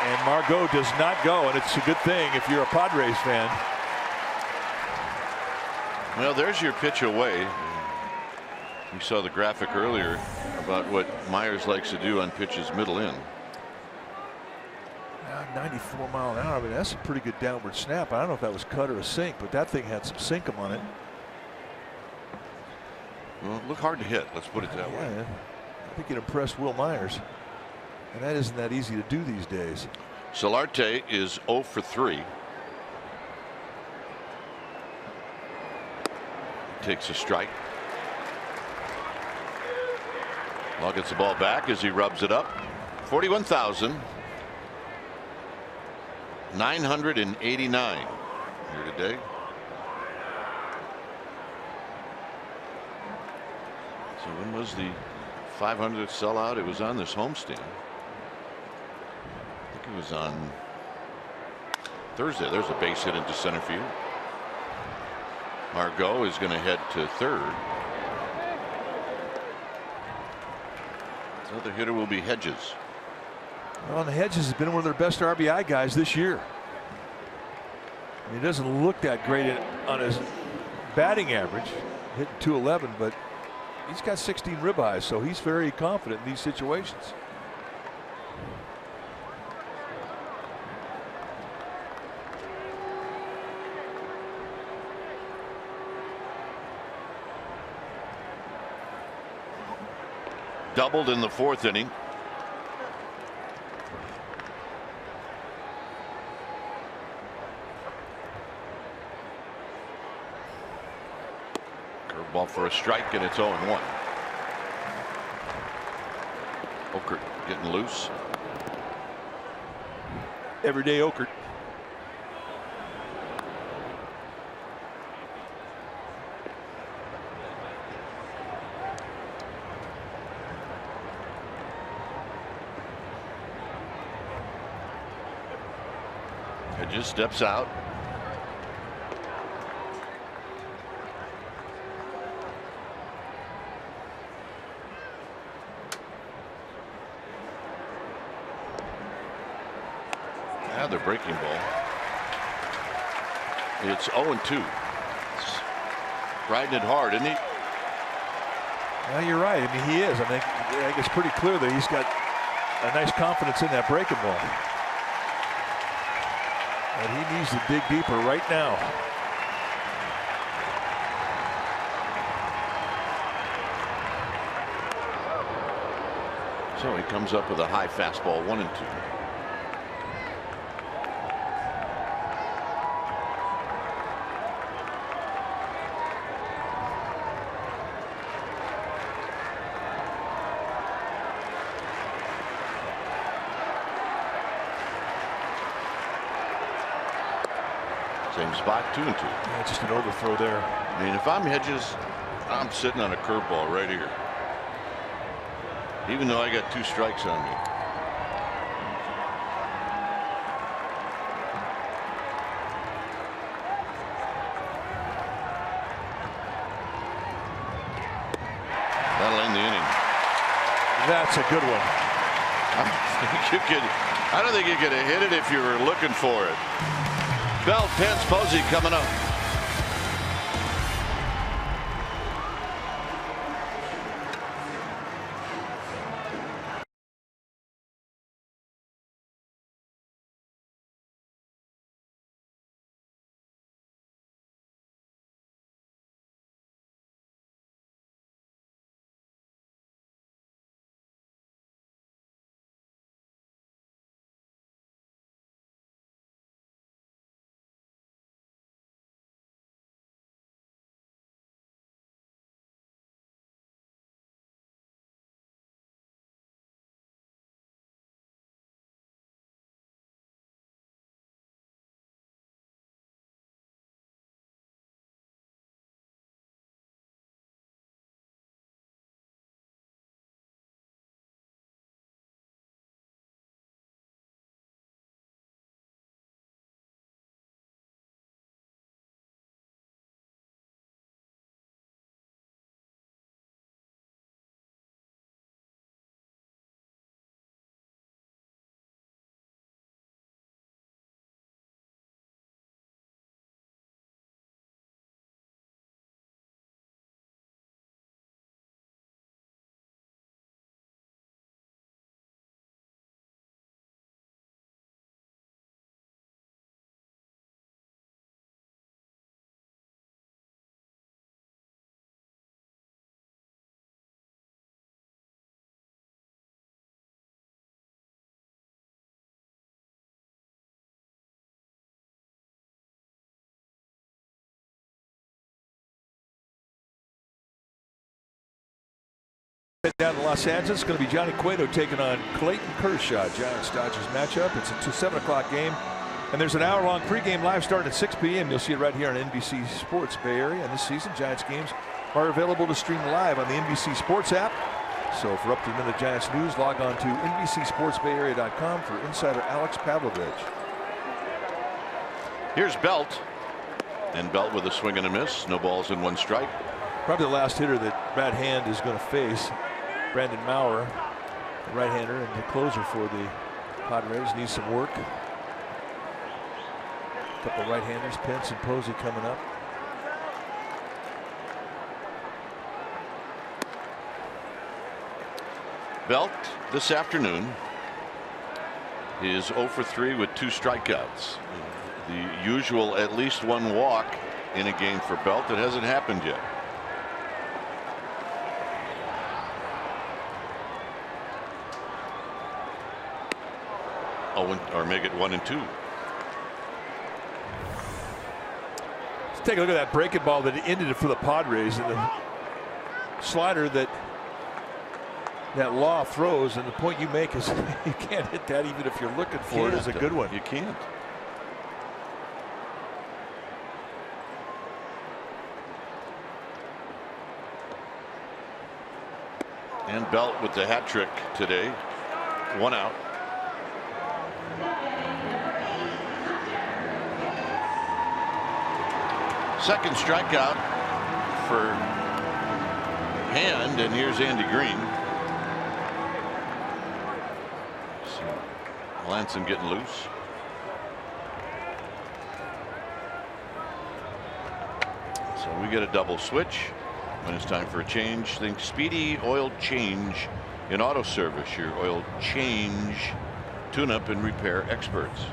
And Margot does not go, and it's a good thing if you're a Padres fan. Well, there's your pitch away. We saw the graphic earlier about what Myers likes to do on pitches middle in. 94 mile an hour. I mean, that's a pretty good downward snap. I don't know if that was cut or a sink, but that thing had some sinkum on it. Well, it looked hard to hit. Let's put it that way. I think it impressed Will Myers, and that isn't that easy to do these days. Solarte is 0 for 3. Takes a strike. Law gets the ball back as he rubs it up. 41,989 here today. So when was the 500th sellout? It was on this homestand. I think it was on Thursday. There's a base hit into center field. Margot is going to head to third. The other hitter will be Hedges. Well, and Hedges has been one of their best RBI guys this year. He doesn't look that great on his batting average, hitting .211, but he's got 16 ribeyes, so he's very confident in these situations. Doubled in the 4th inning. Curveball for a strike, and it's 0-1. Okert getting loose. Everyday Okert. Hedges steps out. Now they're breaking ball. It's 0-2. Riding it hard, isn't he? Well, you're right. I mean, he is. I think it's pretty clear that he's got a nice confidence in that breaking ball. And he needs to dig deeper right now. So he comes up with a high fastball, 1-2. Same spot, 2-2. Yeah, just an overthrow there. I mean, if I'm Hedges, I'm sitting on a curveball right here. Even though I got 2 strikes on me. That'll end the inning. That's a good one. I don't think you could have hit it if you were looking for it. Bell, Pence, Posey coming up. Down to Los Angeles, it's going to be Johnny Cueto taking on Clayton Kershaw. Giants-Dodgers matchup. It's a 7 o'clock game. And there's an hour-long pregame live starting at 6 p.m. You'll see it right here on NBC Sports Bay Area. And this season, Giants games are available to stream live on the NBC Sports app. So for up-to-the-minute Giants news, log on to NBCSportsBayArea.com for insider Alex Pavlovich. Here's Belt. And Belt with a swing and a miss. No balls and 1 strike. Probably the last hitter that Brad Hand is going to face. Brandon Maurer, the right-hander and the closer for the Padres, needs some work. A couple right-handers, Pence and Posey coming up. Belt this afternoon is 0 for 3 with 2 strikeouts. The usual at least 1 walk in a game for Belt. It hasn't happened yet. Oh, or make it 1 and 2. Let's take a look at that breaking ball that ended it for the Padres, and the slider that Law throws, and the point you make is you can't hit that even if you're looking for it. Is a good one. You can't. And Belt with the hat trick today. 1 out. Second strikeout for Hand, and here's Andy Green. So Lanson getting loose. So we get a double switch when it's time for a change. Think Speedy Oil Change in auto service, your oil change, tune-up and repair experts.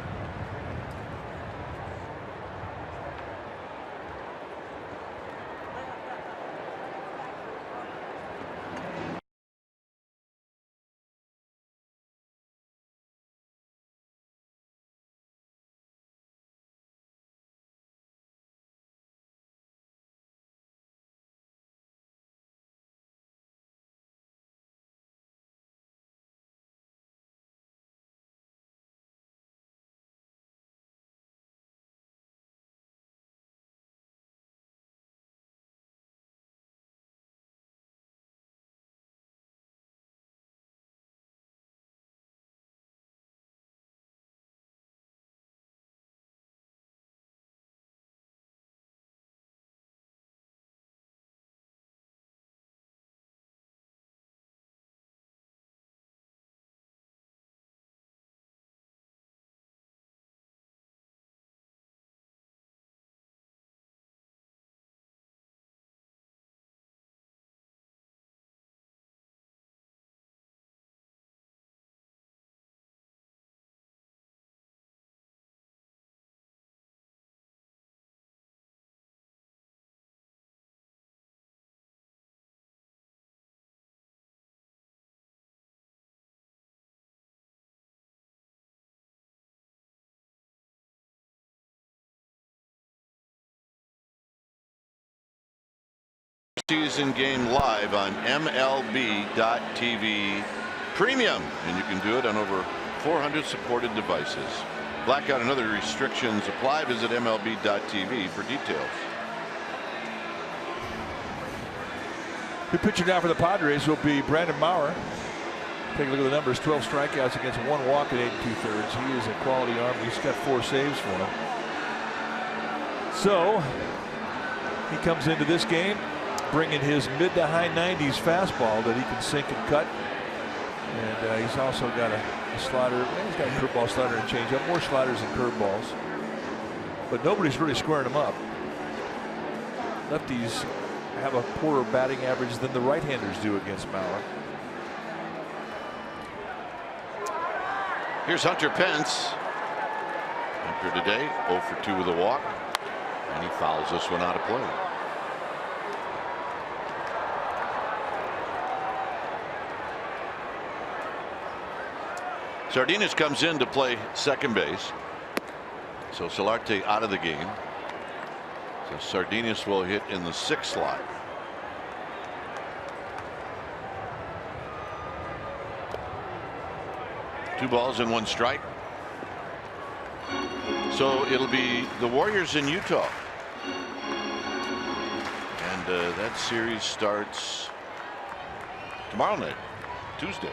Season game live on MLB.TV Premium, and you can do it on over 400 supported devices. Blackout and other restrictions apply. Visit MLB.TV for details. The pitcher now for the Padres will be Brandon Maurer. Take a look at the numbers: 12 strikeouts against 1 walk in 8 2/3. He is a quality arm. He's got 4 saves for him. So he comes into this game bringing his mid to high 90s fastball that he can sink and cut. And he's also got a slider. He's got a curveball, slider, and changeup. More sliders and curveballs. But nobody's really squaring him up. Lefties have a poorer batting average than the right-handers do against Maurer. Here's Hunter Pence. Hunter today 0 for 2 with a walk, and he fouls this one out of play. Sardinas comes in to play second base. So Solarte out of the game. So Sardinas will hit in the 6th slot. 2 balls and 1 strike. So it'll be the Warriors in Utah. And that series starts tomorrow night, Tuesday.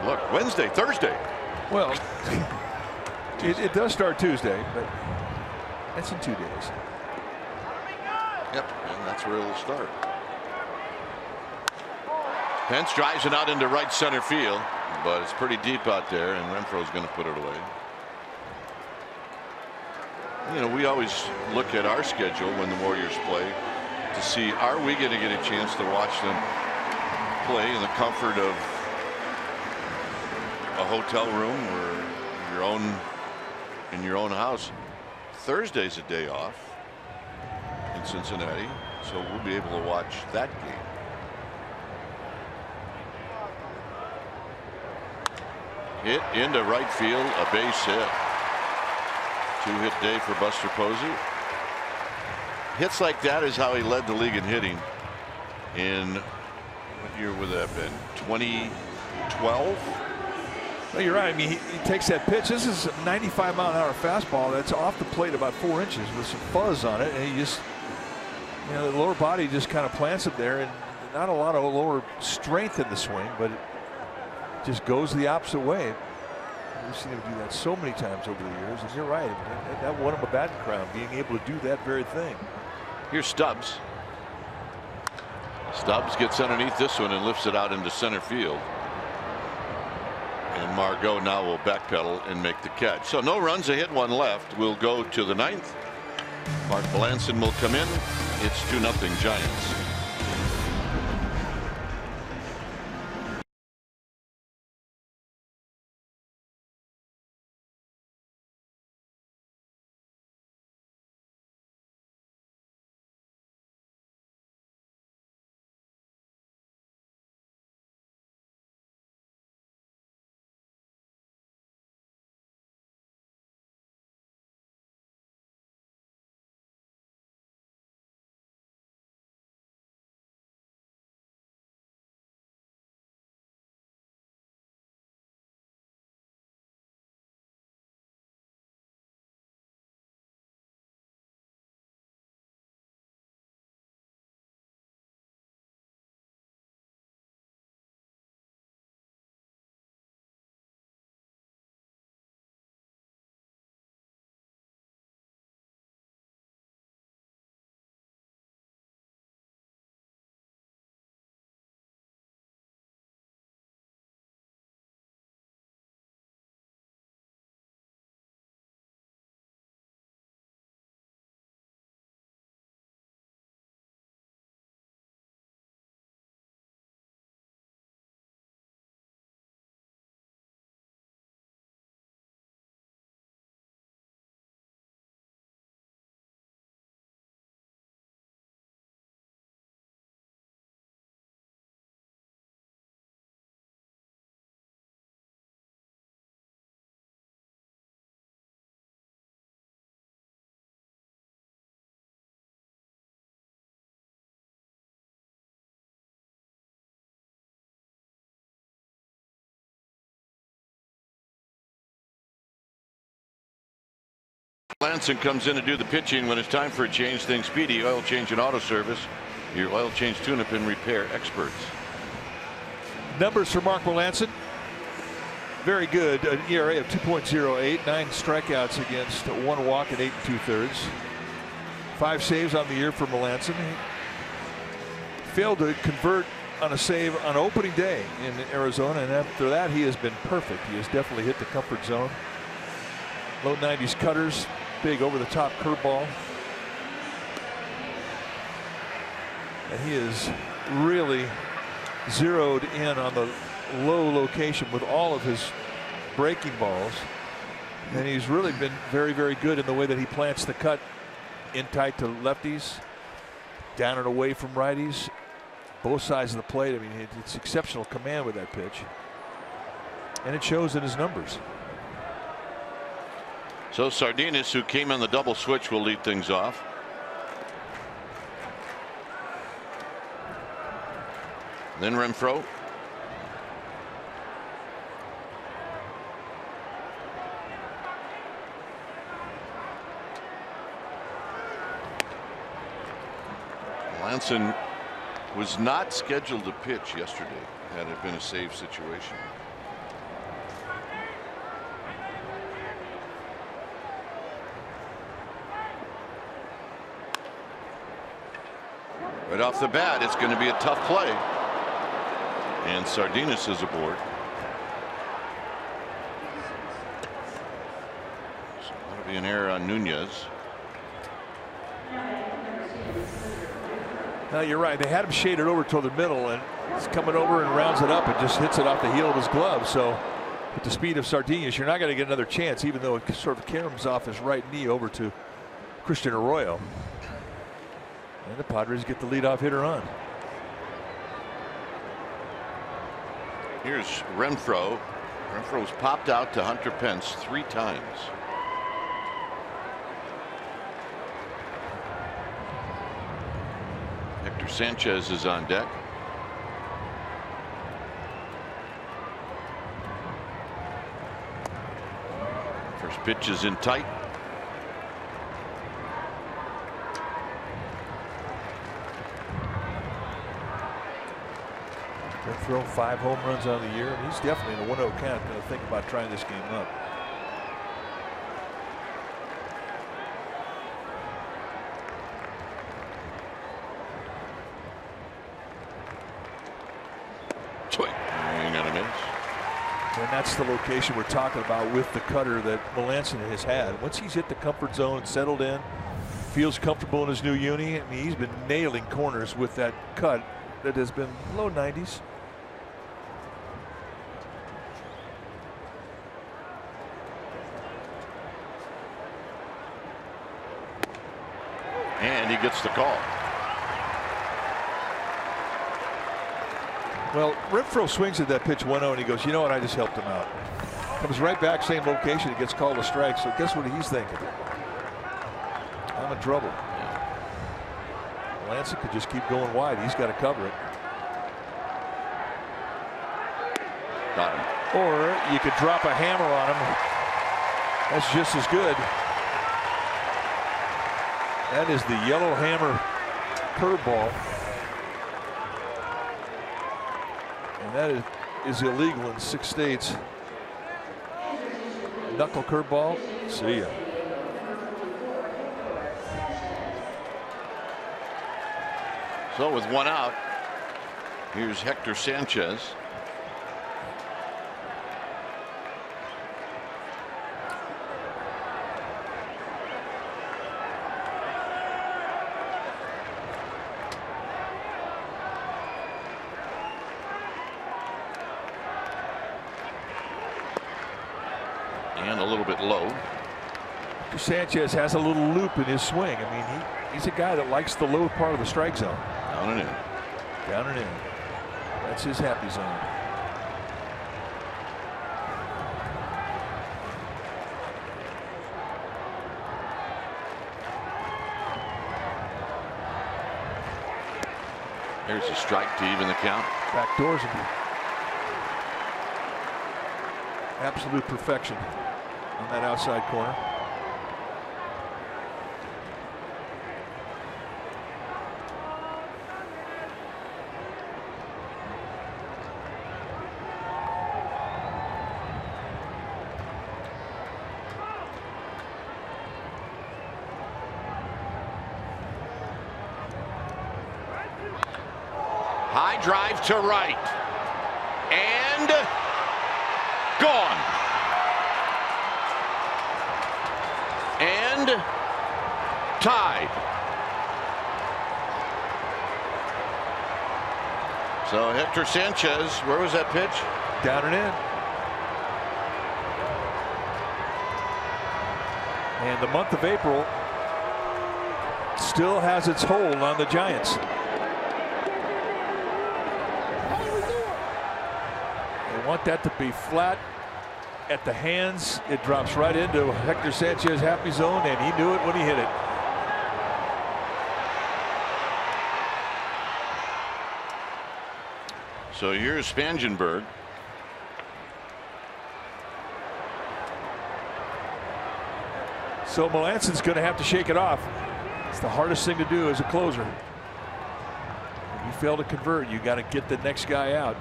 Look, Wednesday, Thursday. Well, it does start Tuesday, but that's in 2 days. Yep, and that's where it'll start. Pence drives it out into right center field, but it's pretty deep out there, and Renfroe's going to put it away. You know, we always look at our schedule when the Warriors play to see, are we going to get a chance to watch them play in the comfort of a hotel room or in your own house. Thursday's a day off in Cincinnati, so we'll be able to watch that game. Hit into right field, a base hit. 2-hit day for Buster Posey. Hits like that is how he led the league in hitting in, what year would that have been? 2012. Well, you're right. I mean, he takes that pitch. This is a 95-mile-an-hour fastball that's off the plate about 4 inches with some fuzz on it, and he just, you know, the lower body just kind of plants it there, and not a lot of lower strength in the swing, but it just goes the opposite way. We've seen him do that so many times over the years, and you're right. That won him a batting crown, being able to do that very thing. Here's Stubbs. Stubbs gets underneath this one and lifts it out into center field. And Margot now will backpedal and make the catch. So no runs, a hit, 1 left. We'll go to the 9th. Mark Melanson will come in. It's 2-0 Giants. Melanson comes in to do the pitching. When it's time for a change, things speedy. Oil change and auto service. Your oil change, tune-up, and repair experts. Numbers for Mark Melanson. Very good. An ERA of 2.08, 9 strikeouts against 1 walk and 8 2/3. 5 saves on the year for Melanson. He failed to convert on a save on opening day in Arizona, and after that he has been perfect. He has definitely hit the comfort zone. Low 90s cutters, big over-the-top curveball. And he is really zeroed in on the low location with all of his breaking balls. And he's really been very, very good in the way that he plants the cut in tight to lefties, down and away from righties, both sides of the plate. I mean, it's exceptional command with that pitch. And it shows in his numbers. So Sardinas, who came on the double switch, will lead things off. Then Renfroe. Melanson was not scheduled to pitch yesterday had it been a save situation. Right off the bat, it's going to be a tough play. And Sardinas is aboard. So that'll be an error on Nunez. No, you're right. They had him shaded over toward the middle, and he's coming over and rounds it up and just hits it off the heel of his glove. So with the speed of Sardinas, you're not going to get another chance, even though it sort of caroms off his right knee over to Christian Arroyo. And the Padres get the leadoff hitter on. Here's Renfroe. Renfroe's popped out to Hunter Pence 3 times. Hector Sanchez is on deck. First pitch is in tight. Thrown 5 home runs on the year, and he's definitely in a 1-0 count. Going to think about trying this game up. Swing. Ain't gonna miss. And that's the location we're talking about with the cutter that Melanson has had. Once he's hit the comfort zone, settled in, feels comfortable in his new uni. I mean, he's been nailing corners with that cut that has been low 90s. And he gets the call. Well, Renfroe swings at that pitch 1-0, and he goes, you know what, I just helped him out. Comes right back, same location, he gets called a strike. So guess what he's thinking? I'm in trouble. Melanson could just keep going wide. He's got to cover it. Got him. Or you could drop a hammer on him. That's just as good. That is the yellow hammer curveball. And that is illegal in 6 states. Knuckle curveball. See ya. So with 1 out, here's Hector Sanchez. And a little bit low. Sanchez has a little loop in his swing. I mean, he's a guy that likes the low part of the strike zone. Down and in. Down and in. That's his happy zone. There's a strike to even the count. Backdoors him. Absolute perfection on that outside corner. High drive to right. And gone. And tied. So Hector Sanchez, where was that pitch? Down and in. And the month of April still has its hold on the Giants. They want that to be flat at the hands. It drops right into Hector Sanchez happy zone, and he knew it when he hit it. So here's Spangenberg. So Melanson's going to have to shake it off. It's the hardest thing to do as a closer. You fail to convert, you got to get the next guy out.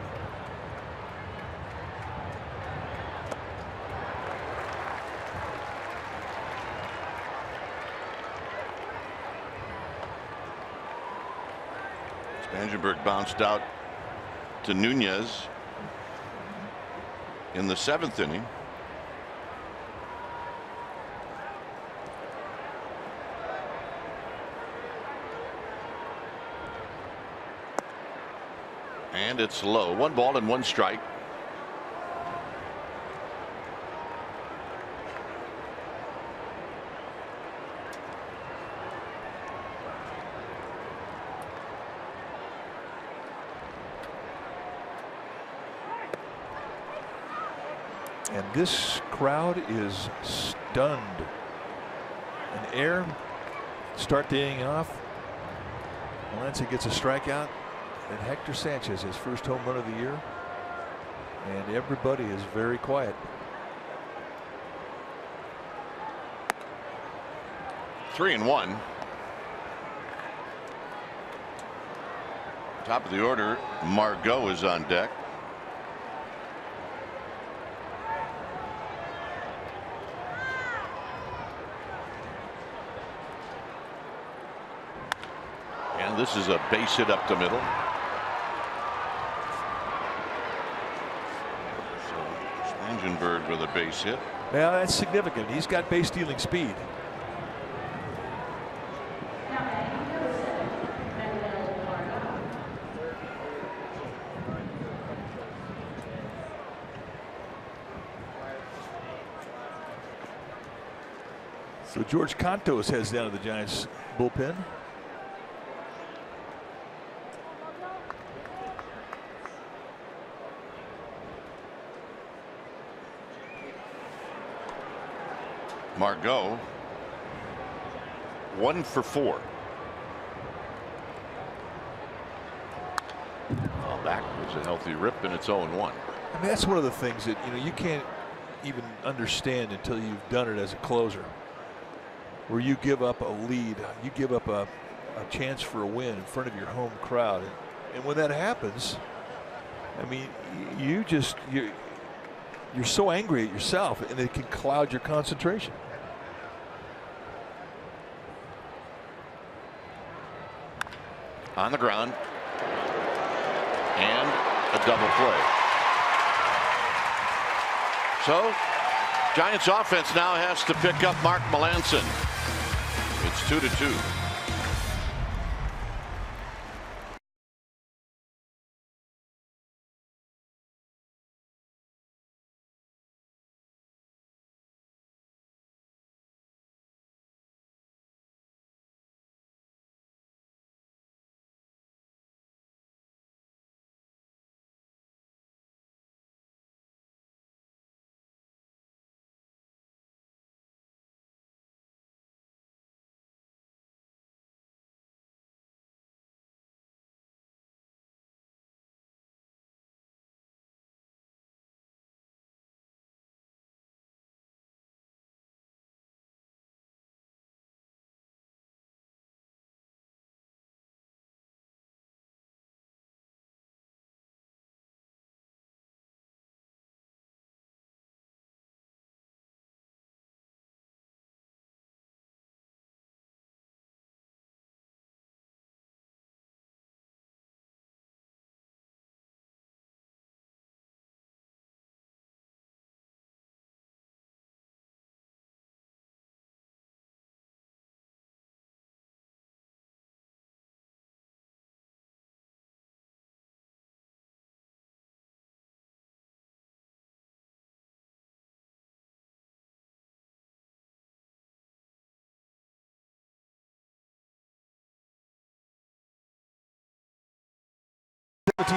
Spangenberg bounced out to Nunez in the 7th inning. And it's low. 1 ball and 1 strike. And this crowd is stunned. An air start the inning off. Valencia gets a strikeout. And Hector Sanchez, his first home run of the year. And everybody is very quiet. 3-1. Top of the order, Margot is on deck. And this is a base hit up the middle. Spangenberg with a base hit. Yeah, that's significant. He's got base stealing speed. So George Cantos heads down to the Giants bullpen. Margot 1 for 4. Well, back was a healthy rip, and it's 0-1. I mean, that's one of the things that you can't even understand until you've done it as a closer, where you give up a lead, you give up a chance for a win in front of your home crowd, and when that happens, I mean, you're so angry at yourself, and it can cloud your concentration. On the ground, and a double play. So Giants offense now has to pick up Mark Melancon. It's 2-2.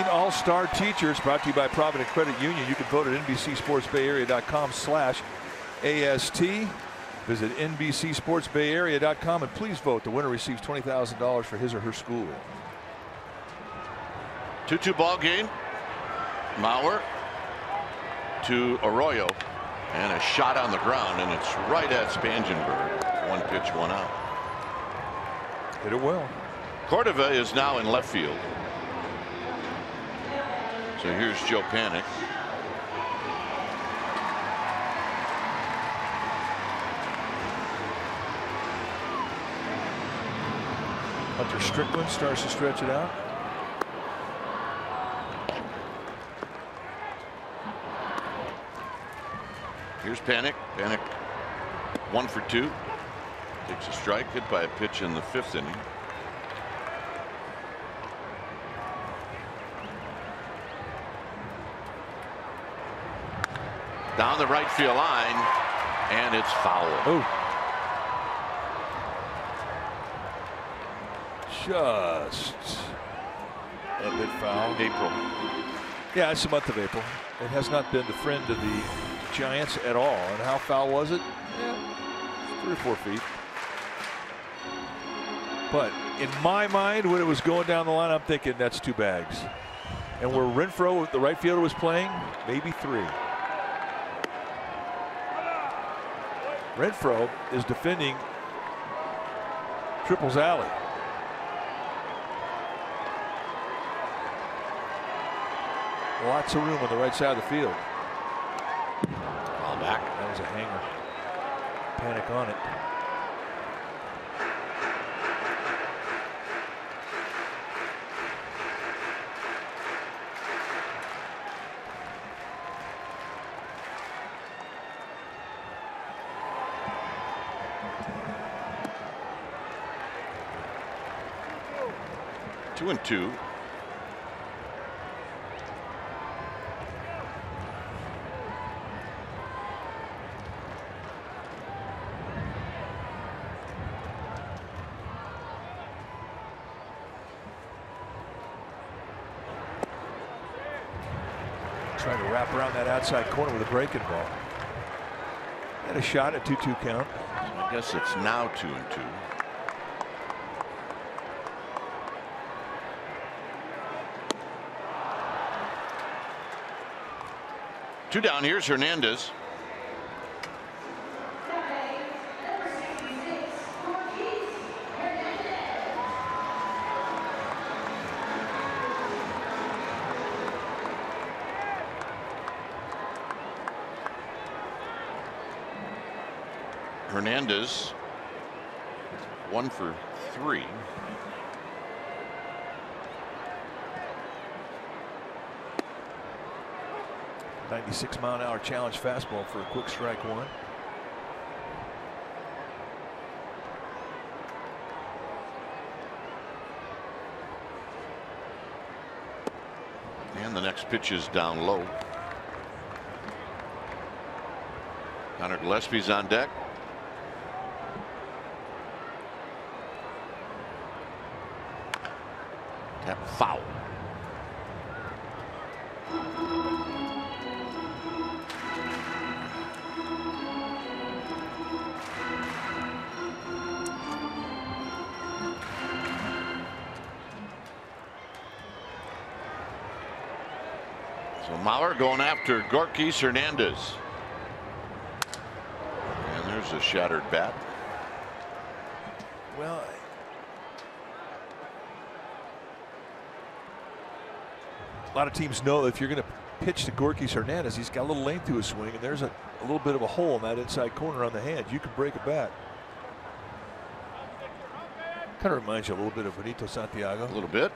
All-Star Teachers brought to you by Provident Credit Union. You can vote at NBCSportsBayArea.com/AST. Visit NBCSportsBayArea.com and please vote. The winner receives $20,000 for his or her school. 2-2 ball game. Mauer to Arroyo, and a shot on the ground, and it's right at Spangenberg. 1 pitch, 1 out. Hit it well. Cordova is now in left field. So here's Joe Panic. Hunter Strickland starts to stretch it out. Here's Panic. Panic 1 for 2. Takes a strike, hit by a pitch in the 5th inning. Down the right field line, and it's foul. Oh. Just a bit foul. April. Yeah, it's the month of April. It has not been the friend of the Giants at all. And how foul was it? Yeah, 3 or 4 feet. But in my mind, when it was going down the line, I'm thinking that's 2 bags. And where Renfroe, the right fielder, was playing, maybe 3. Renfroe is defending Triple's alley. Lots of room on the right side of the field. Ball back. That was a hanger. Panic on it. Two and two. Trying to wrap around that outside corner with a breaking ball. Had a shot at 2-2 count. I guess it's now 2 and 2. Two down. Here's Hernandez. Hernandez 1 for 3. .96-mile-an-hour challenge fastball for a quick strike 1. And the next pitch is down low. Connor Gillespie's on deck. Tap foul. So Mahler going after Gorkis Hernandez. And there's a shattered bat. Well, a lot of teams know if you're going to pitch to Gorkis Hernandez, he's got a little length to his swing, and there's a little bit of a hole in that inside corner on the hand. You can break a bat. Kind of reminds you a little bit of Benito Santiago. A little bit.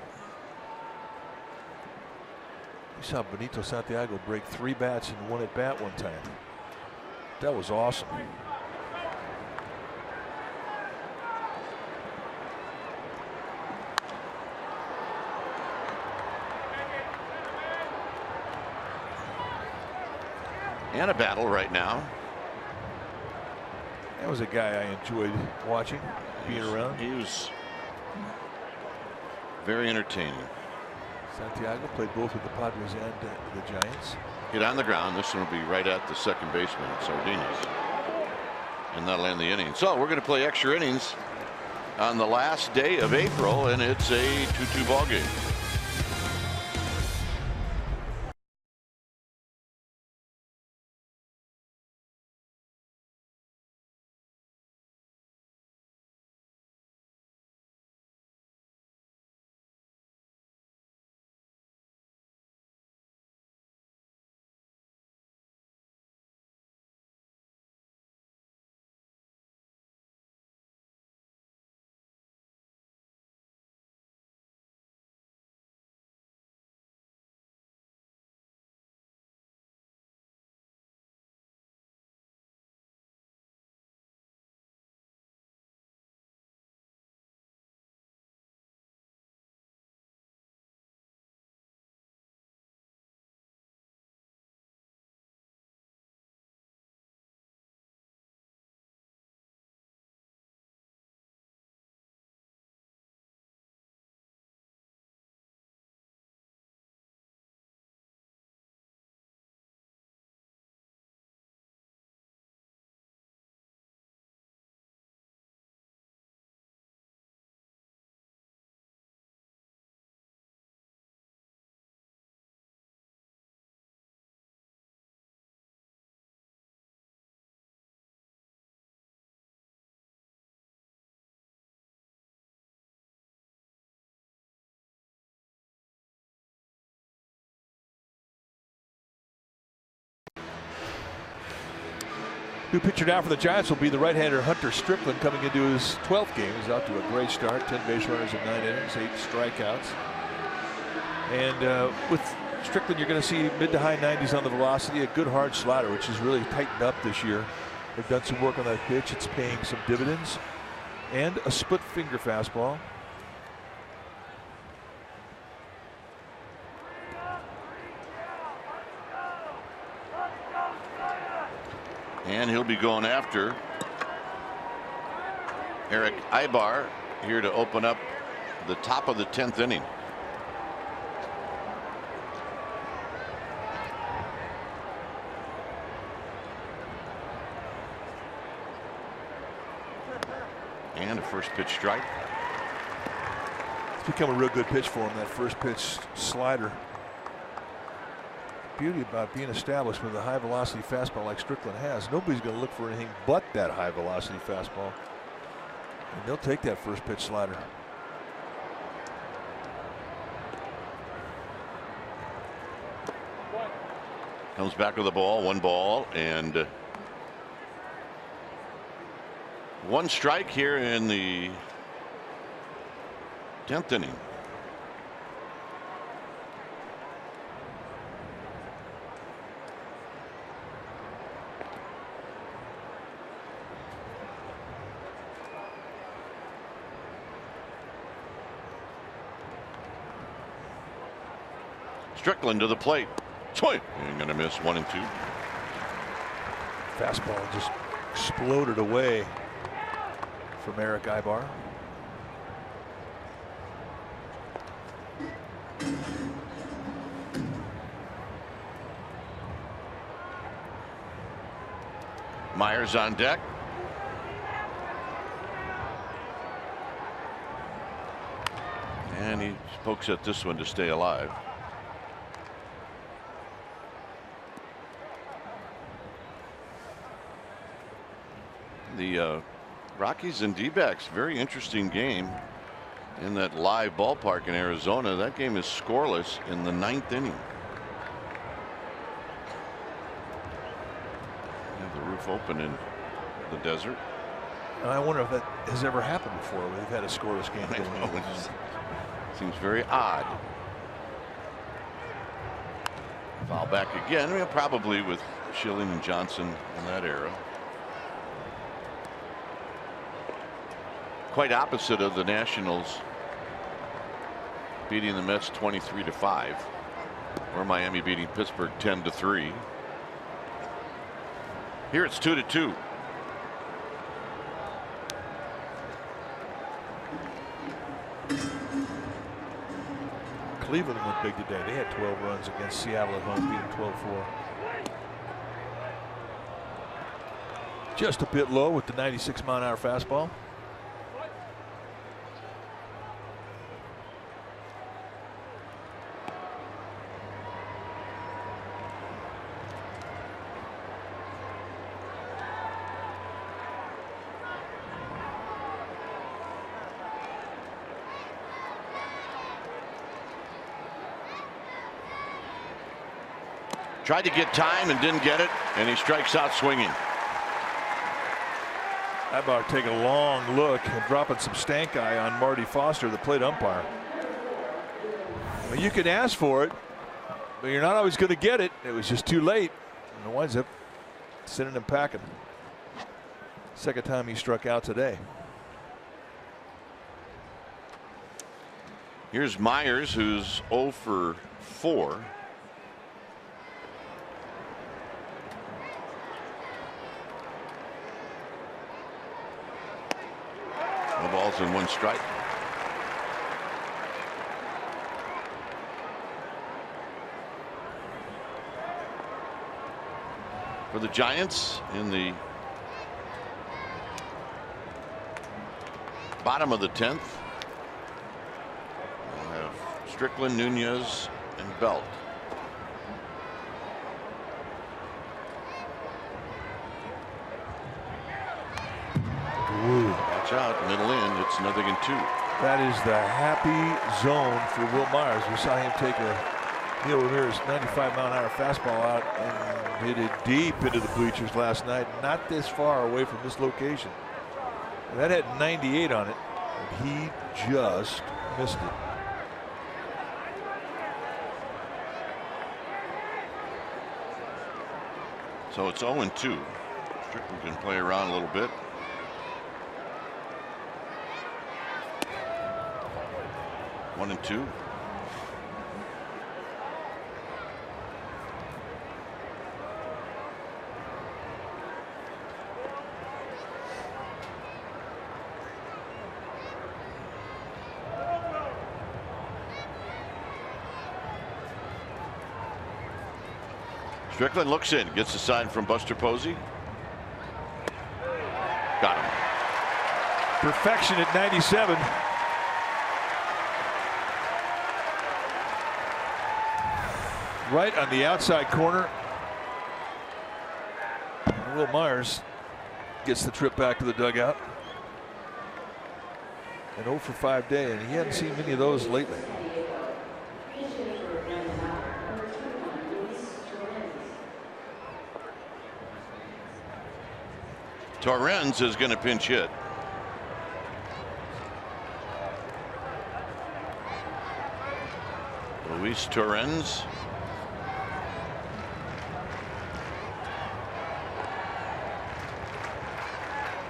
We saw Benito Santiago break 3 bats in 1 at bat one time. That was awesome. And a battle right now. That was a guy I enjoyed watching, being around. He was very entertaining. Santiago played both with the Padres and the Giants. Hit on the ground. This one will be right at the second baseman, Sardinas. And that'll end the inning. So we're going to play extra innings on the last day of April, and it's a 2-2 ball game. New pitcher now for the Giants will be the right-hander Hunter Strickland, coming into his 12th game. He's out to a great start, 10 base runners in 9 innings, 8 strikeouts. And with Strickland, you're going to see mid to high 90s on the velocity, a good hard slider, which has really tightened up this year. They've done some work on that pitch. It's paying some dividends. And a split finger fastball. And he'll be going after Eric Ibar here to open up the top of the 10th inning. And a first pitch strike. It's become a real good pitch for him, that first pitch slider. Beauty about being established with a high velocity fastball like Strickland has. Nobody's going to look for anything but that high velocity fastball. And they'll take that first pitch slider. Comes back with the ball, 1 ball and 1 strike here in the 10th inning. Strickland to the plate. Swing. Ain't gonna miss, 1 and 2. Fastball just exploded away from Eric Ibar. Myers on deck. And he pokes at this one to stay alive. The Rockies and D-backs, very interesting game in that live ballpark in Arizona. That game is scoreless in the 9th inning. Have the roof open in the desert. And I wonder if that has ever happened before. We've had a scoreless game going on. Seems very odd. Foul back again. I mean, probably with Schilling and Johnson in that era. Quite opposite of the Nationals beating the Mets 23-5, or Miami beating Pittsburgh 10-3. Here it's 2-2. Cleveland went big today. They had 12 runs against Seattle at home, beating 12-4. Just a bit low with the 96-mile-an-hour fastball. Tried to get time and didn't get it, and he strikes out swinging. Ibar taking a long look and dropping some stank eye on Marty Foster, the plate umpire. I mean, you can ask for it, but you're not always going to get it. It was just too late, and it winds up sending him packing. Second time he struck out today. Here's Myers, who's 0 for 4. No balls and 1 strike. For the Giants in the bottom of the 10th, we'll have Strickland, Nunez, and Belt. Ooh. Watch out, middle in, it's 0-2. That is the happy zone for Will Myers. We saw him take a Neil Ramirez, 95-mile-an-hour fastball out and hit it deep into the bleachers last night. Not this far away from this location. And that had 98 on it, and he just missed it. So it's 0-2. Strickland can play around a little bit. One and two. Strickland looks in, gets a sign from Buster Posey. Got him. Perfection at 97. Right on the outside corner. Will Myers gets the trip back to the dugout. An 0 for 5 day, and he hadn't seen many of those lately. Torrens is going to pinch hit. Luis Torrens.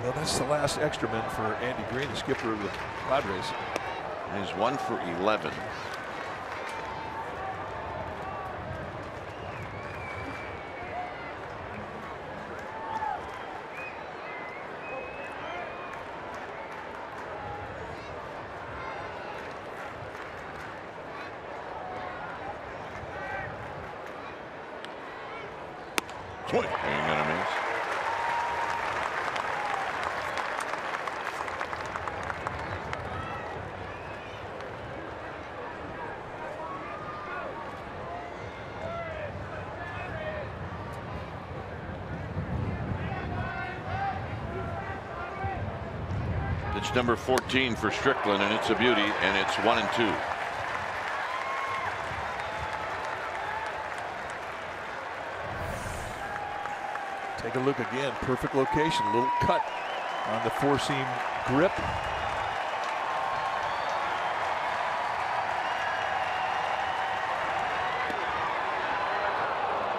Well, that's the last extra man for Andy Green, the skipper of the Padres. He's 1 for 11. Swing and a miss. Pitch number 14 for Strickland, and it's a beauty, and it's 1-2. Take a look again. Perfect location. Little cut on the four-seam grip.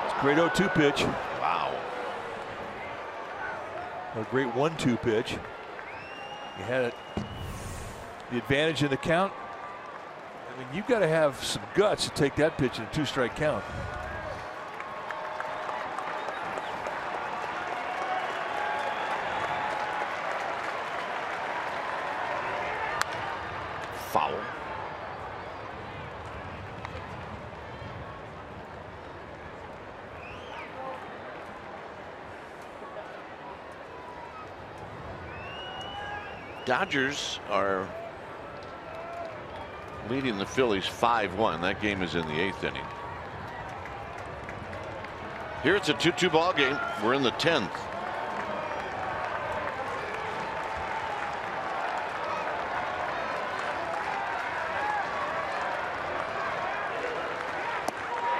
It's a great 0-2 pitch. Wow. A great 1-2 pitch. You had the advantage in the count. I mean, you've got to have some guts to take that pitch in a 2-strike count. Foul. Dodgers are leading the Phillies 5-1. That game is in the 8th inning. Here it's a 2-2 ball game. We're in the 10th.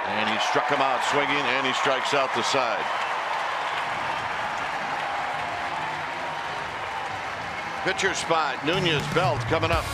And he struck him out swinging, and he strikes out the side. Pitcher spot, Nunez, Belt coming up.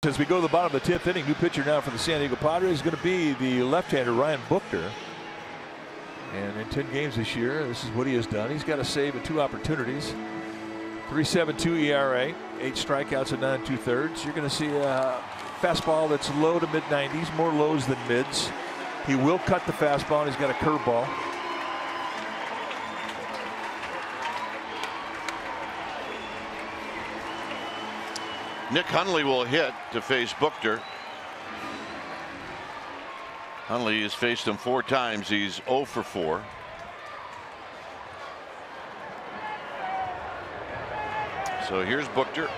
as we go to the bottom of the 10th inning. New pitcher now for the San Diego Padres is going to be the left-hander Ryan Buchter. And in 10 games this year, this is what he has done. He's got a save in 2 opportunities. 3.72 ERA, 8 strikeouts at 9 2/3. You're going to see a fastball that's low to mid-90s, more lows than mids. He will cut the fastball, and he's got a curveball. Nick Hundley will hit to face Buchter. Hundley has faced him 4 times. He's 0 for 4. So here's Buchter.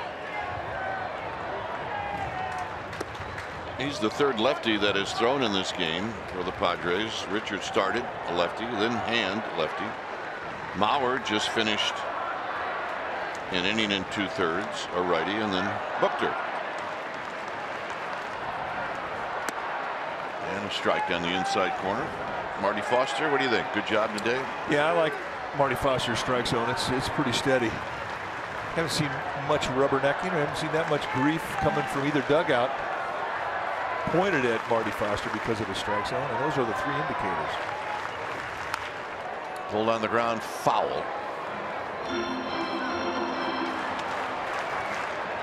He's the 3rd lefty that has thrown in this game for the Padres. Richard started a lefty, then Hand lefty. Mauer just finished an inning and 2/3, a righty, and then Buchter. And a strike on the inside corner. Marty Foster, what do you think? Good job today? Yeah, I like Marty Foster's strike zone. It's pretty steady. Haven't seen much rubbernecking. I haven't seen that much grief coming from either dugout pointed at Marty Foster because of his strike zone, and those are the 3 indicators. Pulled on the ground, foul.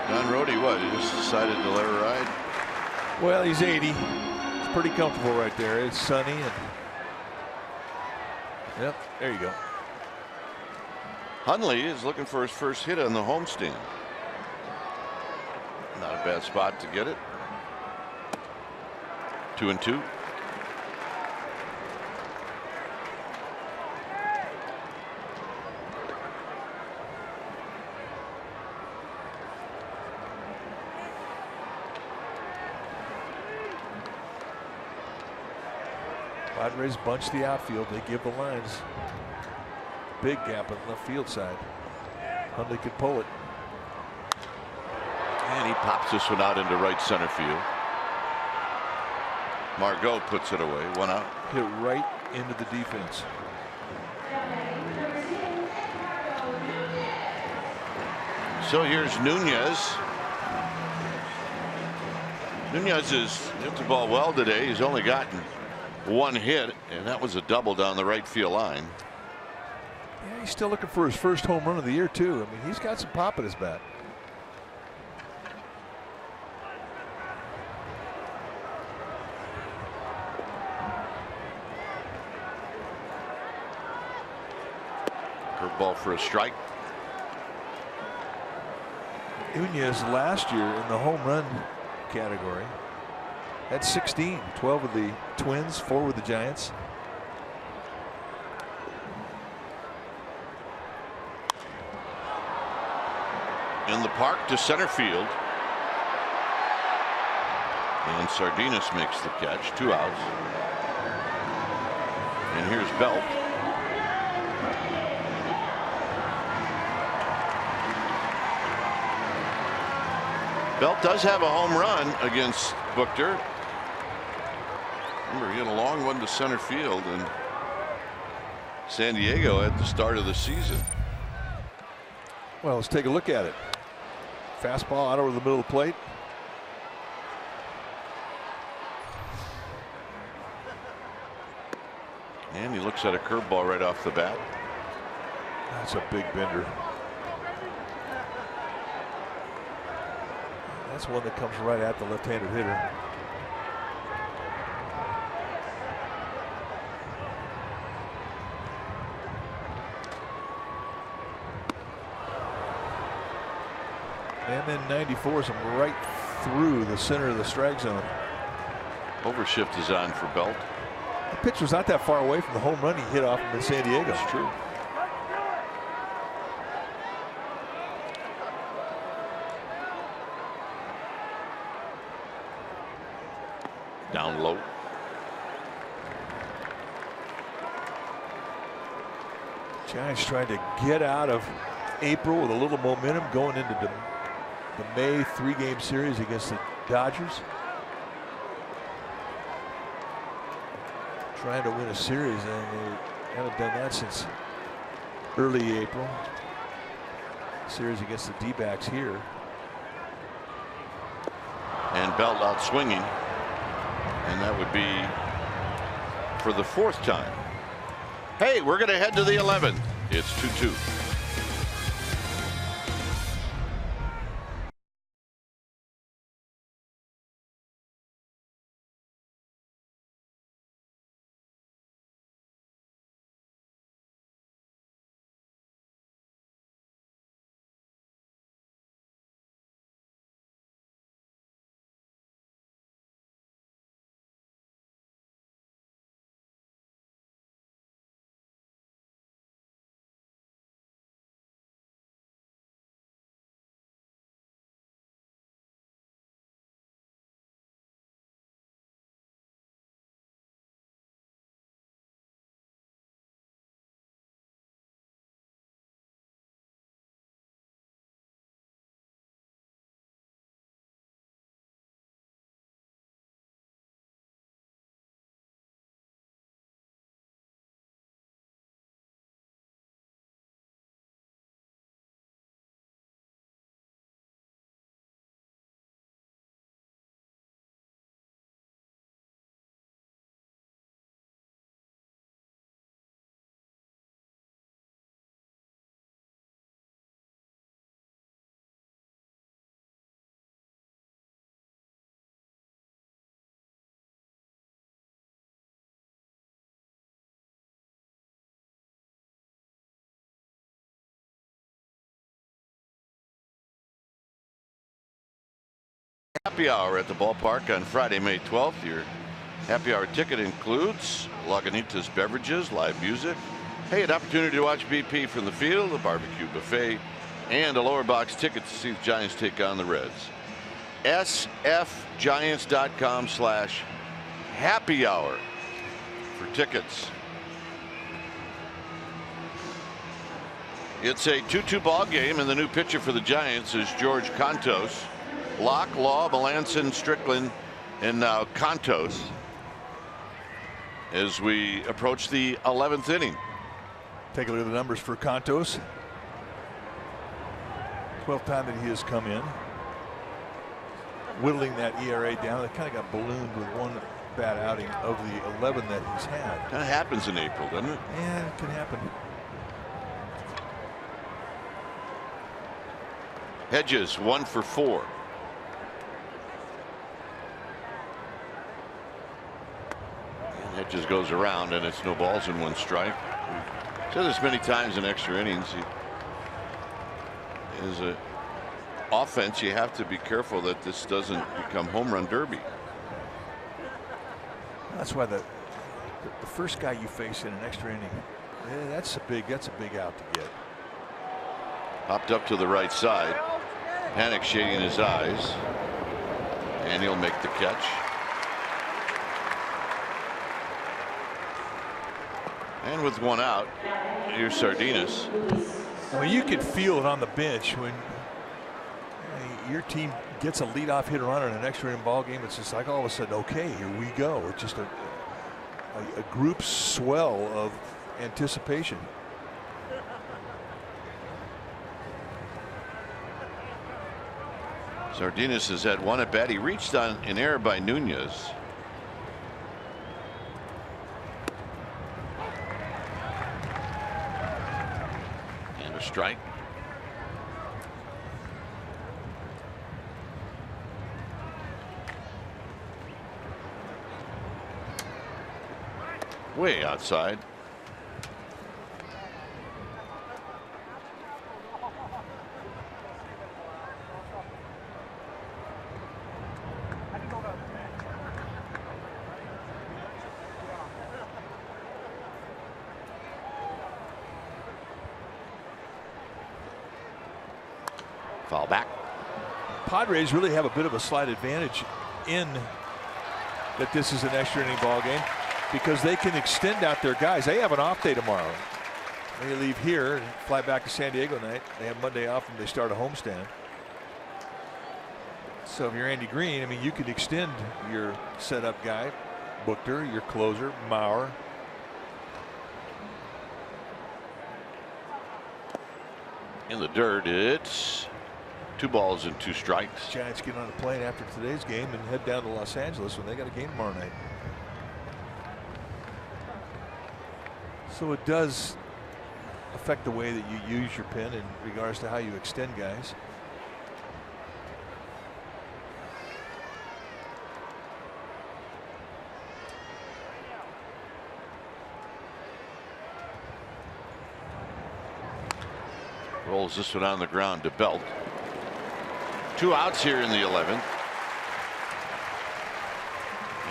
John Rhodey, what? He just decided to let her ride? Well, he's 80. It's pretty comfortable right there. It's sunny, and yep, there you go. Hundley is looking for his first hit on the homestand. Not a bad spot to get it. 2-2. Padres bunch the outfield. They give the lines. Big gap on the left field side. Hundley could pull it. And he pops this one out into right center field. Margot puts it away. 1 out. Hit right into the defense. So here's Nunez. Nunez has hit the ball well today. He's only gotten 1 hit, and that was a double down the right field line. Yeah, he's still looking for his first home run of the year, too. I mean, he's got some pop at his bat. Curveball for a strike. Nunez last year in the home run category had 16, 12 with the Twins, 4 with the Giants. In the park to center field. And Sardinas makes the catch. 2 outs. And here's Belt. Belt does have a home run against Buchter. Remember, he had a long one to center field in San Diego at the start of the season. Well, let's take a look at it. Fastball out over the middle of the plate. And he looks at a curveball right off the bat. That's a big bender. That's one that comes right at the left-handed hitter. And then 94 is him right through the center of the strike zone. Overshift is on for Belt. The pitch was not that far away from the home run he hit off him in San Diego. That's true. Down low. Giants trying to get out of April with a little momentum going into the May 3-game series against the Dodgers. Trying to win a series, and they haven't done that since early April. Series against the D-backs here. and Belt out swinging, and that would be for the 4th time. Hey, we're going to head to the 11th. It's 2-2. Happy hour at the ballpark on Friday, May 12th. Your happy hour ticket includes Lagunitas beverages, live music, hey, an opportunity to watch BP from the field, a barbecue buffet, and a lower box ticket to see the Giants take on the Reds. sfgiants.com/happy hour for tickets. It's a 2-2 ball game, and the new pitcher for the Giants is George Contos. Locke, Law, Melanson, Strickland, and now Contos as we approach the 11th inning. Take a look at the numbers for Contos. 12th time that he has come in, whittling that ERA down. It kind of got ballooned with one bad outing of the 11 that he's had. Kind of happens in April, doesn't it? Yeah, it can happen. Hedges 1 for 4. Hedges goes around, and it's no balls and 1 strike. We've said this many times in extra innings. As an offense, you have to be careful that this doesn't become home run derby. That's why the first guy you face in an extra inning, that's a big out to get. Popped up to the right side. Panic shading his eyes, and he'll make the catch. And with 1 out, here's Sardinas. Well, you could feel it on the bench when your team gets a leadoff hit run in an extra inning ball game. It's just like all of a sudden, okay, here we go. It's just a group swell of anticipation. Sardinas has had 1 at bat. He reached on an error by Nunez. Strike. Way outside. Foul back. Padres really have a bit of a slight advantage in that this is an extra inning ball game because they can extend out their guys. They have an off day tomorrow. They leave here and fly back to San Diego tonight. They have Monday off and they start a homestand. So if you're Andy Green, I mean, you could extend your setup guy, Buchter, your closer, Maurer. In the dirt, it's 2 balls and 2 strikes. Giants get on a plane after today's game and head down to Los Angeles when they got a game tomorrow night. So it does affect the way that you use your pin in regards to how you extend guys. Rolls this one on the ground to Belt. 2 outs here in the 11th.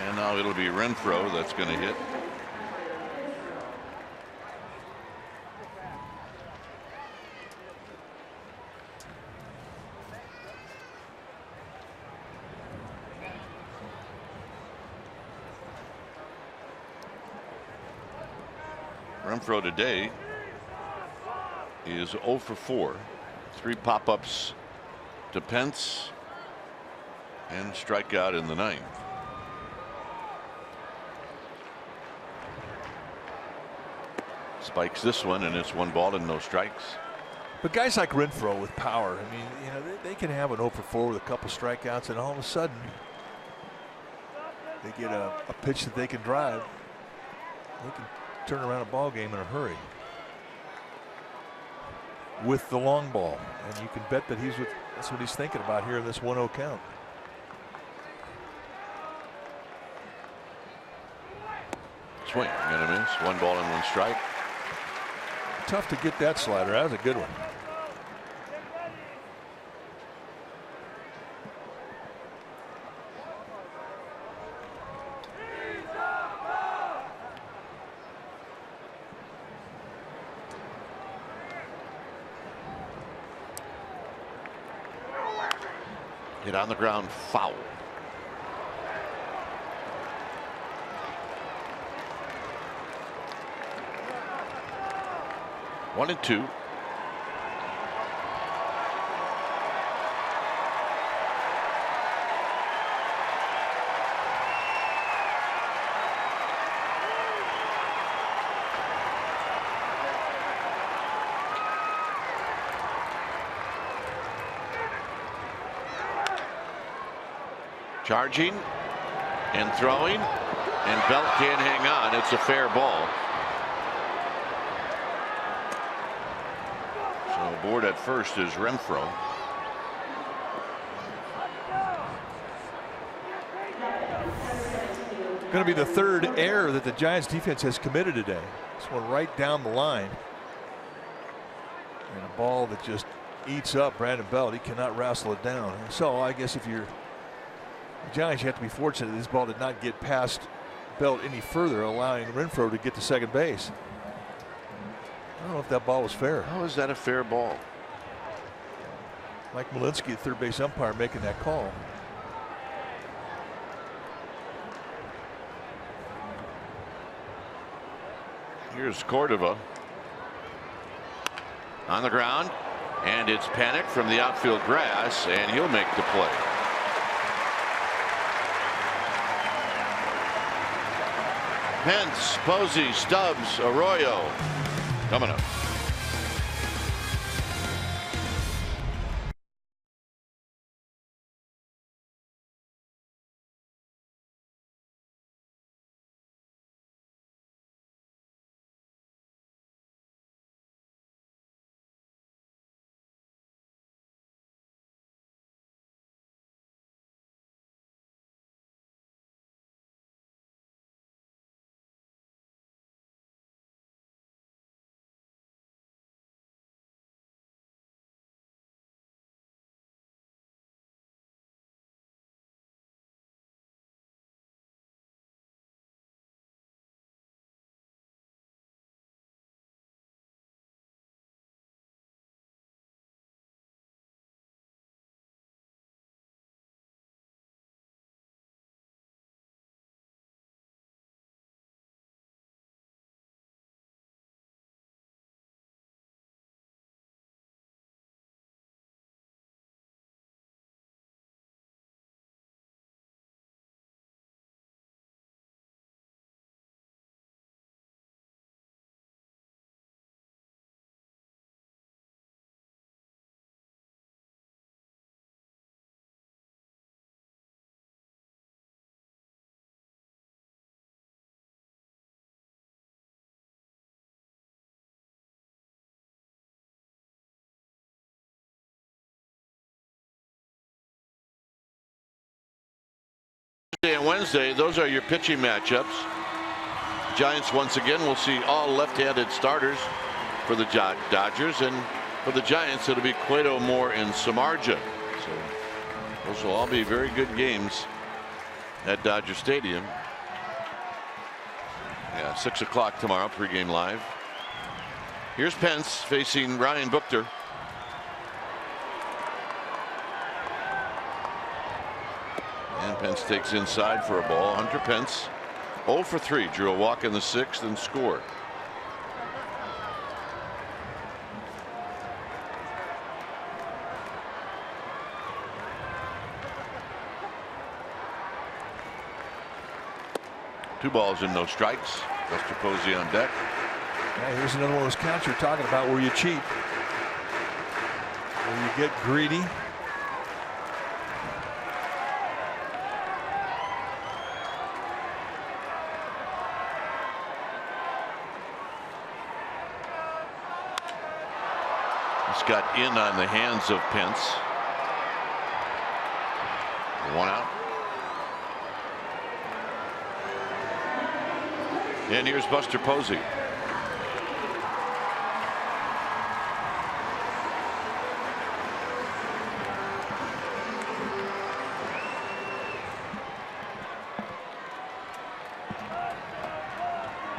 And now it'll be Renfroe that's going to hit. Renfroe today is 0 for 4. 3 pop-ups to Pence and strikeout in the 9th. Spikes this one, and it's 1 ball and no strikes. But guys like Renfroe with power, I mean, you know, they can have an 0 for 4 with a couple strikeouts, and all of a sudden they get a pitch that they can drive. They can turn around a ball game in a hurry with the long ball, and you can bet that that's what he's thinking about here in this 1-0 count. Swing and a miss. 1 ball and 1 strike. Tough to get that slider. That was a good one. Hit on the ground, foul. One and 2. Charging and throwing, and Belt can't hang on. It's a fair ball. So aboard at first is Renfroe. Going to be the 3rd error that the Giants defense has committed today. This one right down the line. And a ball that just eats up Brandon Belt. He cannot wrestle it down. So I guess if you're the Giants, you have to be fortunate that this ball did not get past Belt any further, allowing Renfroe to get to second base. I don't know if that ball was fair. How is that a fair ball? Mike Malinsky, the third base umpire, making that call. Here's Cordova on the ground, and it's Panic from the outfield grass, and he'll make the play. Pence, Posey, Stubbs, Arroyo coming up. And Wednesday, those are your pitching matchups. Giants once again will see all left-handed starters for the Dodgers, and for the Giants it'll be Cueto, Moore, and Samardzija. So those will all be very good games at Dodger Stadium. Yeah, 6 o'clock tomorrow, pregame live. Here's Pence facing Ryan Buchter. And Pence takes inside for a ball. Hunter Pence 0 for 3, drew a walk in the 6th and scored. Two balls and no strikes. Buster Posey on deck. Yeah, here's another one of those counts you're talking about where you cheat, where you get greedy. He's got in on the hands of Pence. 1 out. And here's Buster Posey.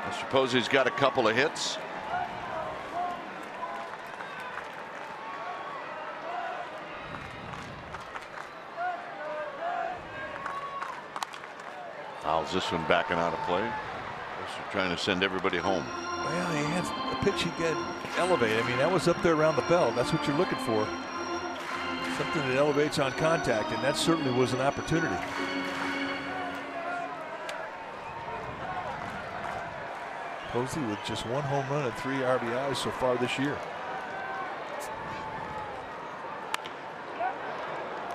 Buster Posey's got a couple of hits. Fouls this one backing out of play. Trying to send everybody home. Well, he has a pitch he could elevate. I mean, that was up there around the belt. That's what you're looking for. Something that elevates on contact, and that certainly was an opportunity. Posey with just 1 home run and 3 RBIs so far this year.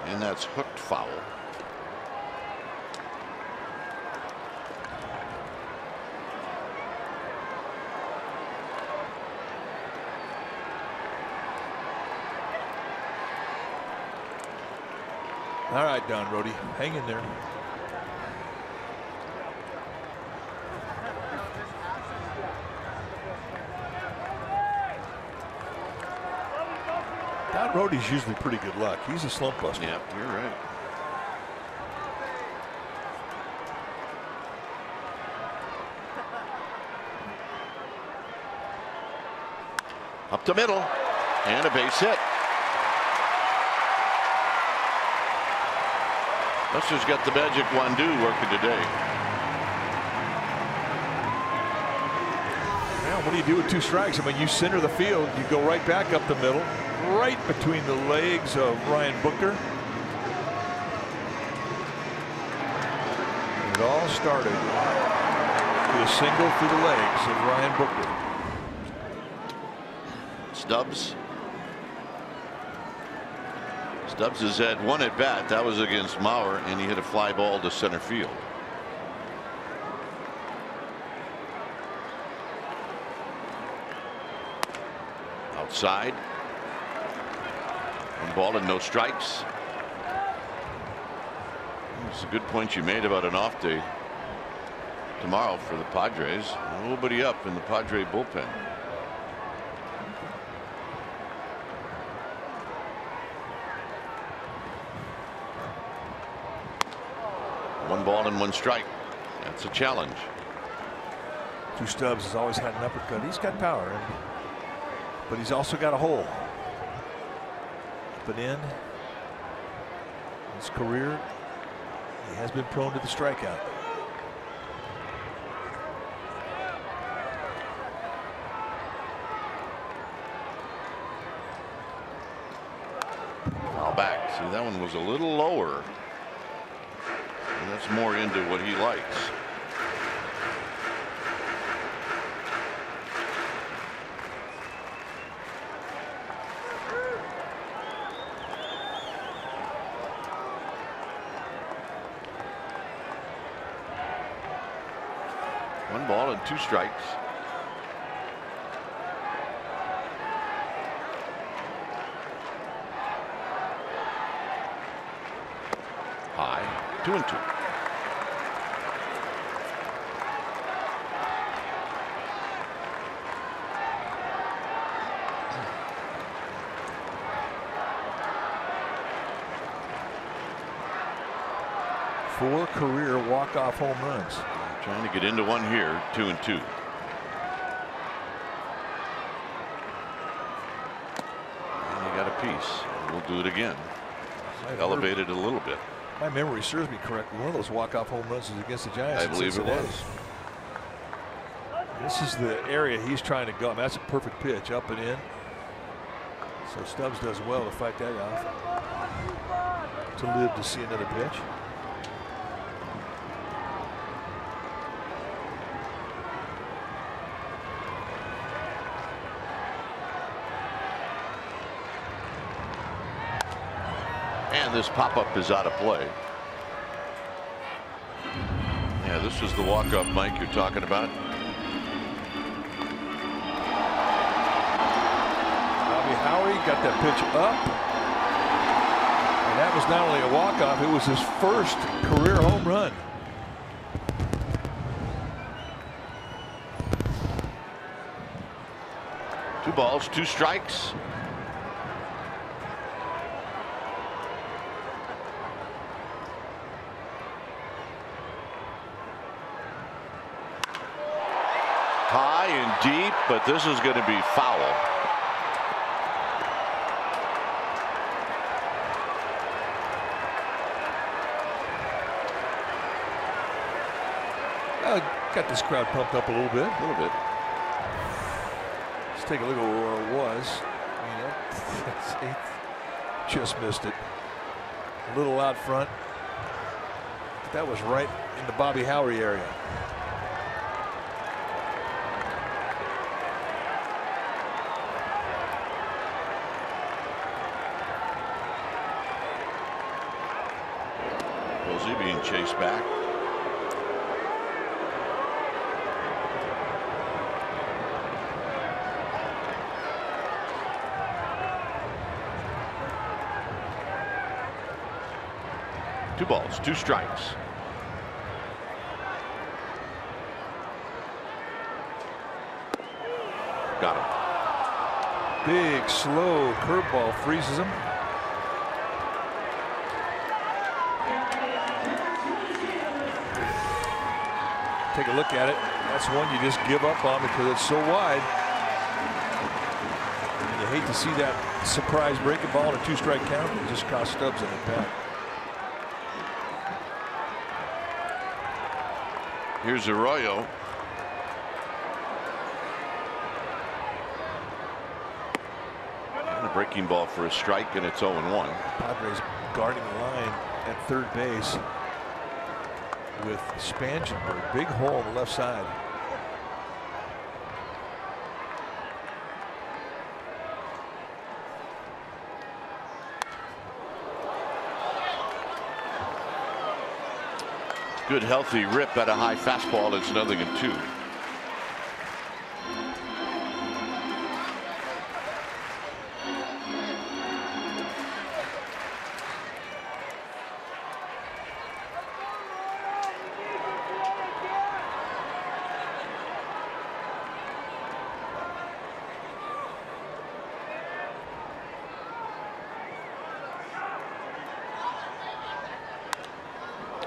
And that's hooked foul. All right, Don Rody, hang in there. Don Rody's usually pretty good luck. He's a slump buster. Yeah, you're right. Up the middle and a base hit. Buster's got the magic wand-do working today. Well, what do you do with 2 strikes? I mean, you center the field, you go right back up the middle, right between the legs of Ryan Buchter. And it all started with a single through the legs of Ryan Buchter. Stubbs has had 1 at bat. That was against Mauer, and he hit a fly ball to center field. Outside. 1 ball and no strikes. It's a good point you made about an off day tomorrow for the Padres. Nobody up in the Padre bullpen. One ball and 1 strike. That's a challenge. Drew Stubbs has always had an uppercut. He's got power, but he's also got a hole. But in his career, he has been prone to the strikeout. Foul back. See, that one was a little lower. And that's more into what he likes. One ball and 2 strikes. High, 2-2. 4 career walk-off home runs. Trying to get into one here, 2-2. And he got a piece. We'll do it again. Elevated a little bit. My memory serves me correct. One of those walk-off home runs was against the Giants. I believe it was. This is the area he's trying to go. I mean, that's a perfect pitch, up and in. So Stubbs does well to fight that off. To live to see another pitch. And this pop-up is out of play. Yeah, this was the walk-off, Mike, you're talking about. Bobby Howry got that pitch up. And that was not only a walk-off, it was his first career home run. Two balls, 2 strikes. High and deep, but this is going to be foul. Got this crowd pumped up a little bit. A little bit. Let's take a look at where it was. You know, just missed it. A little out front. That was right in the Bobby Howry area. Posey being chased back. Two balls, 2 strikes. Got him. Big, slow curveball freezes him. Take a look at it. That's one you just give up on because it's so wide. And you hate to see that surprise breaking ball in a 2-strike count. It just cost Stubbs an at-bat. Here's Arroyo. And a breaking ball for a strike, and it's 0-1. Padres guarding the line at third base with Spangenberg. Big hole on the left side. Good healthy rip at a high fastball. It's 0-2.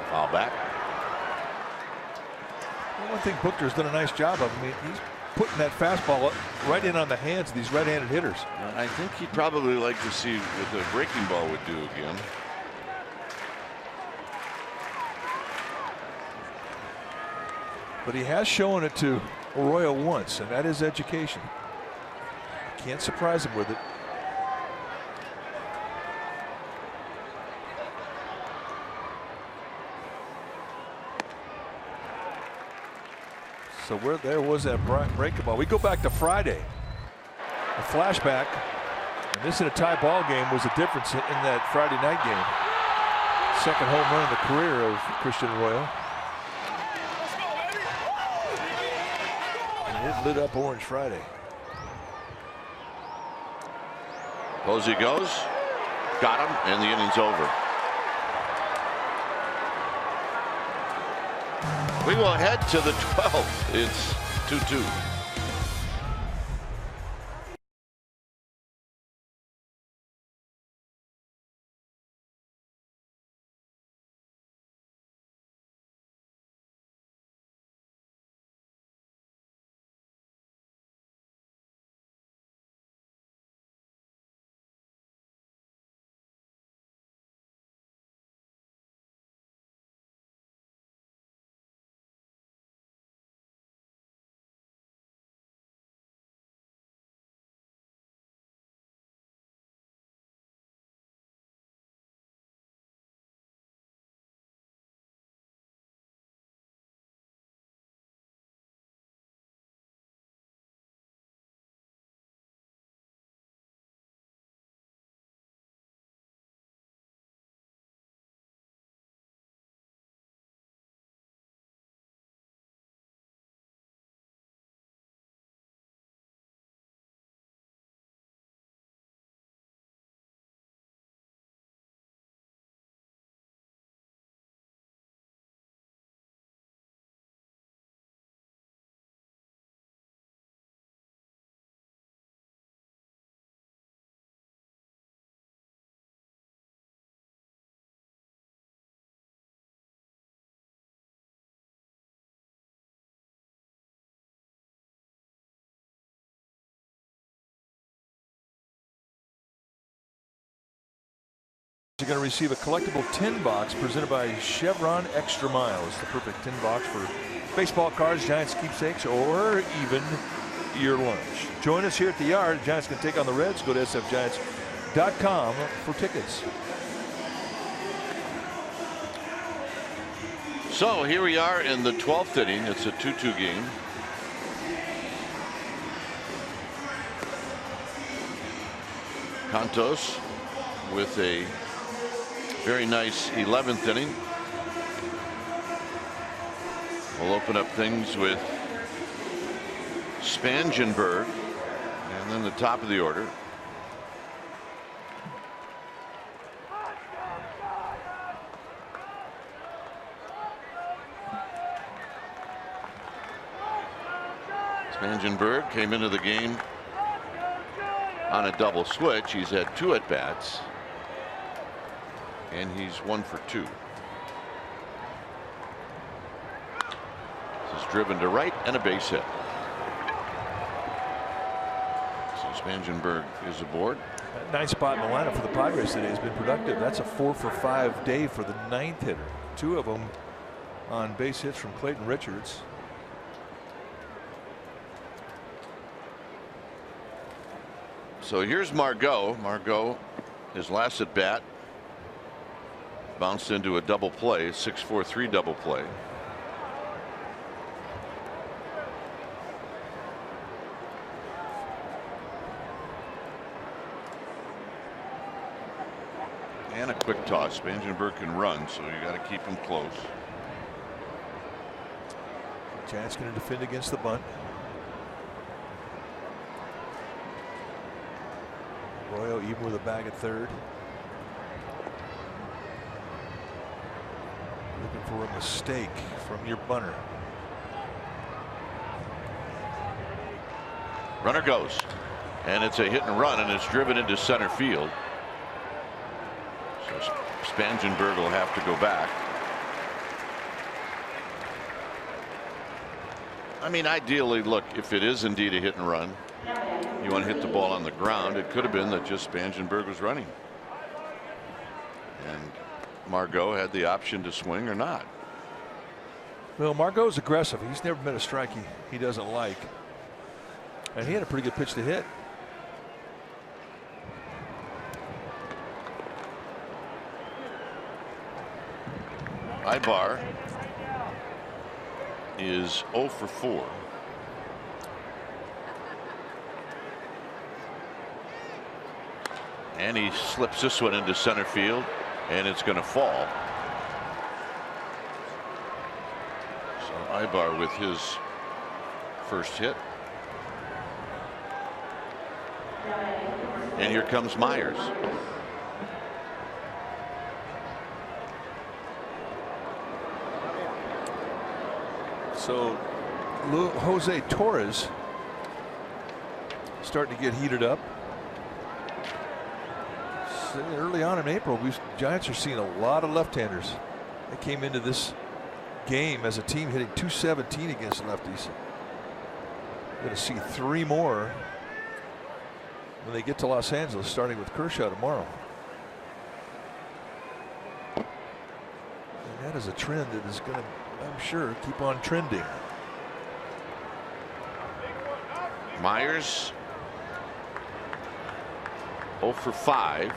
Foul back. One thing Booker's done a nice job of. I mean, he's putting that fastball right in on the hands of these right-handed hitters. I think he'd probably like to see what the breaking ball would do again. But he has shown it to Arroyo once, and that is education. Can't surprise him with it. So there was that breaking ball. We go back to Friday. A flashback. And this in a tie ball game was the difference in that Friday night game. Second home run in the career of Christian Arroyo. And it lit up Orange Friday. Posey goes. Got him, and the inning's over. We will head to the 12th. It's 2-2. You're going to receive a collectible tin box presented by Chevron Extra Miles. The perfect tin box for baseball cards, Giants keepsakes, or even your lunch. Join us here at the Yard. The Giants can take on the Reds. Go to sfgiants.com for tickets. So here we are in the 12th inning. It's a 2-2 game. Contos with a very nice 11th inning. We'll open up things with Spangenberg, and then the top of the order. Spangenberg came into the game on a double switch. He's had 2 at-bats, and he's 1 for 2. This is driven to right and a base hit. So Spangenberg is aboard. Nice spot in the lineup for the Padres today has been productive. That's a 4 for 5 day for the 9th hitter. 2 of them on base hits from Clayton Richards. So here's Margot. Margot, his last at bat, bounced into a double play, 6-4-3 double play. And a quick toss. Spangenberg can run, so you got to keep him close. Giants going to defend against the bunt. Royal even with a bag at third. Looking for a mistake from your bunter. Runner goes, and it's a hit and run, and it's driven into center field. So Spangenberg will have to go back. I mean, ideally, look, if it is indeed a hit and run, you want to hit the ball on the ground. It could have been that just Spangenberg was running, and Margot had the option to swing or not. Well, Margot's aggressive. He's never been a strike he doesn't like, and he had a pretty good pitch to hit. Ibar is 0 for 4. And he slips this one into center field, and it's going to fall. So Ibar with his first hit. And here comes Myers. So Jose Torres starting to get heated up. Early on in April, Giants are seeing a lot of left-handers. They came into this game as a team hitting .217 against lefties. We're going to see 3 more when they get to Los Angeles, starting with Kershaw tomorrow. And that is a trend that is going to, I'm sure, keep on trending. Myers 0 for 5.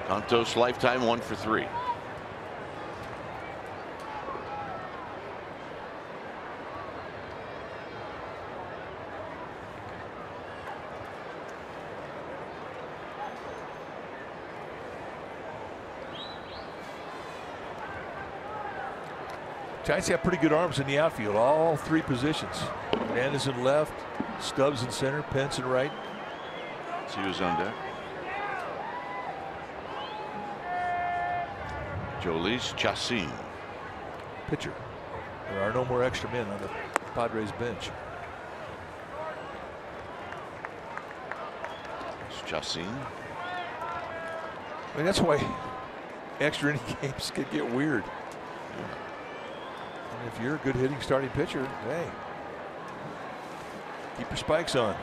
Contos lifetime 1 for 3. Giants have pretty good arms in the outfield, all 3 positions. Hernandez in left, Stubbs in center, Pence in right. See who's on deck. Jolice Chacin. Pitcher. There are no more extra men on the Padres bench. It's Chacin. I mean, that's why extra inning games can get weird. And if you're a good hitting starting pitcher, hey, keep your spikes on.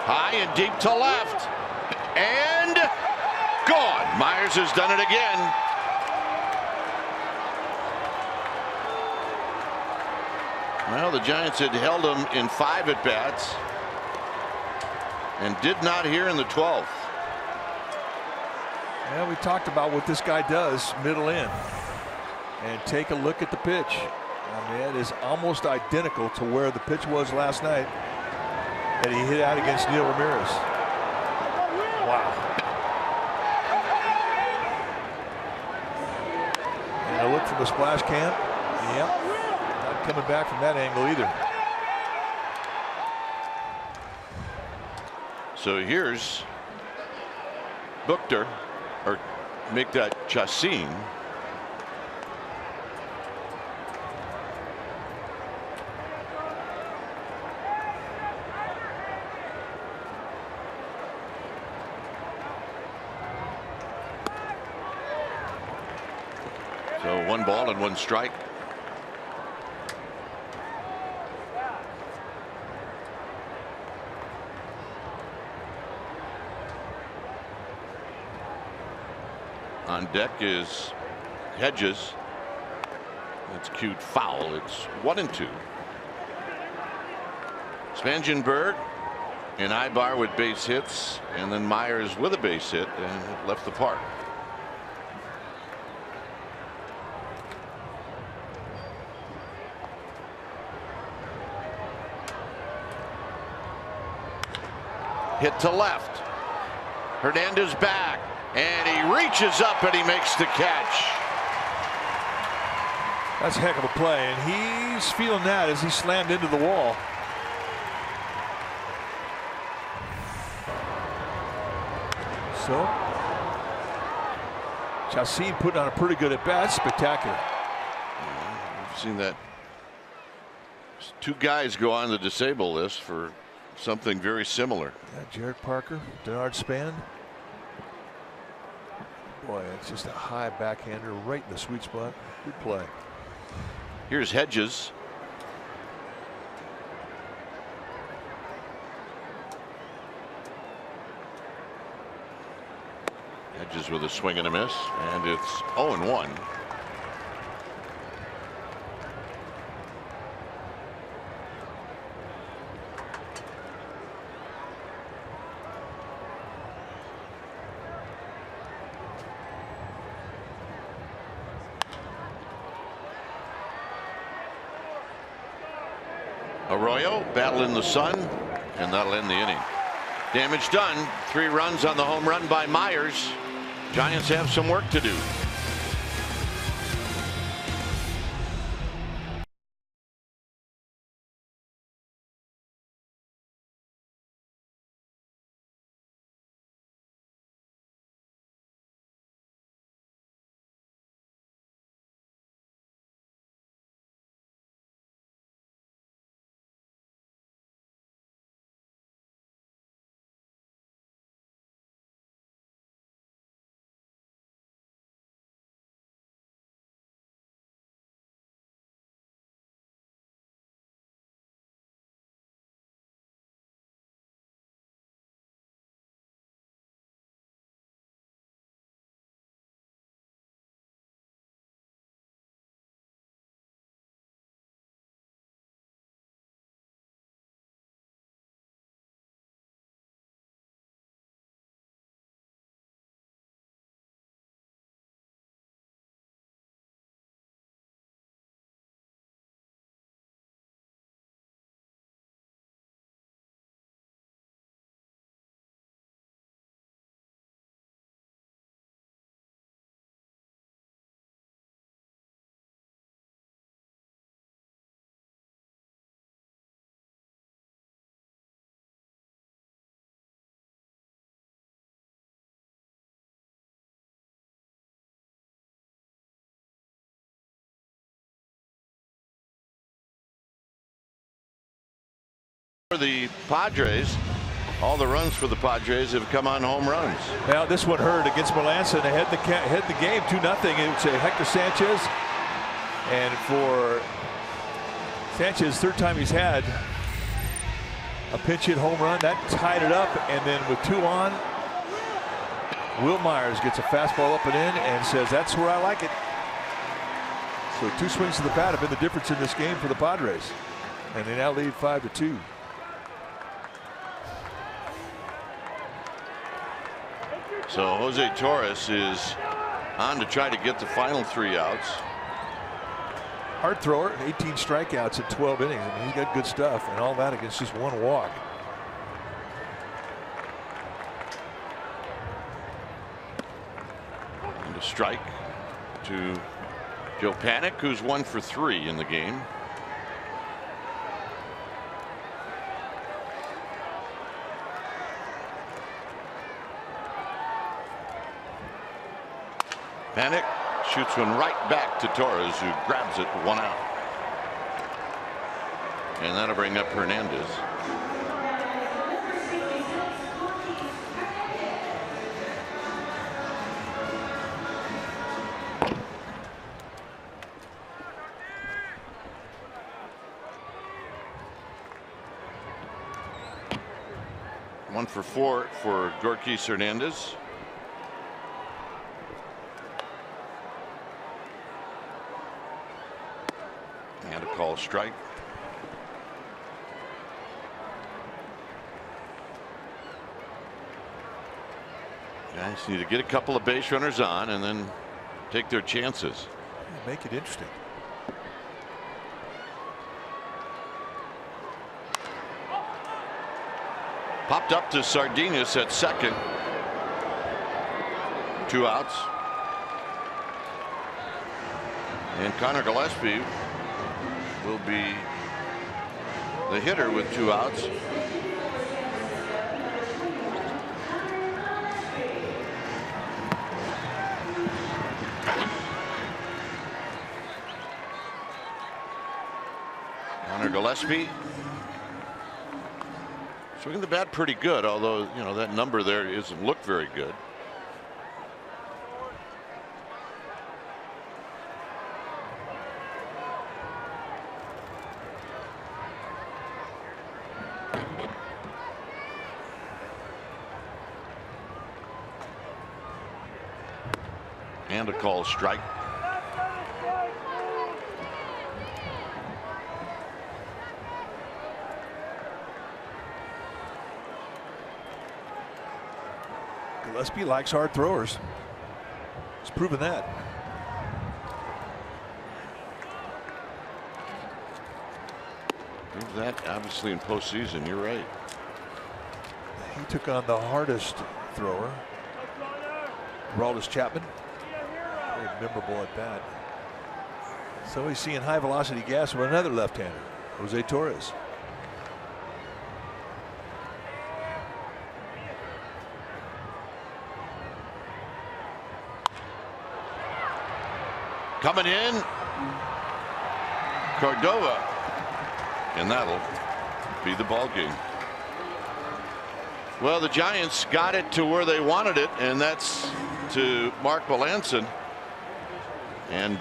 High and deep to left. And gone. Myers has done it again. Well, the Giants had held him in 5 at-bats and did not here in the 12th. Yeah, we talked about what this guy does middle in. And take a look at the pitch. I mean, it is almost identical to where the pitch was last night that he hit out against Neil Ramirez. Wow. And a look from the splash cam. Yep. Not coming back from that angle either. So here's Buchter, or make that Chacin. So 1 ball and 1 strike. On deck is Hedges. That's cute foul. It's 1-2. Spangenberg and Ibar with base hits, and then Myers with a base hit, and it left the park. Hit to left. Hernandez back. And he reaches up and he makes the catch. That's a heck of a play, and he's feeling that as he slammed into the wall. So Chacin putting on a pretty good at bat. Spectacular. We've seen that. 2 guys go on the disabled list for something very similar. Yeah, Jared Parker, Denard Span. Boy, it's just a high backhander right in the sweet spot. Good play. Here's Hedges. Hedges with a swing and a miss, and it's 0-1. Arroyo battle in the sun, and that'll end the inning. Damage done. 3 runs on the home run by Myers. Giants have some work to do. For the Padres, all the runs for the Padres have come on home runs. Now this one hurt against Melanson. They had the game 2-0. It's Hector Sanchez, and for Sanchez, 3rd time he's had a pinch hit home run that tied it up, and then with 2 on, Will Myers gets a fastball up and in and says, "That's where I like it." So 2 swings to the bat have been the difference in this game for the Padres, and they now lead 5-2. So Jose Torres is on to try to get the final 3 outs. Hard thrower, 18 strikeouts in 12 innings. I mean, he's got good stuff, and all that against just 1 walk. And a strike to Joe Panik, who's 1 for 3 in the game. Panik shoots one right back to Torres, who grabs it, 1 out. And that'll bring up Hernandez. One for 4 for Gorkis Hernandez. And a call strike. Guys need to get a couple of base runners on and then take their chances. Make it interesting. Popped up to Sardinus at second. 2 outs. And Connor Gillespie will be the hitter with 2 outs. Connor Gillespie swinging the bat pretty good, although that number there doesn't look very good. And a call strike. Gillespie likes hard throwers. He's proven that. Prove that obviously in postseason. You're right. He took on the hardest thrower, Aroldis Chapman. Very memorable at bat. So he's seeing high velocity gas with another left-hander, Jose Torres. Coming in, Cordova, and that'll be the ball game. Well, the Giants got it to where they wanted it, and that's to Mark Melancon. And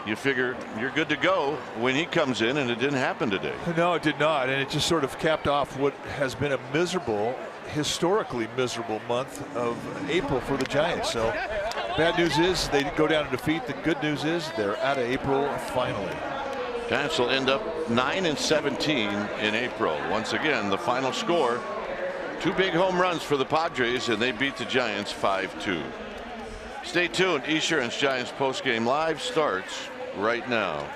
you figure you're good to go when he comes in, and it didn't happen today. No, it did not, and it just sort of capped off what has been a miserable, historically miserable month of April for the Giants. So bad news is they go down to defeat. The good news is they're out of April finally. Giants will end up 9-17 in April. Once again, the final score, 2 big home runs for the Padres, and they beat the Giants 5-2. Stay tuned. Esurance Giants postgame live starts right now.